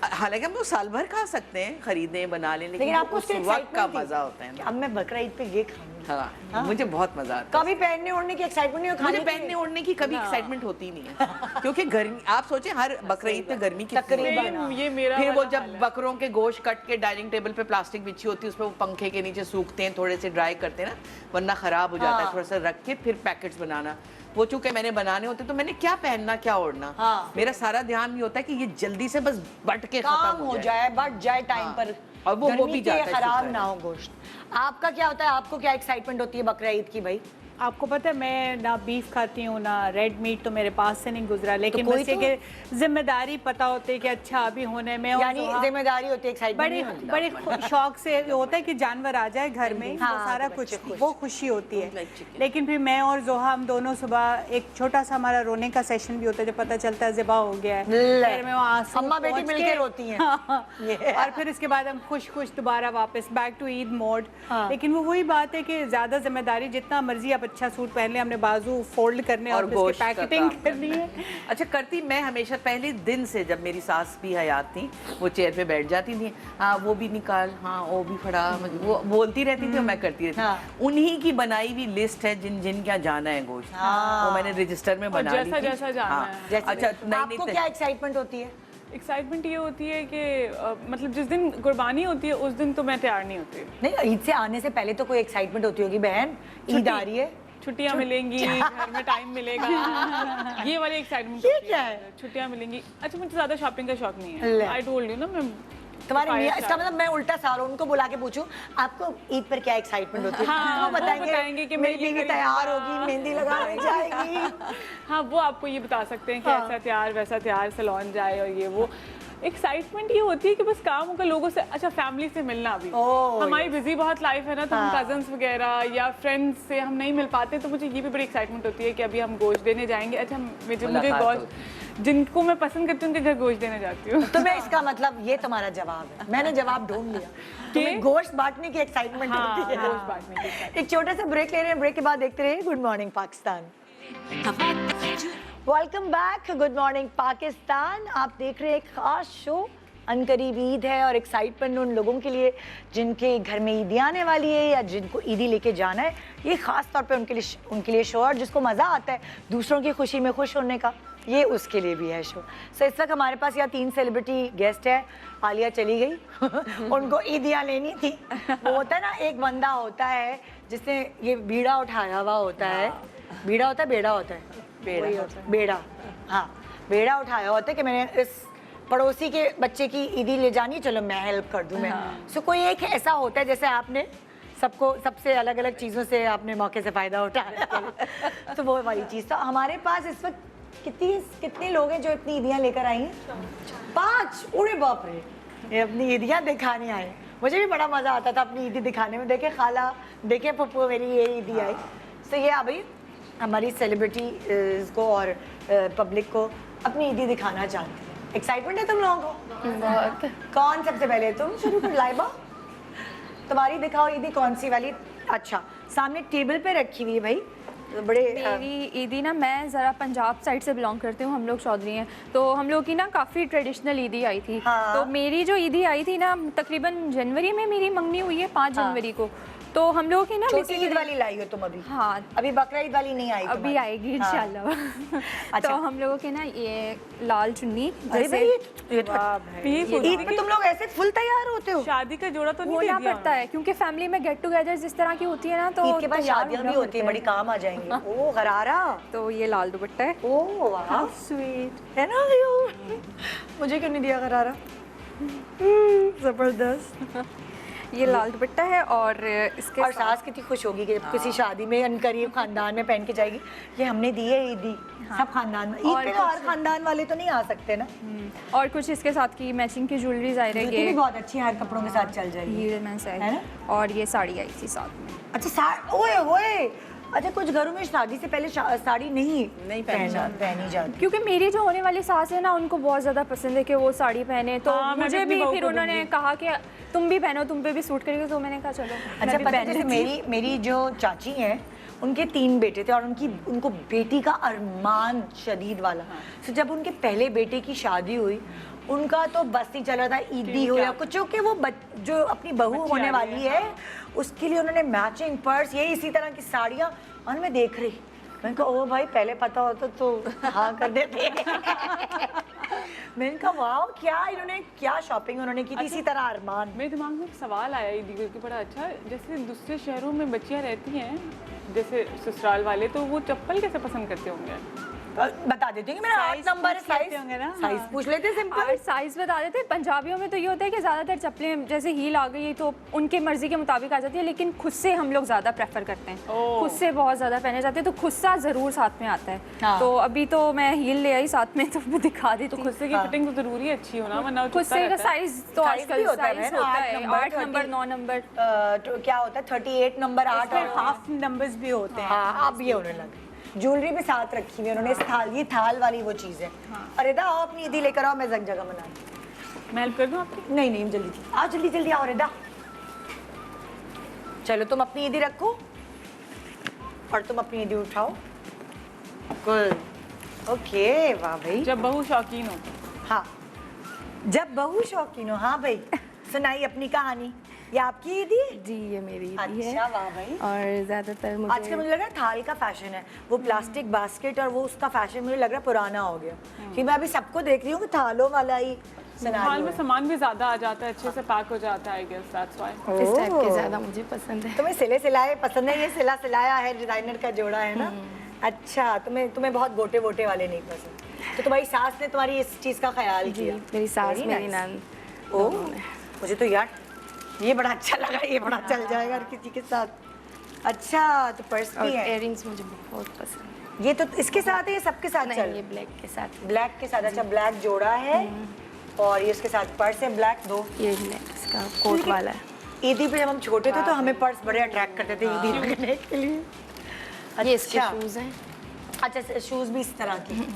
हालांकि हम लोग साल भर खा सकते हैं, खरीदें बना लें, लेकिन लेकिन आपको उस उसकी वक्त का एक्साइटमेंट मजा होता है कि ना। अब मैं बकरा ईद पे ये खाऊंगी। हाँ, मुझे बहुत मजा आता है। कभी पहनने ओढ़ने की एक्साइटमेंट नहीं हो, मुझे खाने पहनने की? ओढ़ने की कभी एक्साइटमेंट होती ही नहीं है, क्योंकि गर्मी, आप सोचें हर बकरा ईद पे गर्मी कितनी तकरीबन। है। ये मेरा फिर वो वाला जब हाल है। बकरों के गोश्त कट के डाइनिंग टेबल पे प्लास्टिक बिछी होती है, उस पर वो पंखे के नीचे सूखते हैं, थोड़े से ड्राई करते हैं ना, वरना खराब हो जाता है, हाँ। थोड़ा सा रख के फिर पैकेट्स बनाना। वो चूंकि मैंने बनाने होते तो मैंने क्या पहनना क्या ओढ़ना, हाँ। मेरा सारा ध्यान ये होता है कि ये जल्दी से बस बट के काम खत्म हो जाए, बट जाए टाइम हाँ। पर, और वो हो गर्मी भी के जाता है, खराब शुक्र है। ना हो गोश्त। आपका क्या होता है, आपको क्या एक्साइटमेंट होती है बकरा ईद की भाई? आपको पता है मैं ना बीफ खाती हूँ ना रेड मीट, तो मेरे पास से नहीं गुजरा, लेकिन कोई बस ये कि जिम्मेदारी पता होती है कि अच्छा अभी होने में, और यानी हाँ, जिम्मेदारी होती है, एक्साइटमेंट बड़े नहीं होती। बड़े शौक से होता है कि जानवर आ जाए घर में, हाँ, वो सारा तो कुछ बच्चे खुश। वो खुशी होती है। like chicken. लेकिन फिर मैं और जोहा हम दोनों सुबह एक छोटा सा हमारा रोने का सेशन भी होता है, जब पता चलता है ज़िबा हो गया है, ले। फिर मैं वहाँ आंसू अम्मा बेटी पोंछ मिलके के- रोती हैं। हाँ, ये। और फिर इसके बाद हम खुश खुश दोबारा वापस बैक टू ईद मोड। हाँ। लेकिन वो वही बात है कि ज़्यादा जिम्मेदारी, जितना मर्जी आप अच्छा सूट पहन लें, हमने बाजू फोल्ड करने और और फिर उसकी गोश्त का पैकेटिंग काम करनी है। अच्छा, करती मैं हमेशा पहले दिन से, जब मेरी सास भी हयात थी, वो चेयर पे बैठ जाती थी, हाँ वो भी निकाल, हाँ वो भी फड़ा, वो बोलती रहती थी और मैं करती रहती। हाँ। उन्हीं की बनाई हुई लिस्ट है जिन जिन क्या जाना है गोश्त, वो मैंने रजिस्टर में बना ली जैसा थी। जैसा जाना हाँ। है। जैसे अच्छा, आपको क्या एक्साइटमेंट होती है? एक्साइटमेंट ये होती है कि मतलब जिस दिन कुर्बानी होती है उस दिन तो मैं तैयार नहीं होती। नहीं, ईद से आने से पहले तो कोई एक्साइटमेंट होती होगी बहन, ईद आ रही है, छुट्टियां मिलेंगी, घर में टाइम मिलेगा, ये वाली एक्साइटमेंट ये क्या है? छुट्टियां मिलेंगी। अच्छा, मुझे ज़्यादा शॉपिंग का शौक नहीं ले। है। आई टोल्ड यू ना, मैं तुम्हारे 5 मियां, star। इसका मतलब मैं उल्टा सवाल उनको बुला के पूछूं आपको ईद पर क्या एक्साइटमेंट होती है? हाँ, तो वो बताएंगे बताएंगे कि कि मैं मेरी ये बीवी तैयार होगी, मेहंदी लगाने जाएगी। हाँ, वो आपको ये बता सकते हैं कि हाँ। ऐसा तैयार वैसा तैयार, सैलून जाए और ये वो। एक्साइटमेंट ये होती है कि बस काम होगा लोगों से, अच्छा फैमिली से मिलना भी। ओह, हमारी बिजी बहुत लाइफ है ना, तो हम हाँ। कजन्स वगैरह या फ्रेंड्स से हम नहीं मिल पाते, तो मुझे ये भी बड़ी एक्साइटमेंट होती है कि अभी हम गोश्त देने जाएंगे। अच्छा, मुझे मुलाकात गोश्त जिनको मैं पसंद करती हूँ उनके घर गोश्त देने जाती हूँ। तो मैं इसका मतलब ये तुम्हारा जवाब है, मैंने जवाब ढूंढ लिया। तुम्हें गोश्त बांटने की एक्साइटमेंट हाँ, होती है। गोश्त बांटने की एक छोटा सा ब्रेक ले रहे हैं, ब्रेक के बाद देखते रहिए good morning Pakistan. Welcome back, good morning Pakistan. आप देख रहे हैं एक खास शो, अनकरीब ईद है और एक्साइटमेंट उन लोगों के लिए जिनके घर में ईदी आने वाली है या जिनको ईदी लेके जाना है। ये खास तौर पे उनके लिए शो, और जिसको मज़ा आता है दूसरों की खुशी में खुश होने का, ये उसके लिए भी है शो। सो इस वक्त हमारे पास यहाँ 3 सेलिब्रिटी गेस्ट है। आलिया चली गई उनको ईदियाँ लेनी थी। वो होता है ना, एक बंदा होता है जिसने ये बीड़ा उठाया हुआ होता है, बीड़ा होता है, बेड़ा होता है, बेड़ा, हाँ, बेड़ा उठाया होता है कि मैंने इस पड़ोसी के बच्चे की ईदी ले जानी, चलो मैं हेल्प कर दूं मैं। सो कोई एक ऐसा होता है जैसे आपने सबको सबसे अलग अलग चीज़ों से आपने मौके से फ़ायदा उठाया तो वो वाली चीज़। तो हमारे पास इस वक्त कितने लोग हैं जो इतनी ईदियाँ लेकर आई हैं? 5। उड़े बाप रे, ये अपनी ईदियाँ दिखाने आए। मुझे भी बड़ा मज़ा आता था अपनी ईदी दिखाने में। देखे खाला, देखे पप्पू, मेरी ये ईदी आई। तो ये अभी हमारी सेलिब्रिटी को और पब्लिक को अपनी ईदी दिखाना चाहते हैं। एक्साइटमेंट है तुम लोगों को? बहुत। कौन सबसे पहले? तुम शुरू कर लाइबा, तुम्हारी दिखाओ ईदी कौन सी वाली। अच्छा, सामने टेबल पे रखी हुई है भाई, तो बड़े मेरी ईदी ना, मैं ज़रा पंजाब साइड से बिलोंग करती हूँ, हम लोग चौधरी हैं, तो हम लोग की ना काफ़ी ट्रेडिशनल ईदी आई थी। हाँ। तो मेरी जो ईदी आई थी ना, तकरीबन जनवरी में मेरी मंगनी हुई है, 5 जनवरी को। तो हम लोग की ना छोटी ईद वाली लाई हो तुम अभी? हाँ, अभी बकरा ईद वाली नहीं आई अभी तुम्हारी? आएगी इंशाल्लाह। अच्छा। तो हम लोगों के ना ये लाल चुन्नी, अरे भाई, ये तो ईद ईद पे तुम लोग ऐसे फुल तैयार होते हो? शादी का जोड़ा तो नहीं होना दे दिया पड़ता है क्योंकि फैमिली में गेट टुगेदर जिस तरह की होती है ना, तो ईद के बाद तैयार शादियां होना भी होती है, पड़ता बड़ी काम आ जाएंगी। ओ गरारा, तो ये लाल दुपट्टा है। ओ वाह स्वीट है ना यू। मुझे क्यों नहीं दिया गरारा? जबरदस्त। ये लाल दुपट्टा है और इसके और सास कितनी खुश होगी कि जब किसी शादी में अनकरीब खानदान में पहन के जाएगी, ये हमने दी है ईदी। सब खानदान में, ईद पे तो हर खानदान वाले तो नहीं आ सकते ना। और कुछ इसके साथ की मैचिंग की ज्वेलरी ज़ाहिर है ये भी बहुत अच्छी हर कपड़ों के साथ चल जाएगी। ये मैंने है है ना? और ये साड़ी आई थी साथ में। अच्छा ओए ओए, अच्छा कुछ घरों में शादी से पहले साड़ी नहीं पहनी जाती। क्योंकि मेरी जो होने वाली सास है ना, उनको बहुत ज़्यादा पसंद है कि वो साड़ी पहने, तो हाँ, मैं मुझे अपनी भी बहू फिर को उन्होंने दूंगी। कहा कि तुम भी पहनो, तुम पे भी सूट करेगी, तो मैंने कहा चलो अच्छा मैं भी पता है, पहन जैसे लेती हूँ। मेरी जो चाची हैं, उनके 3 बेटे थे और उनको बेटी का अरमान शदीद वाला। तो जब उनके पहले बेटे की शादी हुई, उनका तो बस नहीं चल रहा था ईदी हो या कुछ हो, कि वो जो अपनी बहू होने वाली है उसके लिए उन्होंने मैचिंग पर्स, ये इसी तरह की साड़ियाँ। और मैं देख रही, मैंने कहा ओ भाई पहले पता होता तो हाँ कर देते। मैंने कहा वाह, क्या इन्होंने क्या शॉपिंग उन्होंने की थी। इसी तरह अरमान। मेरे दिमाग में एक सवाल आया ईदी के बड़ा अच्छा, जैसे दूसरे शहरों में बच्चियां रहती हैं जैसे ससुराल वाले, तो वो चप्पल कैसे पसंद करते होंगे? बता देती हूँ कि मेरा 8 नंबर है, साइज पूछ लेते सिंपल। और साइज बता देते हैं। पंजाबियों में तो ये होता है कि ज़्यादातर चप्पलें जैसे हील आ गई तो उनके मर्जी के मुताबिक आ जाती है, लेकिन खुद से हम लोग ज़्यादा प्रेफर करते हैं, खुद से बहुत ज़्यादा पहने जाते हैं, तो खुद सा ज़रूर साथ में आता है। हाँ। तो अभी तो मैं हील ले आई साथ में, तो मैं दिखा देती तो हूँ। खुद से की फिटिंग तो जरूरी अच्छी हो ना, वरना खुद से का साइज तो साइज आजकल भी होता है साइज ना, होता 8 है, नंबर, 8 नंबर 9 नंबर क्या होता है 38 नंबर 8 और हाफ नंबर्स भी होते हैं। हाँ अब ये होने लगे। ज्वेलरी भी साथ रखी हुई है उन्होंने, इस थाल, ये थाल वाली वो चीज़ है। अरे दा आओ अपनी ईदी लेकर आओ, मैं जगह मना। मैं हेल्प कर दूं आपकी? नहीं जल्दी आओ, जल्दी आओ रेदा। चलो तुम अपनी ईदी रखो और तुम अपनी ईदी उठाओ। गुड, ओके, वाह भाई। जब बहू शौकीन हो। हाँ, जब बहू शौकीन हो। हाँ भाई, सुनाई अपनी कहानी। ये आपकी ईदी है? जी ये मेरी ईदी है। अच्छा वाह भाई। और ज़्यादातर मुझे आजकल मुझे लग रहा है थाल का फैशन है, वो प्लास्टिक बास्केट और वो उसका फैशन मुझे लग रहा है पुराना हो गया, कि मैं अभी सबको देख रही हूँ कि थालों वाला ही हाल सिनेरियो में है। सामान भी ज्यादा आ जाता है, अच्छे से पैक हो जाता है, आई गेस दैट्स व्हाई। इस टाइप के ओह। ज़्यादा मुझे पसंद है। तुम्हें सिले सिलाए पसंद है, ये सिला सिलाया है डिजाइनर का जोड़ा है ना। अच्छा, तुम्हें बहुत गोटे वोटे वाले नहीं पसंद, तो तुम्हारी सास ने तुम्हारी इस चीज का ख्याल जी किया? मेरी सास Very मेरी nice. नंद ओह, दोनों ने। मुझे तो यार ये बड़ा अच्छा लगा, ये बड़ा चल जाएगा हर किसी के साथ। अच्छा, तो पर्स और भी है। इयररिंग्स मुझे बहुत पसंद है। ये तो इसके साथ है, ये सबके साथ चल? नहीं ये ब्लैक के साथ। ब्लैक के साथ, अच्छा ब्लैक जोड़ा है और ये उसके साथ पर्स है ब्लैक दो। ये ब्लैक इसका कोट वाला है। ईदी पे जब हम छोटे थे तो हमें पर्स बड़े अट्रैक्ट करते थे ईदी पहनने के लिए। ये इसके अच्छा। शूज़ हैं। अच्छा शूज भी इस तरह की?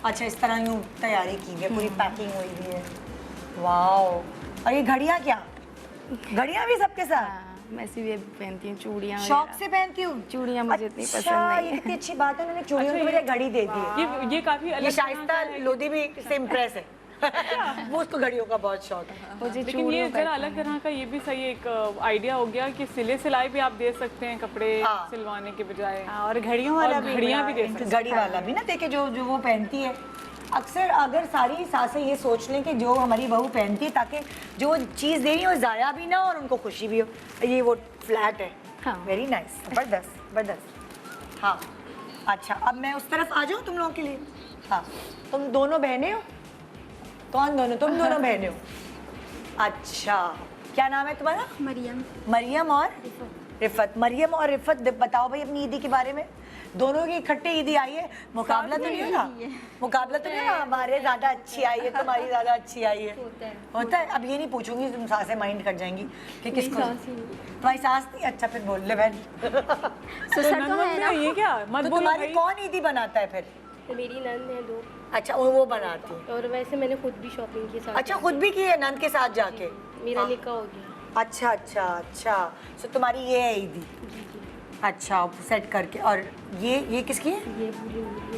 अच्छा इस तरह यूँ तैयारी की हुई है, पूरी पैकिंग हुई हुई है। वाओ, और ये घड़ियाँ क्या? घड़ियाँ भी सबके साथ? हाँ, मैं सिर्फ पहनती हूँ चूड़ियाँ शौक वगैरह। से पहनती हूँ? चूड़ियाँ मुझे इतनी अच्छा, पसंद नहीं ये है। कितनी अच्छी बात है, मैंने चूड़ियों की बजाय घड़ी दे दी है। ये काफी अलग ये तरह शाइस्ता का है। लोधी भी से इम्प्रेस है। वो उसको घड़ियों का बहुत शौक है। मुझे लेकिन ये चूड़ियों जरा का अलग तरह का, ये भी सही एक आइडिया हो गया कि सिले सिलाई भी आप दे सकते हैं कपड़े हाँ। सिलवाने के बजाय, हाँ, और घड़ियों वाला और भी घड़ियाँ बड़ा भी दे सकते हैं। घड़ी वाला भी ना देखे जो जो वो पहनती है। अक्सर अगर सारी सासें ये सोच लें कि जो हमारी बहू पहनती है ताकि जो वो चीज़ दे रही है वो ज़ाया भी ना और उनको खुशी भी हो। ये वो फ्लैट है। हाँ। वेरी नाइस, जबरदस्त जबरदस्त। हाँ अच्छा, अब मैं उस तरफ आ जाऊँ तुम लोगों के लिए? हाँ, तुम दोनों बहनें हो? कौन दोनों? तुम दोनों बहनें हो? अच्छा, क्या नाम है तुम्हारा? मरियम। मरियम और रिफत। मरियम और रिफत बताओ भाई अपनी ईदी के बारे में। दोनों की इकट्ठे ईदी आई है, मुकाबला तो नहीं होगा? मुकाबला तो नहीं होगा हमारे ज़्यादा अच्छी आई है तुम्हारी ज़्यादा अच्छी आई है? होता है। अब ये नहीं पूछूंगी, तुम सासें माइंड कर जाएंगी कि किसको। तुम्हारी सास नहीं? अच्छा फिर बोल ले बहन। तो नंदन में ये क्या मत तो बोलो तुम्हारी भाई। कौन ईदी बनाता है फिर? मेरी नंद है दो, अच्छा वो बनाती है। और वैसे मैंने खुद भी शॉपिंग की साथ। अच्छा खुद भी की है नंद के साथ जाके? मेरा हाँ। निकाह हो गया। अच्छा अच्छा अच्छा, सो तुम्हारी ये है ईदी? अच्छा सेट करके। और ये किसकी है?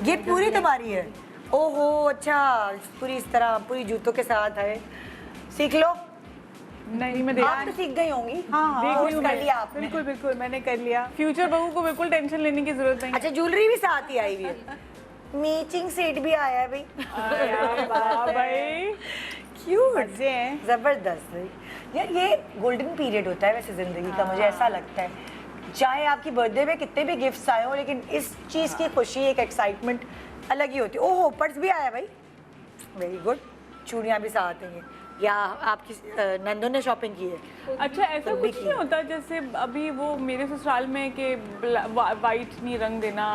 ये पूरी तुम्हारी है? ओहो अच्छा, पूरी इस तरह पूरी जूतों के साथ है। सीख लो। नहीं मैं आप तो सीख गई होंगी। हाँ, देख रही हूँ कर मैं। लिया आपने? बिल्कुल बिल्कुल मैंने कर लिया। फ्यूचर बहू को बिल्कुल टेंशन लेने की जरूरत नहीं। अच्छा ज्वेलरी भी साथ ही आई हुई है? मैचिंग सेट भी आया है भाई। वाह भाई, क्यूट, मजे हैं। जबरदस्त भाई। यार ये गोल्डन पीरियड होता है वैसे जिंदगी का, मुझे ऐसा लगता है। चाहे आपकी बर्थडे में कितने भी गिफ्ट्स आए हो, लेकिन इस चीज़ की खुशी, एक एक्साइटमेंट अलग ही होती है। ओहो पर्स भी आया भाई, वेरी गुड। चूड़ियाँ भी साथ हैं। या आपकी नंदो ने शॉपिंग की है? अच्छा ऐसा तुम भी कुछ की? नहीं होता जैसे अभी वो मेरे ससुराल में कि वाइट नहीं रंग देना,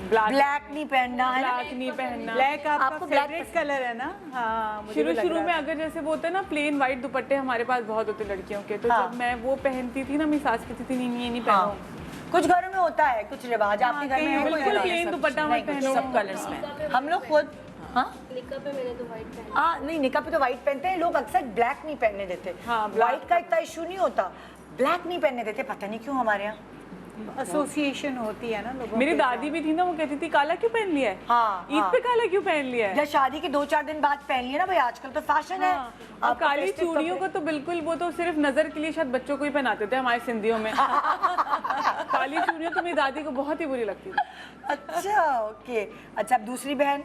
ब्लैक नहीं पहनना है ना? ब्लैक नहीं पहनना। ब्लैक आपका आपको black फेवरेट कलर है ना? हाँ, मुझे भी लग शुरू रहा में था। अगर जैसे वो होता है ना प्लेन वाइट दुपट्टे हमारे पास बहुत होते लड़कियों के, तो हाँ। जब मैं वो पहनती थी ना मेरी सास कहती थी नहीं ये नहीं हाँ। पहनो। कुछ घरों में होता है कुछ रिवाज, आपके घर में है कोई बिल्कुल रिवाज? प्लेन दुपट्टा मत पहनो। सब कलर्स में। हम लोग खुद हाँ निकाह पे मैंने तो वाइट पहना। हाँ नहीं, निकाह पे तो व्हाइट पहनते हैं लोग, अक्सर ब्लैक नहीं पहनने देते। हाँ, black व्हाइट का इतना इशू नहीं होता, ब्लैक नहीं पहनने देते, पता नहीं क्यों हमारे यहाँ। एसोसिएशन होती है ना लोगों मेरी के दादी भी थी ना, वो कहती थी काला क्यों पहन लिया है, हाँ, ईद हाँ। पे काला क्यों पहन लिया है। या शादी के 2-4 दिन बाद पहन लिया ना भाई, आजकल तो फैशन है। हाँ, और आपको काली festive चूड़ियों कपड़े- को तो बिल्कुल, वो तो सिर्फ नजर के लिए शायद बच्चों को ही पहनाते थे हमारे सिंधियों में। काली चूड़ियां तो मेरी दादी को बहुत ही बुरी लगती थी। अच्छा ओके। अच्छा अब दूसरी बहन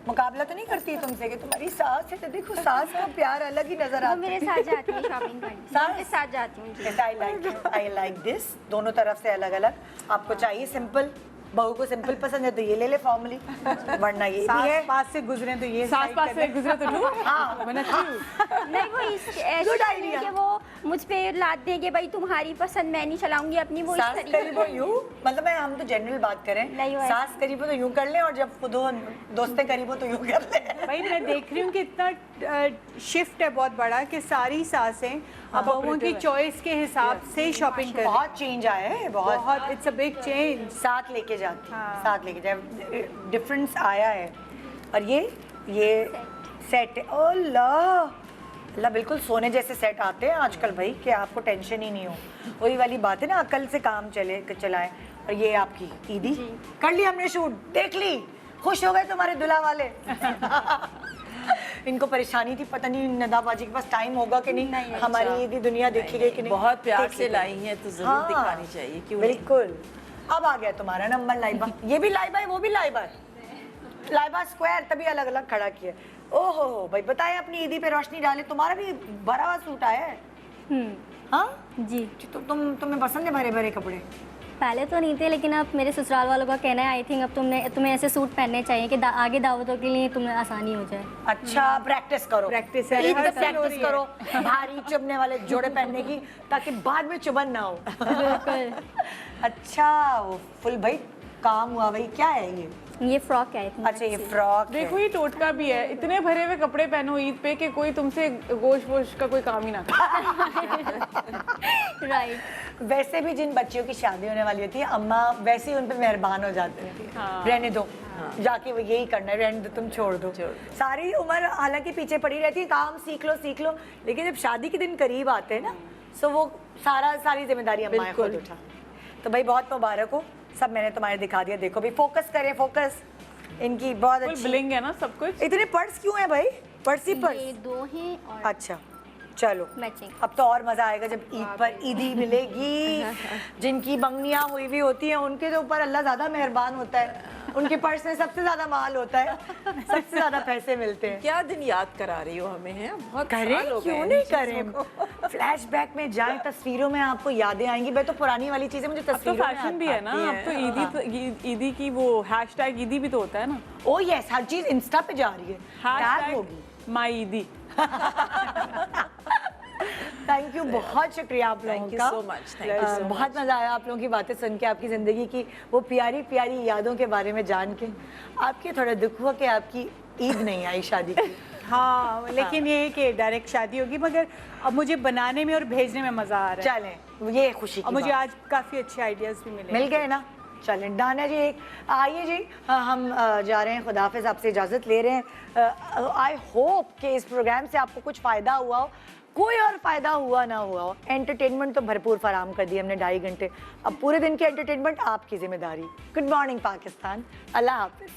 मुकाबला तो नहीं करती है तुमसे कि तुम्हारी सास है, तो देखो सास का प्यार अलग ही नजर वो आता मेरे है। साथ जाती है शॉपिंग करने, साथ? उनके साथ जाती हूँ जी। आई लाइक दिस, दोनों तरफ से अलग अलग। आपको चाहिए सिंपल, बहू को सिंपल पसंद है तो ये ले ले फॉर्मली, वरना ये भी सास है। पास से गुजरे तो ये सास side पास कर से दें। गुजरे तो लूं। हाँ। मैं नच्ची हूँ। नहीं वो इस ऐसे Good नहीं idea. कि वो मुझ पे लाद दे कि भाई तुम्हारी पसंद मैं नहीं चलाऊंगी अपनी, वो इस सास तरीके करीब हो यूं, मतलब मैं हम तो जनरल बात करें, नहीं, वो सास करीब हो तो यूं कर ले, और जब खुद हो दोस्तें करीब हो तो यूं कर ले। भाई मैं देख रही हूँ कि इतना शिफ्ट है बहुत बड़ा कि सारी सासें अब बहूओं की चॉइस के हिसाब से ही शॉपिंग कर बहुत चेंज आया है, बहुत बहुत इट्स अ बिग चेंज। साथ लेके जाती हाँ। साथ लेके जाए, डिफरेंस आया है। और ये सेट है, ओ अल्लाह बिल्कुल सोने जैसे सेट आते हैं आजकल भाई, कि आपको टेंशन ही नहीं हो। वही वाली बात है ना, अकल से काम चलाए। और ये आपकी ईदी कर ली हमने शूट, देख ली, खुश हो गए तुम्हारे दुल्हा वाले। इनको परेशानी थी, पता नहीं नदाबाजी के पास टाइम होगा कि नहीं, हमारी ईदी दुनिया देखी गई कि नहीं। बहुत प्यार देख से ली। लाई हैं तो जरूर हाँ, दिखानी चाहिए, क्यों नहीं? बिल्कुल। अब आ गया तुम्हारा नंबर लाइबा। ये भी लाइबा है, वो भी लाइबा है। लाइबा स्क्वायर तभी अलग अलग खड़ा किया। ओहो भाई बताएं, अपनी ईदी पे रोशनी डाले। तुम्हारा भी भरा हुआ सूट आया है। हाँ जी। तो तुम्हें पसंद है भरे भरे कपड़े? पहले तो नहीं थे, लेकिन अब मेरे ससुराल वालों का कहना है आई थिंक अब तुम्हें ऐसे सूट पहनने चाहिए कि आगे दावतों के लिए तुम्हें आसानी हो जाए। अच्छा, प्रैक्टिस करो। प्रैक्टिस है, ईद पे रिहर्सल हो प्रैक्टिस रही करो भारी चुभने वाले जोड़े पहनने की, ताकि बाद में चुभन ना हो। बिल्कुल। अच्छा फुल भाई काम हुआ भाई। क्या है ये फ्रॉक है। अच्छा ये फ्रॉक देखो ये टोटका भी है, इतने भरे हुए कपड़े पहनो ईद पे कि कोई तुमसे गोश्त वोश का कोई काम ही ना करे। राइट। वैसे भी जिन बच्चियों की शादी होने वाली होती है, अम्मा वैसे ही उन पे मेहरबान हो जाते हैं। हाँ। रहने दो, जाके वो यही करना है, रहने दो, तुम छोड़ दो। सारी उम्र हालांकि पीछे पड़ी रहती है, काम सीख लो, लेकिन जब शादी के दिन करीब आते हैं ना, तो वो सारी जिम्मेदारी अम्मा खुद उठा। तो भाई बहुत मुबारक हो, सब मैंने तुम्हारे दिखा दिया। देखो भाई फोकस करें, फोकस इनकी बहुत अच्छी ब्लिंग है ना सब कुछ। इतने पर्स क्यों है भाई? पर्स ही पर्स। ये 2 हैं और अच्छा चलो मैचिंग। अब तो और मजा आएगा जब ईद पर ईदी मिलेगी। जिनकी मंगनियां हुई भी होती हैं उनके तो ऊपर अल्लाह ज्यादा मेहरबान होता है, उनके पर्स में सबसे ज्यादा माल होता है, सबसे ज्यादा पैसे मिलते हैं। क्या दिन याद करा रही हो हमें, है बहुत करें साल हो गए क्यों इन नहीं चीज़ों को। करें? फ्लैशबैक में जाएं, तस्वीरों में आपको यादें आएंगी। मैं तो पुरानी वाली चीजें मुझे अब तो तस्वीरों में फैशन भी है ना, अब तो ईदी की वो हैशटैग ईदी भी तो होता है ना। ओ यस, हर चीज इंस्टा पे जा रही है, टैग होगी। हैशटैग माई ईदी। थैंक यू, बहुत शुक्रिया आप लोगों Thank you का। so much, thank you so बहुत मजा आया आप लोगों की बातें सुन के, आपकी जिंदगी की वो प्यारी प्यारी यादों के बारे में जान के। आपके थोड़ा दुख हुआ कि आपकी ईद नहीं आई शादी की। हाँ, लेकिन ये है कि डायरेक्ट शादी होगी, मगर अब मुझे बनाने में और भेजने में मज़ा आ रहा है। चलें, ये खुशी की और मुझे बात। आज काफ़ी अच्छे आइडियाज़ भी मिले। मिल गए ना? चलें डाना जी, एक आइए जी, हम जा रहे हैं, खुदाफिज, आपसे इजाज़त ले रहे हैं। आई होप कि इस प्रोग्राम से आपको कुछ फ़ायदा हुआ हो, कोई और फ़ायदा हुआ ना हुआ हो। एंटरटेनमेंट तो भरपूर फराम कर दी हमने 2.5 घंटे, अब पूरे दिन की एंटरटेनमेंट आपकी जिम्मेदारी। गुड मॉर्निंग पाकिस्तान, अल्लाह हाफिज़।